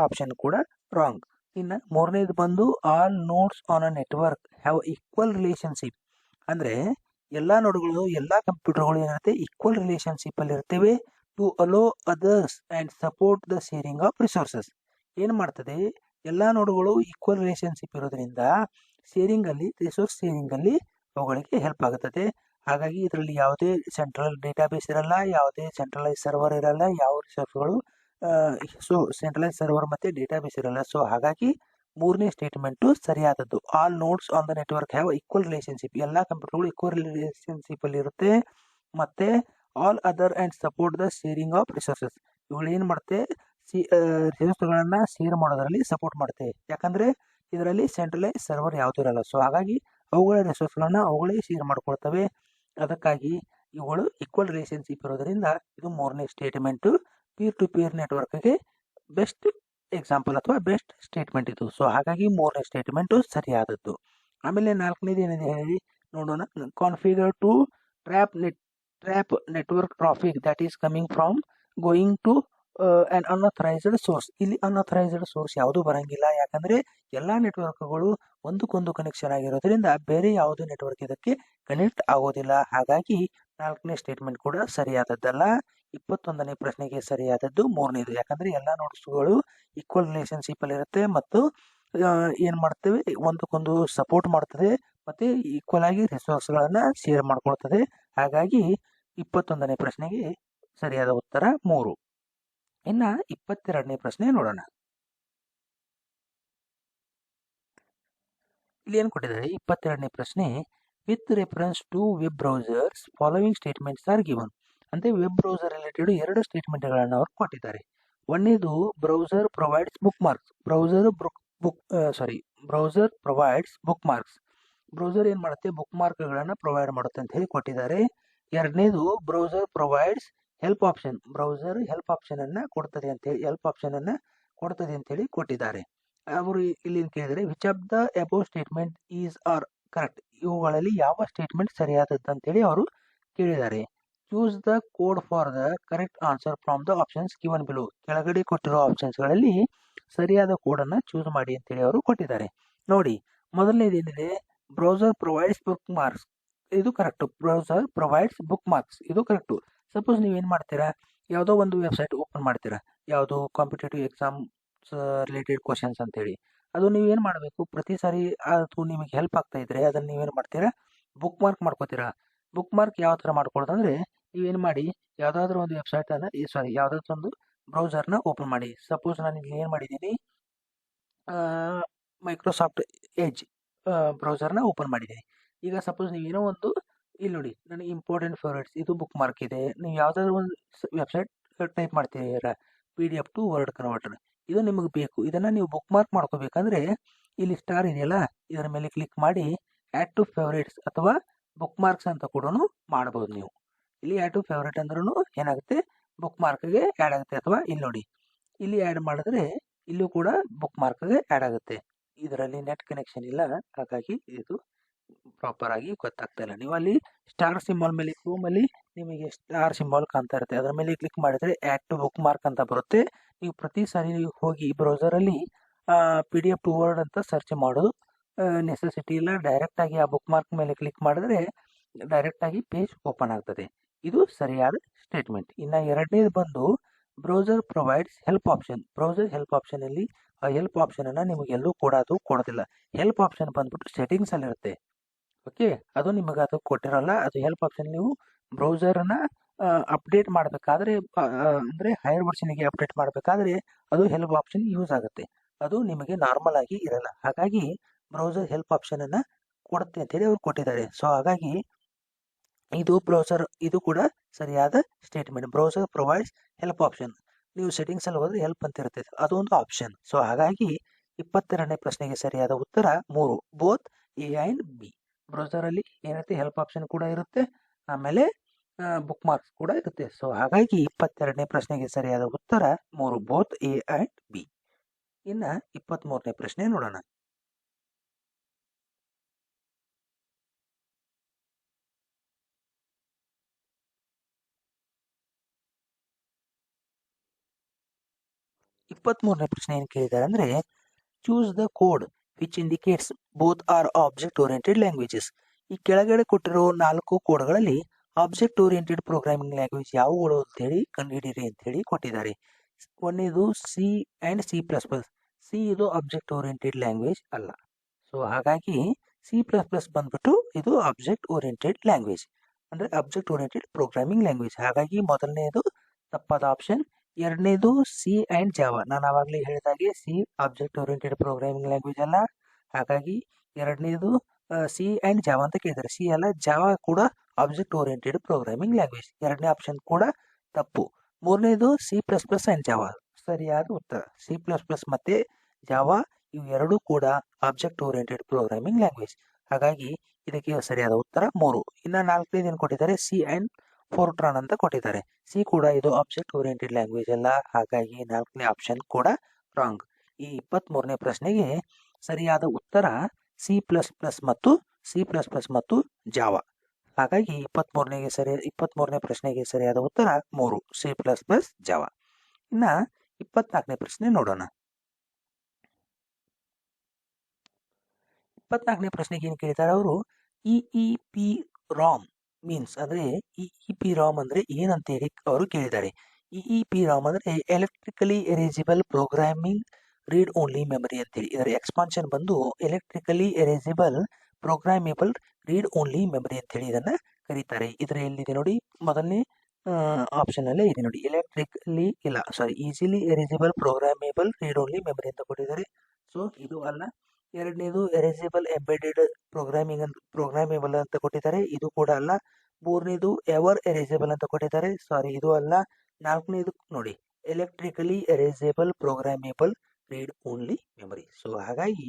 ಆಪ್ಷನ್ ಕೂಡ ರಾಂಗ್. ಇನ್ನು ಮೂರನೇದು ಬಂದು, all nodes on a network have equal relationship. ಅಂದರೆ ಎಲ್ಲ ನೋಡ್ಗಳು, ಎಲ್ಲ ಕಂಪ್ಯೂಟರ್ಗಳು ಏನಿರುತ್ತೆ ಈಕ್ವಲ್ ರಿಲೇಷನ್ಶಿಪ್ಪಲ್ಲಿ ಇರ್ತವೆ to allow others and support the sharing of resources. ಏನು ಮಾಡ್ತದೆ, ಎಲ್ಲ ನೋಡ್ಗಳು ಈಕ್ವಲ್ ರಿಲೇಷನ್ಶಿಪ್ ಇರೋದ್ರಿಂದ ರಿಸೋರ್ಸ್ ಶೇರಿಂಗಲ್ಲಿ ಅವುಗಳಿಗೆ ಹೆಲ್ಪ್ ಆಗುತ್ತದೆ. ಹಾಗಾಗಿ ಇದರಲ್ಲಿ ಯಾವುದೇ ಸೆಂಟ್ರಲ್ ಡೇಟಾಬೇಸ್ ಇರಲ್ಲ, ಯಾವುದೇ ಸೆಂಟ್ರಲೈಸ್ ಸರ್ವರ್ ಇರಲ್ಲ, ಯಾವ ರಿಸೋರ್ಸ್ಗಳು ಸೆಂಟ್ರಲೈಸ್ ಸರ್ವರ್ ಮತ್ತು ಡೇಟಾಬೇಸ್ ಇರಲ್ಲ. ಸೊ ಹಾಗಾಗಿ ಮೂರನೇ ಸ್ಟೇಟ್ಮೆಂಟು ಸರಿಯಾದದ್ದು. All nodes on the network have equal relationship, ಎಲ್ಲ ಕಂಪ್ಯೂಟರ್ಗಳು ಈಕ್ವಲ್ ರಿಲೇಷನ್ಶಿಪ್ಪಲ್ಲಿ ಇರುತ್ತೆ. ಮತ್ತು all other and support the sharing of resources, ಇವುಗಳು ಏನು ಮಾಡುತ್ತೆ, ರಿಸೋರ್ಸ್ಗಳನ್ನು ಶೇರ್ ಮಾಡೋದರಲ್ಲಿ ಸಪೋರ್ಟ್ ಮಾಡುತ್ತೆ. ಯಾಕಂದರೆ ಇದರಲ್ಲಿ ಸೆಂಟ್ರಲೈಸ್ ಸರ್ವರ್ ಯಾವುದೂ ಇರಲ್ಲ. ಸೊ ಹಾಗಾಗಿ ಅವುಗಳ ರಿಸೋರ್ಸ್ಗಳನ್ನ ಅವುಗಳೇ ಶೇರ್ ಮಾಡ್ಕೊಳ್ತವೆ. ಅದಕ್ಕಾಗಿ ಇವುಗಳು ಈಕ್ವಲ್ ರಿಲೇಶನ್ಶಿಪ್ ಇರೋದ್ರಿಂದ ಇದು ಮೂರನೇ ಸ್ಟೇಟ್ಮೆಂಟು ಪೀರ್ ಟು ಪೀರ್ ನೆಟ್ವರ್ಕ್ಗೆ ಬೆಸ್ಟ್ ಎಕ್ಸಾಂಪಲ್ ಅಥವಾ ಬೆಸ್ಟ್ ಸ್ಟೇಟ್ಮೆಂಟ್ ಇದು. ಸೊ ಹಾಗಾಗಿ ಮೂರನೇ ಸ್ಟೇಟ್ಮೆಂಟು ಸರಿಯಾದದ್ದು. ಆಮೇಲೆ ನಾಲ್ಕನೇದು ಏನಿದೆ ಹೇಳಿ ನೋಡೋಣ. Configure to trap network traffic that is coming from going to an unauthorised source. ಇಲ್ಲಿ ಅನ್ಅಥರೈಸ್ಡ್ ಸೋರ್ಸ್ ಯಾವುದೂ ಬರಂಗಿಲ್ಲ, ಯಾಕಂದ್ರೆ ಎಲ್ಲಾ ನೆಟ್ವರ್ಕ್ಗಳು ಒಂದಕ್ಕೊಂದು ಕನೆಕ್ಷನ್ ಆಗಿರೋದ್ರಿಂದ ಬೇರೆ ಯಾವುದೇ ನೆಟ್ವರ್ಕ್ ಇದಕ್ಕೆ ಕನೆಕ್ಟ್ ಆಗೋದಿಲ್ಲ. ಹಾಗಾಗಿ ನಾಲ್ಕನೇ ಸ್ಟೇಟ್ಮೆಂಟ್ ಕೂಡ ಸರಿಯಾದದ್ದಲ್ಲ. 21ನೇ ಪ್ರಶ್ನೆಗೆ ಸರಿಯಾದದ್ದು ಮೂರನೇದು, ಯಾಕಂದ್ರೆ ಎಲ್ಲಾ ನೋಟ್ಸ್ಗಳು ಈಕ್ವಲ್ ರಿಲೇಶನ್ಶಿಪ್ ಅಲ್ಲಿ ಇರುತ್ತೆ ಮತ್ತು ಏನ್ ಮಾಡ್ತೇವೆ ಒಂದಕ್ಕೊಂದು ಸಪೋರ್ಟ್ ಮಾಡ್ತದೆ ಮತ್ತೆ ಈಕ್ವಲ್ ಆಗಿ ರಿಸೋರ್ಸ್ ಗಳನ್ನ ಶೇರ್ ಮಾಡ್ಕೊಳ್ತದೆ. ಹಾಗಾಗಿ 21ನೇ ಪ್ರಶ್ನೆಗೆ ಸರಿಯಾದ ಉತ್ತರ 3. ಇನ್ನ 22ನೇ ಪ್ರಶ್ನೆ ನೋಡೋಣ. ಇಲ್ಲಿ ಏನ್ ಕೊಟ್ಟಿದ್ದಾರೆ 22ನೇ ಪ್ರಶ್ನೆ, with reference to web browsers following statements are given. ಅಂದ್ರೆ ವೆಬ್ ಬ್ರೌಸರ್ ರಿಲೇಟೆಡ್ 2 ಸ್ಟೇಟ್ಮೆಂಟ್ ಗಳನ್ನ ಅವರು ಕೊಟ್ಟಿದ್ದಾರೆ. ಒಂದೇದು browser provides bookmarks. Browser provides bookmarks. Browser ಏನ್ ಮಾಡುತ್ತೆ ಬುಕ್ ಮಾರ್ಕ್ ಗಳನ್ನ ಪ್ರೊವೈಡ್ ಮಾಡುತ್ತೆ ಅಂತ ಹೇಳಿ ಕೊಟ್ಟಿದ್ದಾರೆ. ಎರಡನೇದು browser provides help option. Browser help option ಅನ್ನ ಕೊಡ್ತದೆ ಅಂತ ಹೇಳಿ ಕೊಟ್ಟಿದ್ದಾರೆ. ಅವರು ಇಲ್ಲಿ ಕೇಳಿದರೆ which of the above statement is are correct. ಇವುಗಳಲ್ಲಿ ಯಾವ ಸ್ಟೇಟ್ಮೆಂಟ್ ಸರಿಯಾದದ್ದು ಅಂತ ಹೇಳಿ ಅವರು ಕೇಳಿದ್ದಾರೆ. Choose the code for the correct answer from the options given below. ಕೆಳಗಡೆ ಕೊಟ್ಟಿರೋ ಆಪ್ಷನ್ಸ್ ಗಳಲ್ಲಿ ಸರಿಯಾದ ಕೋಡ್ ಅನ್ನ ಚೂಸ್ ಮಾಡಿ ಅಂತ ಹೇಳಿ ಅವರು ಕೊಟ್ಟಿದ್ದಾರೆ. ನೋಡಿ, ಮೊದಲನೇದು ಏನಿದೆ ಬ್ರೌಸರ್ ಪ್ರೊವೈಡ್ಸ್ ಬುಕ್ ಮಾರ್ಕ್ಸ್, ಇದು correct. Browser provides book marks ಇದು ಕರೆಕ್ಟ್. ಸಪೋಸ್ ನೀವೇನ್ ಮಾಡ್ತೀರಾ, ಯಾವುದೋ ಒಂದು ವೆಬ್ಸೈಟ್ ಓಪನ್ ಮಾಡ್ತೀರಾ, ಯಾವುದೋ ಕಾಂಪಿಟೇಟಿವ್ ಎಕ್ಸಾಮ್ ರಿಲೇಟೆಡ್ ಕ್ವಶನ್ಸ್ ಅಂತ ಹೇಳಿ, ಅದು ನೀವೇನ್ ಮಾಡಬೇಕು, ಪ್ರತಿ ಸಾರಿ ಅದು ನಿಮಗೆ ಹೆಲ್ಪ್ ಆಗ್ತಾ ಇದ್ರೆ ಅದನ್ನ ನೀವೇನ್ ಮಾಡ್ತೀರಾ, ಬುಕ್ ಮಾರ್ಕ್ ಮಾಡ್ಕೋತೀರಾ. ಬುಕ್ ಮಾರ್ಕ್ ಯಾವ ತರ ಮಾಡ್ಕೊಳ್ಳೋದಂದ್ರೆ ನೀವೇನ್ ಮಾಡಿ, ಯಾವ್ದಾದ್ರು ಒಂದು ವೆಬ್ಸೈಟ್ ಅನ್ನ ಯಾವ್ದಾದ್ರು ಒಂದು ಬ್ರೌಸರ್ ನ ಓಪನ್ ಮಾಡಿ. ಸಪೋಸ್ ನಾನು ಇಲ್ಲಿ ಏನ್ ಮಾಡಿದ್ದೀನಿ, ಮೈಕ್ರೋಸಾಫ್ಟ್ ಎಡ್ಜ್ ಬ್ರೌಸರ್ ನ ಓಪನ್ ಮಾಡಿದ್ದೀನಿ. ಈಗ ಸಪೋಸ್ ನೀವೇನೋ ಒಂದು ಇಲ್ಲಿ ನೋಡಿ, ನನಗೆ ಇಂಪಾರ್ಟೆಂಟ್ ಫೇವರೇಟ್ಸ್ ಇದು ಬುಕ್ ಮಾರ್ಕ್ ಇದೆ. ನೀವು ಯಾವ್ದಾದ್ರು ಒಂದು ವೆಬ್ಸೈಟ್ ಟೈಪ್ ಮಾಡ್ತೀರಾ, PDF ಟು ವರ್ಡ್ ಕನ್ವರ್ಟರ್, ಇದು ನಿಮಗೆ ಬೇಕು. ಇದನ್ನ ನೀವು ಬುಕ್ ಮಾರ್ಕ್ ಮಾಡ್ಕೋಬೇಕಂದ್ರೆ ಇಲ್ಲಿ ಸ್ಟಾರ್ ಇದೆಯಲ್ಲ, ಇದರ ಮೇಲೆ ಕ್ಲಿಕ್ ಮಾಡಿ ಆಡ್ ಟು ಫೇವರೇಟ್ಸ್ ಅಥವಾ ಬುಕ್ ಮಾರ್ಕ್ಸ್ ಅಂತ ಕೂಡ ಮಾಡಬಹುದು. ನೀವು ಇಲ್ಲಿ ಆಡ್ ಟು ಫೇವರೇಟ್ ಅಂದ್ರೂ ಏನಾಗುತ್ತೆ, ಬುಕ್ ಮಾರ್ಕ್ಗೆ ಆಡ್ ಆಗುತ್ತೆ. ಅಥವಾ ಇಲ್ಲಿ ನೋಡಿ, ಇಲ್ಲಿ ಆಡ್ ಮಾಡಿದ್ರೆ ಇಲ್ಲೂ ಕೂಡ ಬುಕ್ ಮಾರ್ಕ್ಗೆ ಆಡ್ ಆಗುತ್ತೆ. ಇದರಲ್ಲಿ ನೆಟ್ ಕನೆಕ್ಷನ್ ಇಲ್ಲ, ಹಾಗಾಗಿ ಇದು ಪ್ರಾಪರ್ ಆಗಿ ಗೊತ್ತಾಗ್ತಾ ಇಲ್ಲ. ನೀವು ಅಲ್ಲಿ ಸ್ಟಾರ್ ಸಿಂಬಲ್ ಮೇಲೆ ಕ್ರೋಮ್ ಅಲ್ಲಿ ನಿಮಗೆ ಸ್ಟಾರ್ ಸಿಂಬಲ್ ಕಾಣ್ತಾ ಇರುತ್ತೆ, ಅದರ ಮೇಲೆ ಕ್ಲಿಕ್ ಮಾಡಿದ್ರೆ ಆಡ್ ಟು ಬುಕ್ ಮಾರ್ಕ್ ಅಂತ ಬರುತ್ತೆ. ನೀವು ಪ್ರತಿ ಸಾರಿ ಹೋಗಿ ಬ್ರೌಸರ್ ಅಲ್ಲಿ PDF ಟು ವರ್ಡ್ ಅಂತ ಸರ್ಚ್ ಮಾಡೋದು ನೆಸೆಸಿಟಿ ಇಲ್ಲ. ಡೈರೆಕ್ಟ್ ಆಗಿ ಆ ಬುಕ್ ಮಾರ್ಕ್ ಮೇಲೆ ಕ್ಲಿಕ್ ಮಾಡಿದ್ರೆ ಡೈರೆಕ್ಟ್ ಆಗಿ ಪೇಜ್ ಓಪನ್ ಆಗ್ತದೆ. ಇದು ಸರಿಯಾದ ಸ್ಟೇಟ್ಮೆಂಟ್. ಇನ್ನ ಎರಡನೇದು ಬಂದು browser provides help option. Browser help option ಅಲ್ಲಿ ಆ ಹೆಲ್ಪ್ ಆಪ್ಷನ್ ಅನ್ನ ನಿಮಗೆ ಎಲ್ಲೂ ಕೂಡ ಅದು ಕೊಡೋದಿಲ್ಲ. ಹೆಲ್ಪ್ ಆಪ್ಷನ್ ಬಂದ್ಬಿಟ್ಟು ಸೆಟ್ಟಿಂಗ್ಸ್ ಅಲ್ಲಿ ಇರುತ್ತೆ. ಓಕೆ, ಅದು ನಿಮಗೆ ಅದು ಕೊಟ್ಟಿರಲ್ಲ. ಅದು ಹೆಲ್ಪ್ ಆಪ್ಷನ್ ನೀವು ಬ್ರೌಸರ್ ನ ಅಪ್ಡೇಟ್ ಮಾಡಬೇಕಾದ್ರೆ ಅಂದ್ರೆ ಹೈಯರ್ ವರ್ಷನ್ ಗೆ ಅಪ್ಡೇಟ್ ಮಾಡಬೇಕಾದ್ರೆ ಅದು ಹೆಲ್ಪ್ ಆಪ್ಷನ್ ಯೂಸ್ ಆಗುತ್ತೆ. ಅದು ನಿಮಗೆ ನಾರ್ಮಲ್ ಆಗಿ ಇರಲ್ಲ. ಹಾಗಾಗಿ ಬ್ರೌಸರ್ ಹೆಲ್ಪ್ ಆಪ್ಷನ್ ಅನ್ನ ಕೊಡುತ್ತೆ ಅಂತ ಹೇಳಿ ಅವ್ರು ಕೊಟ್ಟಿದ್ದಾರೆ. ಸೊ ಹಾಗಾಗಿ ಇದು ಕೂಡ ಸರಿಯಾದ statement. Browser provides help option. ನೀವು ಸೆಟ್ಟಿಂಗ್ಸ್ ಅಲ್ಲಿ ಹೋದ್ರೆ ಹೆಲ್ಪ್ ಅಂತ ಇರುತ್ತೆ, ಅದು ಒಂದು ಆಪ್ಷನ್. ಸೊ ಹಾಗಾಗಿ 22ನೇ ಪ್ರಶ್ನೆಗೆ ಸರಿಯಾದ ಉತ್ತರ 3, both A and B. Browser ಅಲ್ಲಿ ಏನಿರುತ್ತೆ, ಹೆಲ್ಪ್ ಆಪ್ಷನ್ ಕೂಡ ಇರುತ್ತೆ, ಆಮೇಲೆ ಬುಕ್ ಮಾರ್ಕ್ಸ್ ಕೂಡ ಇರುತ್ತೆ. ಸೊ ಹಾಗಾಗಿ 22ನೇ ಪ್ರಶ್ನೆಗೆ ಸರಿಯಾದ ಉತ್ತರ 3, ಬೋತ್ A and B. ಇನ್ನ 23ನೇ ಪ್ರಶ್ನೆ ನೋಡೋಣ. ನೇ ಪ್ರಶ್ನೆ ಏನ್ ಕೇಳಿದ್ದಾರೆ ಅಂದ್ರೆ, choose the code which indicates both are object oriented languages. ಈ ಕೆಳಗಡೆ ಕೊಟ್ಟಿರೋ 4 ಕೋಡ್ಗಳಲ್ಲಿ ಆಬ್ಜೆಕ್ಟ್ ಓರಿಯೆಂಟೆಡ್ ಪ್ರೋಗ್ರಾಮಿಂಗ್ ಲ್ಯಾಂಗ್ವೇಜ್ ಯಾವುಗಳು ಅಂತ ಹೇಳಿ ಕಂಡುಹಿಡಿಯಿರಿ ಅಂತ ಹೇಳಿ ಕೊಟ್ಟಿದ್ದಾರೆ. ಒಂದೇದು C and C++. ಸಿ ಇದು ಆಬ್ಜೆಕ್ಟ್ ಓರಿಯೆಂಟೆಡ್ ಲ್ಯಾಂಗ್ವೇಜ್ ಅಲ್ಲ. ಸೊ ಹಾಗಾಗಿ C++ ಬಂದ್ಬಿಟ್ಟು ಇದು ಆಬ್ಜೆಕ್ಟ್ ಓರಿಯೆಂಟೆಡ್ ಲ್ಯಾಂಗ್ವೇಜ್, ಅಂದ್ರೆ ಆಬ್ಜೆಕ್ಟ್ ಓರಿಯೆಂಟೆಡ್ ಪ್ರೋಗ್ರಾಮಿಂಗ್ ಲ್ಯಾಂಗ್ವೇಜ್. ಹಾಗಾಗಿ ಮೊದಲನೇದು ತಪ್ಪಾದ ಆಪ್ಷನ್. ಎರಡನೇದು C and ಜಾವಾ. ನಾನು ಆವಾಗಲೇ ಹೇಳಿದಾಗೆ C object oriented programming language ಅಲ್ಲ. ಹಾಗಾಗಿ ಎರಡನೇದು C and ಜಾವಾ ಅಂತ ಕೇಳಿದ್ದಾರೆ. C ಅಲ್ಲ, ಜಾವಾ ಕೂಡ ಆಬ್ಜೆಕ್ಟ್ ಓರಿಯೆಂಟೆಡ್ ಪ್ರೋಗ್ರಾಮಿಂಗ್ ಲ್ಯಾಂಗ್ವೇಜ್. ಎರಡನೇ ಆಪ್ಷನ್ ಕೂಡ ತಪ್ಪು. ಮೂರನೇದು C++ and ಜಾವಾ ಸರಿಯಾದ ಉತ್ತರ. C++ ಮತ್ತೆ ಜಾವಾ ಇವು ಎರಡೂ ಕೂಡ ಆಬ್ಜೆಕ್ಟ್ ಓರಿಯೆಂಟೆಡ್ ಪ್ರೋಗ್ರಾಮಿಂಗ್ ಲ್ಯಾಂಗ್ವೇಜ್. ಹಾಗಾಗಿ ಇದಕ್ಕೆ ಸರಿಯಾದ ಉತ್ತರ 3. ಇನ್ನು 4ನೇದು ಏನು ಕೊಟ್ಟಿದ್ದಾರೆ, ಸಿ ಆ್ಯಂಡ್ ಫೋರ್ಟ್ರಾನ್ ಅಂತ ಕೊಟ್ಟಿದ್ದಾರೆ. ಸಿ ಕೂಡ ಇದು ಆಬ್ಜೆಕ್ಟ್ ಓರಿಯೆಂಟೆಡ್ ಲ್ಯಾಂಗ್ವೇಜ್ ಅಲ್ಲ, ಹಾಗಾಗಿ 4ನೇ ಆಪ್ಷನ್ ಕೂಡ ರಾಂಗ್. ಈ 23ನೇ ಪ್ರಶ್ನೆಗೆ ಸರಿಯಾದ ಉತ್ತರ C++ ಮತ್ತು ಜಾವಾ. ಹಾಗಾಗಿ 23ನೇ ಪ್ರಶ್ನೆಗೆ ಸರಿಯಾದ ಉತ್ತರ 3, C++ ಜಾವಾ. ಇನ್ನು 24ನೇ ಪ್ರಶ್ನೆ ನೋಡೋಣ. 24ನೇ ಪ್ರಶ್ನೆಗೆ ಏನು ಕೇಳ್ತಾರೆ ಅವರು, EEPROM ಮೀನ್ಸ್ ಅಂದರೆ EEPROM ಅಂದರೆ ಏನಂತ ಹೇಳಿ ಅವರು ಕೇಳಿದ್ದಾರೆ. EEPROM ಅಂದರೆ electrically erasable programming read only memory ಅಂತೇಳಿ. ಇದರ ಎಕ್ಸ್ಪಾನ್ಷನ್ ಬಂದು electrically erasable programmable read only memory ಅಂತೇಳಿ ಇದನ್ನು ಕರೀತಾರೆ. ಇದರ ಎಲ್ಲಿದೆ ನೋಡಿ, ಮೊದಲನೇ ಆಪ್ಷನ್ ಅಲ್ಲೇ ಇದೆ ನೋಡಿ, easily erasable programmable read only memory ಅಂತ ಕೊಟ್ಟಿದ್ದಾರೆ. ಸೊ ಇದು ಅಲ್ಲ. ಎರಡನೇದು ಎರೇಜಿಬಲ್ ಎಂಬೆಡೆಡ್ ಪ್ರೋಗ್ರಾಮೇಬಲ್ ಅಂತ ಕೊಟ್ಟಿದ್ದಾರೆ, ಇದು ಕೂಡ ಅಲ್ಲ. ಮೂರನೇದು ಎವರ್ ಎರೇಜಬಲ್ ಅಂತ ಕೊಟ್ಟಿದ್ದಾರೆ, ಇದು ಅಲ್ಲ. 4ನೇದು ನೋಡಿ, electrically ಎರೇಜಬಲ್ programmable read only memory. So ಹಾಗಾಗಿ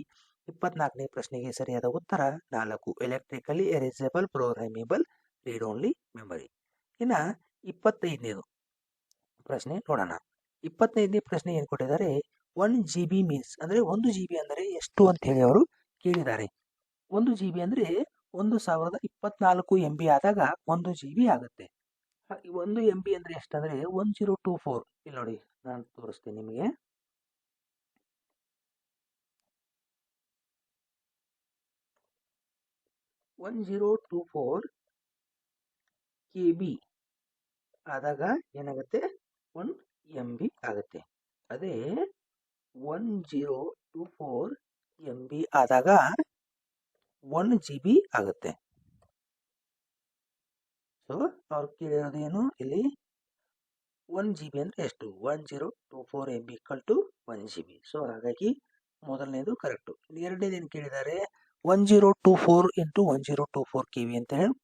24ನೇ ಪ್ರಶ್ನೆಗೆ ಸರಿಯಾದ ಉತ್ತರ 4, electrically ಎರೇಜಬಲ್ programmable read only memory. ಇನ್ನು 25ನೇದು ಪ್ರಶ್ನೆ ನೋಡೋಣ. 25ನೇ ಪ್ರಶ್ನೆ ಏನು ಕೊಟ್ಟಿದ್ದಾರೆ, 1 GB ಮೀನ್ಸ್ ಅಂದರೆ 1 GB ಅಂದರೆ ಎಷ್ಟು ಅಂತ ಹೇಳಿ ಅವರು ಕೇಳಿದ್ದಾರೆ. 1 GB ಅಂದರೆ 1024 MB ಆದಾಗ 1 GB ಆಗುತ್ತೆ. 1 MB ಅಂದರೆ ಎಷ್ಟಂದರೆ 1024. ಇಲ್ಲಿ ನೋಡಿ, ನಾನು ತೋರಿಸ್ತೀನಿ ನಿಮಗೆ. 1024 KB ಆದಾಗ ಏನಾಗುತ್ತೆ, 1 MB ಆಗುತ್ತೆ. ಅದೇ 1024 MB ಆದಾಗ 1 GB ಆಗುತ್ತೆ. ಸೊ ಅವ್ರು ಕೇಳಿರೋದೇನು ಇಲ್ಲಿ, 1 GB ಅಂದರೆ ಎಷ್ಟು, 1024 MB = 1 GB. ಸೊ ಹಾಗಾಗಿ ಮೊದಲನೇದು ಕರೆಕ್ಟು. ಎರಡನೇದು ಏನು ಕೇಳಿದ್ದಾರೆ, 1024 × 1024 KB ಅಂತ ಹೇಳಿ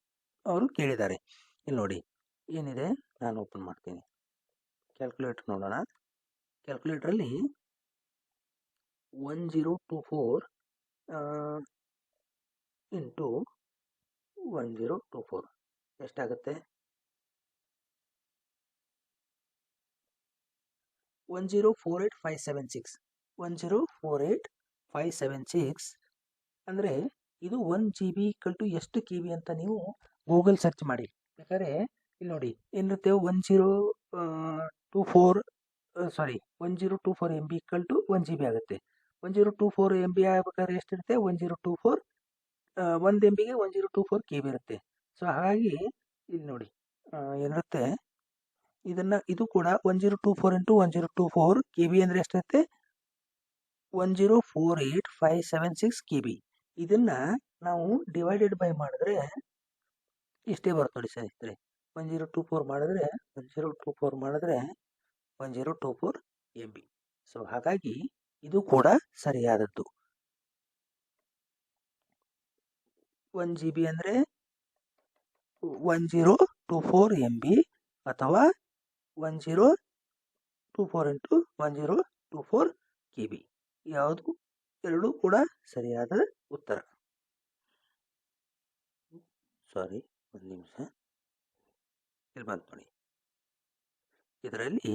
ಅವರು ಕೇಳಿದ್ದಾರೆ. ಇಲ್ಲಿ ನೋಡಿ ಏನಿದೆ, ನಾನು ಓಪನ್ ಮಾಡ್ತೀನಿ. ಕ್ಯಾಲ್ಕುಲೇಟರ್ ನೋಡೋಣ. ಕ್ಯಾಲ್ಕುಲೇಟ್ರಲ್ಲಿ 1024 × 1024 ಎಷ್ಟಾಗುತ್ತೆ, 1048,576. 1048,576 ಅಂದರೆ ಇದು 1 GB = ಎಷ್ಟು KB ಅಂತ ನೀವು ಗೂಗಲ್ ಸರ್ಚ್ ಮಾಡಿ. ಬೇಕಾದ್ರೆ ಇಲ್ಲಿ ನೋಡಿ ಏನಿರುತ್ತೆ, 1024 MB = 1 GB ಆಗುತ್ತೆ. 1024 MB ಆಗಬೇಕಾದ್ರೆ ಎಷ್ಟಿರುತ್ತೆ, 1024 1 MBಗೆ 1024 KB ಇರುತ್ತೆ. ಸೊ ಹಾಗಾಗಿ ಇಲ್ಲಿ ನೋಡಿ ಏನಿರುತ್ತೆ, ಇದು ಕೂಡ 1024 × 1024 KB ಅಂದರೆ ಎಷ್ಟಿರುತ್ತೆ, 1048,576 KB. ಇದನ್ನ ನಾವು ಡಿವೈಡೆಡ್ ಬೈ ಮಾಡಿದ್ರೆ ಇಷ್ಟೇ ಬರುತ್ತೆ ನೋಡಿ ಸ್ನೇಹಿತರೆ. 1024 ಮಾಡಿದ್ರೆ 1024 MB. ಸೊ ಹಾಗಾಗಿ ಇದು ಕೂಡ ಸರಿಯಾದದ್ದು. 1 GB ಅಂದರೆ 1024 MB ಅಥವಾ 1024 × 1024 KB. ಯಾವುದು ಎರಡೂ ಕೂಡ ಸರಿಯಾದ ಉತ್ತರ. ಒಂದು ನಿಮಿಷ, ಇಲ್ಲಿ ಬಂತು ನೋಡಿ. ಇದರಲ್ಲಿ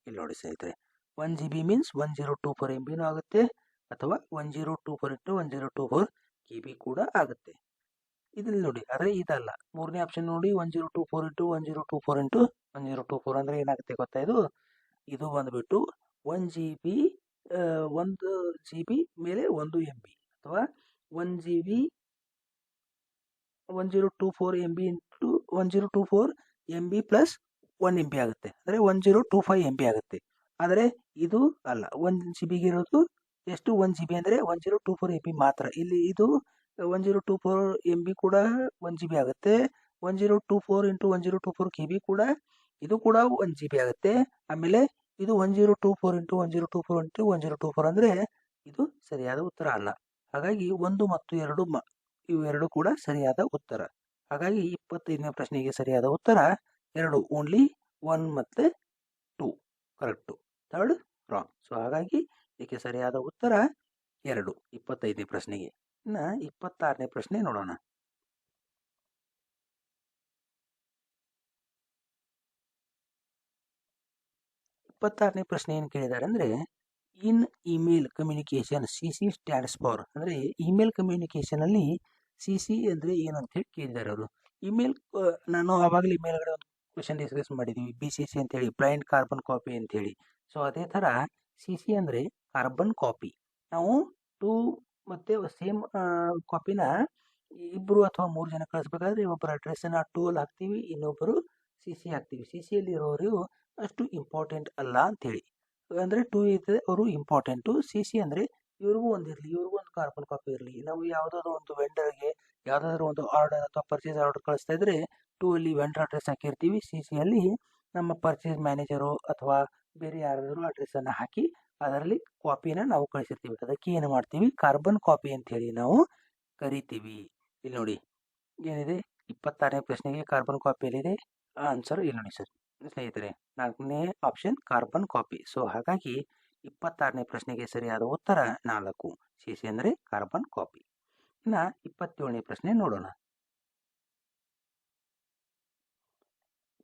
ಇಲ್ಲಿ ನೋಡಿ ಸ್ನೇಹಿತರೆ, 1 GB ಮೀನ್ಸ್ 1024 MBನೂ ಆಗುತ್ತೆ ಅಥವಾ 1024 × 1024 KB ಕೂಡ ಆಗುತ್ತೆ. ಇದ್ರಲ್ಲಿ ನೋಡಿ, ಆದರೆ ಇದಲ್ಲ. ಮೂರನೇ ಆಪ್ಷನ್ ನೋಡಿ, 1024 × 1024 × 1024 ಅಂದರೆ ಏನಾಗುತ್ತೆ ಗೊತ್ತಾ, ಇದು ಬಂದುಬಿಟ್ಟು 1 GB ಮೇಲೆ 1 MB ಅಥವಾ 1 GB 1024 MB × 1024 MB + 1 MB ಆಗುತ್ತೆ, ಅಂದರೆ 1025 MB ಆಗುತ್ತೆ. ಆದರೆ ಇದು ಅಲ್ಲ, 1 GB ಇರೋದು ಎಷ್ಟು, 1 GB ಅಂದರೆ 1024 MB ಮಾತ್ರ. ಇಲ್ಲಿ ಇದು 1024 MB ಕೂಡ 1 GB ಆಗುತ್ತೆ, 1024 ಇಂಟು 1024 KB ಕೂಡ ಇದು ಕೂಡ 1 GB ಆಗುತ್ತೆ. ಆಮೇಲೆ ಇದು 1024 ಇಂಟು 1024 ಇಂಟು 1024 ಅಂದರೆ ಇದು ಸರಿಯಾದ ಉತ್ತರ ಅಲ್ಲ. ಹಾಗಾಗಿ 1 ಮತ್ತು 2 ಇವೆರಡು ಕೂಡ ಸರಿಯಾದ ಉತ್ತರ. ಹಾಗಾಗಿ 25ನೇ ಪ್ರಶ್ನೆಗೆ ಸರಿಯಾದ ಉತ್ತರ 2, ಓನ್ಲಿ 1 ಮತ್ತು 2 ಕರೆಕ್ಟು, 3rd ರಾಂಗ್. ಸೊ ಹಾಗಾಗಿ ಇದಕ್ಕೆ ಸರಿಯಾದ ಉತ್ತರ 2 25ನೇ ಪ್ರಶ್ನೆಗೆ. ಇನ್ನು 26ನೇ ಪ್ರಶ್ನೆ ನೋಡೋಣ. 26ನೇ ಪ್ರಶ್ನೆ ಏನು ಕೇಳಿದ್ದಾರೆ ಅಂದರೆ, ಇನ್ email communication CC stands for, ಅಂದರೆ ಇಮೇಲ್ ಕಮ್ಯುನಿಕೇಶನ್ ಅಲ್ಲಿ CC ಅಂದರೆ ಏನು ಅಂತ ಹೇಳಿ ಕೇಳಿದ್ದಾರೆ ಅವರು. ಇಮೇಲ್ ನಾನು ಆವಾಗಲೇ ಮೇಲ್ಗಡೆ ಒಂದು ಕ್ವಶನ್ ಡಿಸ್ಕಸ್ ಮಾಡಿದ್ದೀವಿ, BCC ಅಂತೇಳಿ, ಬ್ಲೈಂಡ್ ಕಾರ್ಬನ್ ಕಾಪಿ ಅಂತೇಳಿ. ಸೊ ಅದೇ ಥರ CC ಅಂದರೆ ಕಾರ್ಬನ್ ಕಾಪಿ. ನಾವು 2 ಮತ್ತು ಸೇಮ್ ಕಾಪಿನ ಇಬ್ಬರು ಅಥವಾ 3 ಜನ ಕಳಿಸ್ಬೇಕಾದ್ರೆ ಒಬ್ಬರ ಅಡ್ರೆಸ್ಸನ್ನು 2 ಅಲ್ಲಿ ಹಾಕ್ತೀವಿ, ಇನ್ನೊಬ್ಬರು CC ಹಾಕ್ತೀವಿ. CCಯಲ್ಲಿ ಇರೋರು ಅಷ್ಟು ಇಂಪಾರ್ಟೆಂಟ್ ಅಲ್ಲ ಅಂಥೇಳಿ, ಅಂದರೆ 2 ಇರ್ತದೆ ಅವರು ಇಂಪಾರ್ಟೆಂಟು. CC ಅಂದರೆ ಇವ್ರಿಗೂ ಒಂದಿರಲಿ, ಇವ್ರಿಗೂ ಒಂದು ಕಾರ್ಬನ್ ಕಾಪಿ ಇರಲಿ. ನಾವು ಯಾವುದಾದ್ರು ಒಂದು ವೆಂಡರ್ಗೆ ಯಾವುದಾದ್ರೂ ಒಂದು ಆರ್ಡರ್ ಅಥವಾ ಪರ್ಚೇಸ್ ಆರ್ಡರ್ ಕಳಿಸ್ತಾ ಇದ್ರೆ 2 ಅಲ್ಲಿ ವೆಂಡರ್ ಅಡ್ರೆಸ್ ಹಾಕಿರ್ತೀವಿ, CCಯಲ್ಲಿ ನಮ್ಮ ಪರ್ಚೇಸ್ ಮ್ಯಾನೇಜರು ಅಥವಾ ಬೇರೆ ಯಾರಾದರೂ ಅಡ್ರೆಸ್ಸನ್ನು ಹಾಕಿ ಅದರಲ್ಲಿ ಕಾಪಿನ ನಾವು ಕಳಿಸಿರ್ತೀವಿ. ಅದಕ್ಕೆ ಏನು ಮಾಡ್ತೀವಿ, ಕಾರ್ಬನ್ ಕಾಪಿ ಅಂಥೇಳಿ ನಾವು ಕರಿತೀವಿ. ಇಲ್ಲಿ ನೋಡಿ ಏನಿದೆ, 26ನೇ ಪ್ರಶ್ನೆಗೆ ಕಾರ್ಬನ್ ಕಾಪಿಯಲ್ಲಿದೆ ಆನ್ಸರ್. ಇಲ್ಲಿ ನೋಡಿ ಸರ್ ಸ್ನೇಹಿತರೆ, 4ನೇ ಆಪ್ಷನ್ ಕಾರ್ಬನ್ ಕಾಪಿ. ಸೊ ಹಾಗಾಗಿ 26ನೇ ಪ್ರಶ್ನೆಗೆ ಸರಿಯಾದ ಉತ್ತರ 4, CC ಅಂದರೆ ಕಾರ್ಬನ್ ಕಾಪಿ. ಇನ್ನು 27ನೇ ಪ್ರಶ್ನೆ ನೋಡೋಣ.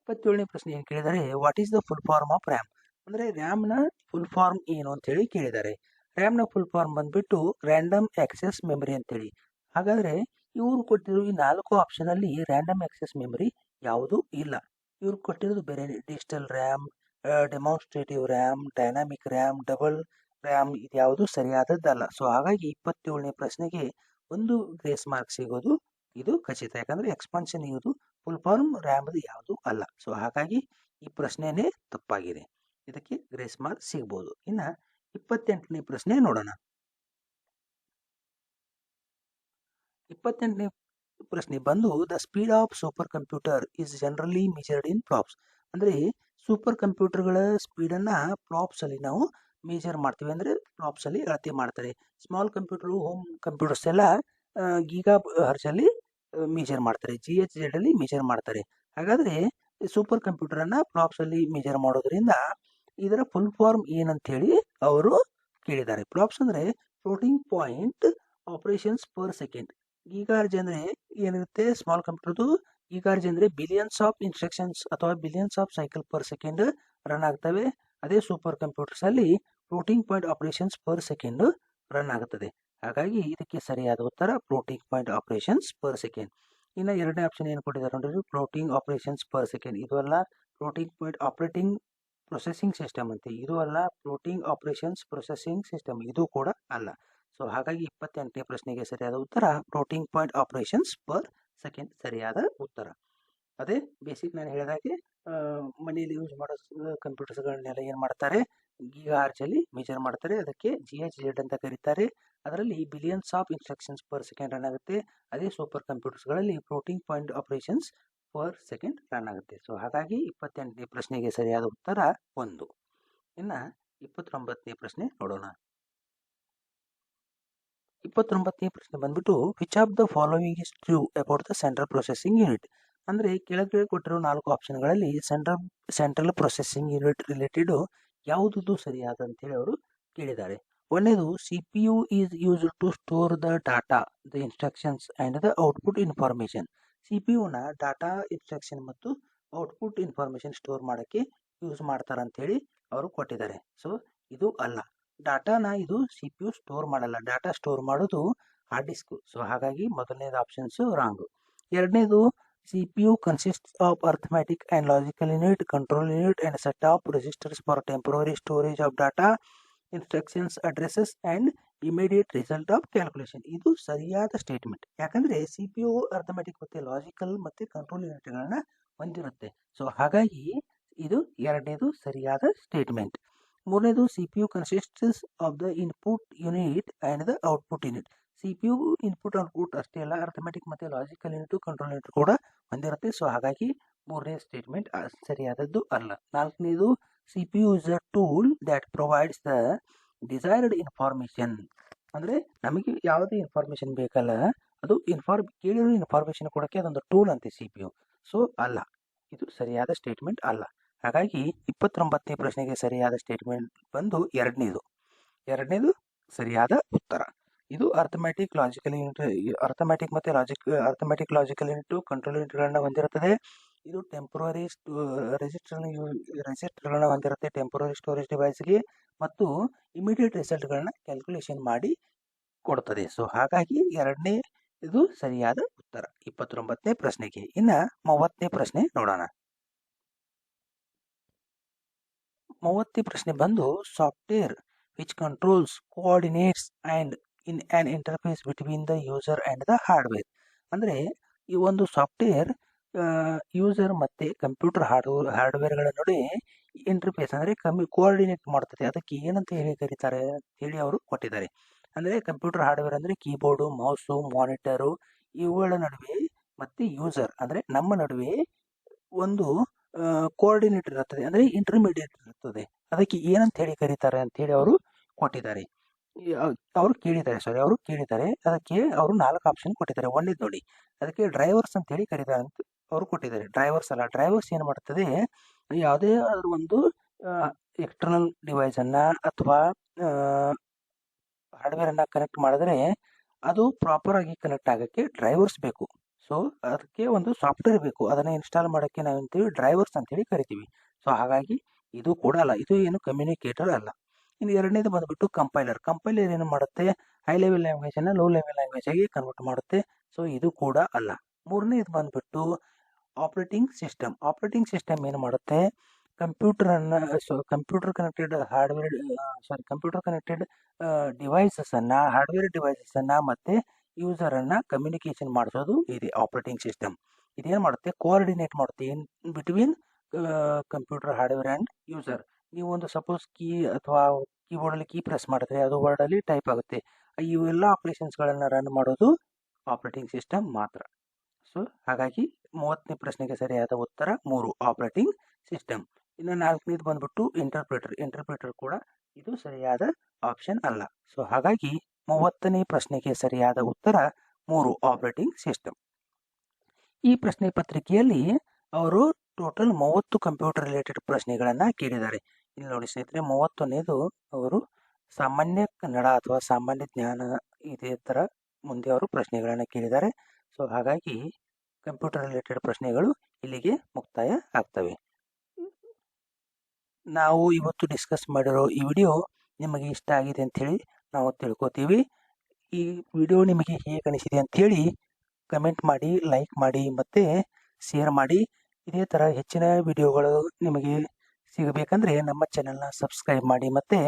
27ನೇ ಪ್ರಶ್ನೆ ಏನು ಕೇಳಿದರೆ, what is the full form of RAM, ಅಂದರೆ ರ್ಯಾಮ್ನ ಫುಲ್ ಫಾರ್ಮ್ ಏನು ಅಂತೇಳಿ ಕೇಳಿದ್ದಾರೆ. ರ್ಯಾಮ್ನ ಫುಲ್ ಫಾರ್ಮ್ ಬಂದ್ಬಿಟ್ಟು ರ್ಯಾಂಡಮ್ ಆಕ್ಸೆಸ್ ಮೆಮರಿ ಅಂತೇಳಿ. ಹಾಗಾದರೆ ಇವರು ಕೊಟ್ಟಿರೋ ಈ 4 ಆಪ್ಷನಲ್ಲಿ ರ್ಯಾಂಡಮ್ ಆಕ್ಸೆಸ್ ಮೆಮರಿ ಯಾವುದೂ ಇಲ್ಲ. ಇವ್ರು ಕೊಟ್ಟಿರೋದು ಬೇರೆ, digital RAM, demonstrative RAM, dynamic RAM, double RAM, ಇದ್ಯಾವುದು ಸರಿಯಾದದ್ದಲ್ಲ. ಸೊ ಹಾಗಾಗಿ 27ನೇ ಪ್ರಶ್ನೆಗೆ ಒಂದು ಗ್ರೇಸ್ ಮಾರ್ಕ್ ಸಿಗೋದು ಇದು ಖಚಿತ, ಯಾಕಂದರೆ ಎಕ್ಸ್ಪಾನ್ಷನ್ ಇರೋದು ಫುಲ್ ಫಾರ್ಮ್ ರ್ಯಾಮ್ದು ಯಾವುದು ಅಲ್ಲ. ಸೊ ಹಾಗಾಗಿ ಈ ಪ್ರಶ್ನೆನೇ ತಪ್ಪಾಗಿದೆ, ಇದಕ್ಕೆ ಗ್ರೇಸ್ ಮಾರ್ಕ್ ಸಿಗ್ಬೋದು. ಇನ್ನು 28ನೇ ಪ್ರಶ್ನೆ ನೋಡೋಣ. 28ನೇ ಪ್ರಶ್ನೆ ಬಂದು, the speed of super computer is generally measured in flops, ಅಂದರೆ ಸೂಪರ್ ಕಂಪ್ಯೂಟರ್ಗಳ ಸ್ಪೀಡನ್ನು ಫ್ಲಾಪ್ಸಲ್ಲಿ ನಾವು ಮೇಜರ್ ಮಾಡ್ತೀವಿ, ಅಂದರೆ ಫ್ಲಾಪ್ಸಲ್ಲಿ ಅಳತೆ ಮಾಡ್ತಾರೆ. ಸ್ಮಾಲ್ ಕಂಪ್ಯೂಟರು, ಹೋಮ್ ಕಂಪ್ಯೂಟರ್ಸ್ ಎಲ್ಲ ಗೀಗಾ ಹರ್ಜಲ್ಲಿ ಮೇಜರ್ ಮಾಡ್ತಾರೆ, GHz ಅಲ್ಲಿ ಮೇಜರ್ ಮಾಡ್ತಾರೆ. ಹಾಗಾದರೆ ಸೂಪರ್ ಕಂಪ್ಯೂಟರನ್ನು ಫ್ಲಾಪ್ಸಲ್ಲಿ ಮೇಜರ್ ಮಾಡೋದ್ರಿಂದ ಇದರ ಫುಲ್ ಫಾರ್ಮ್ ಏನಂಥೇಳಿ ಅವರು ಕೇಳಿದ್ದಾರೆ. ಫ್ಲಾಪ್ಸ್ ಅಂದರೆ floating point operations per second. Gigahertz ಅಂದರೆ ಏನಿರುತ್ತೆ, ಸ್ಮಾಲ್ ಕಂಪ್ಯೂಟರ್ದು ಗೀಗಾರ್ಜ್ ಅಂದರೆ ಬಿಲಿಯನ್ಸ್ ಆಫ್ ಇನ್ಸ್ಟ್ರಕ್ಷನ್ಸ್ ಅಥವಾ billions of cycle per second run ಆಗ್ತವೆ. ಅದೇ ಸೂಪರ್ ಕಂಪ್ಯೂಟರ್ಸಲ್ಲಿ floating point operations per second run ಆಗುತ್ತದೆ. ಹಾಗಾಗಿ ಇದಕ್ಕೆ ಸರಿಯಾದ ಉತ್ತರ floating point operations per second. ಇನ್ನು 2ನೇ ಆಪ್ಷನ್ ಏನು ಕೊಟ್ಟಿದ್ದಾರೆ ನೋಡಿದ್ರೆ, ಫ್ಲೋಟಿಂಗ್ ಆಪರೇಷನ್ಸ್ ಪರ್ ಸೆಕೆಂಡ್. ಇದು ಅಲ್ಲ, floating point operating processing system ಅಂತೆ, ಇದು ಅಲ್ಲ. ಫ್ಲೋಟಿಂಗ್ ಆಪರೇಷನ್ಸ್ ಪ್ರೊಸೆಸಿಂಗ್ ಸಿಸ್ಟಮ್, ಇದು ಕೂಡ ಅಲ್ಲ. ಸೊ ಹಾಗಾಗಿ 28ನೇ ಪ್ರಶ್ನೆಗೆ ಸರಿಯಾದ ಉತ್ತರ floating point operations per second ಸರಿಯಾದ ಉತ್ತರ. ಅದೇ ಬೇಸಿಕ್ ನಾನು ಹೇಳಿದಾಗೆ ಮನೆಯಲ್ಲಿ ಯೂಸ್ ಮಾಡೋ ಕಂಪ್ಯೂಟರ್ಸ್ಗಳನ್ನೆಲ್ಲ ಏನು ಮಾಡ್ತಾರೆ, ಗೀಗಾರ್ಜಲ್ಲಿ ಮೇಜರ್ ಮಾಡ್ತಾರೆ, ಅದಕ್ಕೆ GHz ಅಂತ ಕರೀತಾರೆ. ಅದರಲ್ಲಿ billions of instructions per second run ಆಗುತ್ತೆ. ಅದೇ ಸೂಪರ್ ಕಂಪ್ಯೂಟರ್ಸ್ಗಳಲ್ಲಿ floating point operations per second run ಆಗುತ್ತೆ. ಸೊ ಹಾಗಾಗಿ 28ನೇ ಪ್ರಶ್ನೆಗೆ ಸರಿಯಾದ ಉತ್ತರ 1. ಇನ್ನು 29ನೇ ಪ್ರಶ್ನೆ ನೋಡೋಣ. 29ನೇ ಪ್ರಶ್ನೆ ಬಂದ್ಬಿಟ್ಟು, which of the following is true about the central processing unit, ಅಂದರೆ ಕೆಳಗೆ ಕೊಟ್ಟಿರೋ 4 ಆಪ್ಷನ್ಗಳಲ್ಲಿ ಸೆಂಟ್ರಲ್ ಪ್ರೊಸೆಸಿಂಗ್ ಯೂನಿಟ್ ರಿಲೇಟೆಡ್ ಯಾವುದುದು ಸರಿಯಾದ ಅಂತೇಳಿ ಅವರು ಕೇಳಿದ್ದಾರೆ. ಒಂದನೇದು, CPU is used to store the data, the instructions and the output information. CPUನ ಡಾಟಾ, ಇನ್ಸ್ಟ್ರಕ್ಷನ್ ಮತ್ತು ಔಟ್ಪುಟ್ ಇನ್ಫಾರ್ಮೇಷನ್ ಸ್ಟೋರ್ ಮಾಡೋಕ್ಕೆ ಯೂಸ್ ಮಾಡ್ತಾರೆ ಅಂಥೇಳಿ ಅವರು ಕೊಟ್ಟಿದ್ದಾರೆ. ಸೊ ಇದು ಅಲ್ಲ, ಡಾಟಾನ ಇದು CPU ಸ್ಟೋರ್ ಮಾಡಲ್ಲ, ಡಾಟಾ ಸ್ಟೋರ್ ಮಾಡೋದು ಹಾರ್ಡ್ ಡಿಸ್ಕ್. ಸೊ ಹಾಗಾಗಿ ಮೊದಲನೇದು ಆಪ್ಷನ್ಸು ರಾಂಗು. 2ನೇದು, CPU consists of arithmetic and logical unit, control unit and set of registers for temporary storage of data, instructions, addresses and immediate result of calculation. ಇದು ಸರಿಯಾದ statement, ಯಾಕಂದರೆ CPU arithmetic ಮತ್ತು logical ಮತ್ತು control ಯೂನಿಟ್ಗಳನ್ನ ಹೊಂದಿರುತ್ತೆ. So ಹಾಗಾಗಿ ಇದು 2ನೇದು ಸರಿಯಾದ statement. 3ನೇದು, CPU consists of the input unit and the output unit. CPU input output ಅಷ್ಟೇ ಅಲ್ಲ, ಅರ್ಥಮೆಟಿಕ್ ಮತ್ತು ಲಾಜಿಕಲ್ ಯೂನಿಟ್ ಕಂಟ್ರೋಲ್ ಯೂನಿಟ್ ಕೂಡ ಹೊಂದಿರುತ್ತೆ. ಸೊ ಹಾಗಾಗಿ ಮೂರನೇ ಸ್ಟೇಟ್ಮೆಂಟ್ ಸರಿಯಾದದ್ದು ಅಲ್ಲ. ನಾಲ್ಕನೇದು CPU is a tool that provides the desired information. ಅಂದರೆ ನಮಗೆ ಯಾವುದೇ ಇನ್ಫಾರ್ಮೇಷನ್ ಬೇಕಲ್ಲ, ಅದು ಕೇಳಿರೋ ಇನ್ಫಾರ್ಮೇಷನ್ ಕೊಡೋಕ್ಕೆ ಅದೊಂದು ಟೂಲ್ ಅಂತೆ CPU. ಸೊ ಅಲ್ಲ, ಇದು ಸರಿಯಾದ ಸ್ಟೇಟ್ಮೆಂಟ್ ಅಲ್ಲ. ಹಾಗಾಗಿ 29ನೇ ಪ್ರಶ್ನೆಗೆ ಸರಿಯಾದ ಸ್ಟೇಟ್ಮೆಂಟ್ ಬಂದು ಎರಡನೇದು ಸರಿಯಾದ ಉತ್ತರ. ಇದು ಅರ್ಥಮೆಟಿಕ್ ಮತ್ತು ಲಾಜಿಕಲ್ ಯೂನಿಟ್ ಕಂಟ್ರೋಲ್ ಯೂನಿಟ್ಗಳನ್ನ ಹೊಂದಿರುತ್ತದೆ. ಇದು ಟೆಂಪರರಿ ರೆಸಿಸ್ಟರ್ಗಳನ್ನ ಹೊಂದಿರುತ್ತೆ ಟೆಂಪರರಿ ಸ್ಟೋರೇಜ್ ಡಿವೈಸ್ಗೆ, ಮತ್ತು ಇಮಿಡಿಯೇಟ್ ರಿಸಲ್ಟ್ಗಳನ್ನ ಕ್ಯಾಲ್ಕುಲೇಷನ್ ಮಾಡಿ ಕೊಡ್ತದೆ. ಸೊ ಹಾಗಾಗಿ ಎರಡನೇ ಇದು ಸರಿಯಾದ ಉತ್ತರ 29ನೇ ಪ್ರಶ್ನೆಗೆ. ಇನ್ನು 30ನೇ ಪ್ರಶ್ನೆ ನೋಡೋಣ. 30ನೇ ಪ್ರಶ್ನೆ ಬಂದು software which controls coordinates and in an interface between the user and the hardware. ಅಂದರೆ ಈ ಒಂದು ಸಾಫ್ಟ್ವೇರ್ ಯೂಸರ್ ಮತ್ತು ಕಂಪ್ಯೂಟರ್ ಹಾರ್ಡ್ವೇರ್ಗಳ ನಡುವೆ ಇಂಟರ್ಫೇಸ್ ಅಂದರೆ ಕೋಆರ್ಡಿನೇಟ್ ಮಾಡ್ತದೆ. ಅದಕ್ಕೆ ಏನಂತ ಕರೀತಾರೆ ಹೇಳಿ ಅವರು ಕೊಟ್ಟಿದ್ದಾರೆ. ಅಂದರೆ ಕಂಪ್ಯೂಟರ್ ಹಾರ್ಡ್ವೇರ್ ಅಂದರೆ ಕೀಬೋರ್ಡು, ಮೌಸು, ಮಾನಿಟರು ಇವುಗಳ ನಡುವೆ ಮತ್ತು ಯೂಸರ್ ಅಂದರೆ ನಮ್ಮ ನಡುವೆ ಒಂದು ಕೋಆರ್ಡಿನೇಟರ್ ಇರುತ್ತದೆ, ಅಂದರೆ ಇಂಟರ್ಮೀಡಿಯೇಟ್ ಇರುತ್ತದೆ. ಅದಕ್ಕೆ ಏನಂತ ಕರೀತಾರೆ ಅಂತೇಳಿ ಅವರು ಕೊಟ್ಟಿದ್ದಾರೆ. ಅವರು ಕೇಳಿದ್ದಾರೆ. ಅದಕ್ಕೆ ಅವರು 4 ಆಪ್ಷನ್ ಕೊಟ್ಟಿದ್ದಾರೆ. ಒಂದೇದು ನೋಡಿ, ಅದಕ್ಕೆ ಡ್ರೈವರ್ಸ್ ಅಂತೇಳಿ ಕರೀತಾರೆ ಅಂತ ಅವರು ಕೊಟ್ಟಿದ್ದಾರೆ. ಡ್ರೈವರ್ಸ್ ಏನು ಮಾಡ್ತದೆ, ಯಾವುದೇ ಆದರೂ ಒಂದು ಎಕ್ಸ್ಟರ್ನಲ್ ಡಿವೈಸನ್ನು ಅಥವಾ ಹಾರ್ಡ್ವೇರನ್ನು ಕನೆಕ್ಟ್ ಮಾಡಿದ್ರೆ ಅದು ಪ್ರಾಪರಾಗಿ ಕನೆಕ್ಟ್ ಆಗೋಕ್ಕೆ ಡ್ರೈವರ್ಸ್ ಬೇಕು. ಸೊ ಅದಕ್ಕೆ ಒಂದು ಸಾಫ್ಟ್ವೇರ್ ಬೇಕು, ಅದನ್ನು ಇನ್ಸ್ಟಾಲ್ ಮಾಡೋಕ್ಕೆ ನಾವೇಂತೀವಿ ಡ್ರೈವರ್ಸ್ ಅಂತೇಳಿ ಕರಿತೀವಿ. ಸೊ ಹಾಗಾಗಿ ಇದು ಕೂಡ ಅಲ್ಲ, ಇದು ಏನು ಕಮ್ಯುನಿಕೇಟರ್ ಅಲ್ಲ. ಇನ್ನು ಎರಡನೇದು ಬಂದುಬಿಟ್ಟು ಕಂಪೈಲರ್ ಏನು ಮಾಡುತ್ತೆ, ಹೈ ಲೆವೆಲ್ ಲ್ಯಾಂಗ್ವೇಜನ್ನು ಲೋ ಲೆವೆಲ್ ಲ್ಯಾಂಗ್ವೇಜಾಗಿ ಕನ್ವರ್ಟ್ ಮಾಡುತ್ತೆ. ಸೊ ಇದು ಕೂಡ ಅಲ್ಲ. ಮೂರನೇದು ಬಂದುಬಿಟ್ಟು ಆಪ್ರೇಟಿಂಗ್ ಸಿಸ್ಟಮ್ ಏನು ಮಾಡುತ್ತೆ, ಕಂಪ್ಯೂಟರ್ ಕನೆಕ್ಟೆಡ್ ಹಾರ್ಡ್ವೇರ್ ಡಿವೈಸಸ್ಸನ್ನು ಮತ್ತು ಯೂಸರನ್ನು ಕಮ್ಯುನಿಕೇಷನ್ ಮಾಡಿಸೋದು ಇದೆ ಆಪ್ರೇಟಿಂಗ್ ಸಿಸ್ಟಮ್. ಇದೇನು ಮಾಡುತ್ತೆ, ಕೋಆರ್ಡಿನೇಟ್ ಮಾಡುತ್ತೆ in between computer hardware and user. ನೀವು ಒಂದು ಸಪೋಸ್ ಕೀ ಅಥವಾ ಕೀಬೋರ್ಡಲ್ಲಿ ಕೀ ಪ್ರೆಸ್ ಮಾಡಿದ್ರೆ ಅದು ವರ್ಡಲ್ಲಿ ಟೈಪ್ ಆಗುತ್ತೆ. ಇವೆಲ್ಲ ಆಪ್ರೇಷನ್ಸ್ಗಳನ್ನು ರನ್ ಮಾಡೋದು ಆಪ್ರೇಟಿಂಗ್ ಸಿಸ್ಟಮ್ ಮಾತ್ರ. ಸೊ ಹಾಗಾಗಿ 30ನೇ ಪ್ರಶ್ನೆಗೆ ಸರಿಯಾದ ಉತ್ತರ 3 ಆಪ್ರೇಟಿಂಗ್ ಸಿಸ್ಟಮ್. ಇನ್ನು 4ನೇದು ಬಂದ್ಬಿಟ್ಟು ಇಂಟರ್ಪ್ರಿಟರ್ ಕೂಡ ಇದು ಸರಿಯಾದ ಆಪ್ಷನ್ ಅಲ್ಲ. ಸೊ ಹಾಗಾಗಿ 30ನೇ ಪ್ರಶ್ನೆಗೆ ಸರಿಯಾದ ಉತ್ತರ 3 ಆಪ್ರೇಟಿಂಗ್ ಸಿಸ್ಟಮ್. ಈ ಪ್ರಶ್ನೆ ಪತ್ರಿಕೆಯಲ್ಲಿ ಅವರು ಟೋಟಲ್ 30 ಕಂಪ್ಯೂಟರ್ ರಿಲೇಟೆಡ್ ಪ್ರಶ್ನೆಗಳನ್ನು ಕೇಳಿದ್ದಾರೆ. ಇಲ್ಲಿ ನೋಡಿ ಸ್ನೇಹಿತರೆ, 31ನೇದು ಅವರು ಸಾಮಾನ್ಯ ಕನ್ನಡ ಅಥವಾ ಸಾಮಾನ್ಯ ಜ್ಞಾನ ಇದೇ ಥರ ಮುಂದೆ ಅವರು ಪ್ರಶ್ನೆಗಳನ್ನು ಕೇಳಿದ್ದಾರೆ. ಸೊ ಹಾಗಾಗಿ ಕಂಪ್ಯೂಟರ್ ರಿಲೇಟೆಡ್ ಪ್ರಶ್ನೆಗಳು ಇಲ್ಲಿಗೆ ಮುಕ್ತಾಯ ಆಗ್ತವೆ. ನಾವು ಇವತ್ತು ಡಿಸ್ಕಸ್ ಮಾಡಿರೋ ಈ ವಿಡಿಯೋ ನಿಮಗೆ ಇಷ್ಟ ಆಗಿದೆ ಅಂಥೇಳಿ ನಾವು ತಿಳ್ಕೊತೀವಿ. ಈ ವಿಡಿಯೋ ನಿಮಗೆ ಹೇಗೆ ಅನಿಸಿದೆ ಅಂಥೇಳಿ ಕಮೆಂಟ್ ಮಾಡಿ, ಲೈಕ್ ಮಾಡಿ ಮತ್ತು ಶೇರ್ ಮಾಡಿ. ಇದೇ ಥರ ಹೆಚ್ಚಿನ ವಿಡಿಯೋಗಳು ನಿಮಗೆ ಸಿಗಬೇಕಂದ್ರೆ ನಮ್ಮ ಚಾನಲ್ನ ಸಬ್ಸ್ಕ್ರೈಬ್ ಮಾಡಿ ಮತ್ತು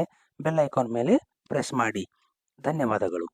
ಬೆಲ್ ಐಕಾನ್ ಮೇಲೆ ಪ್ರೆಸ್ ಮಾಡಿ. ಧನ್ಯವಾದಗಳು.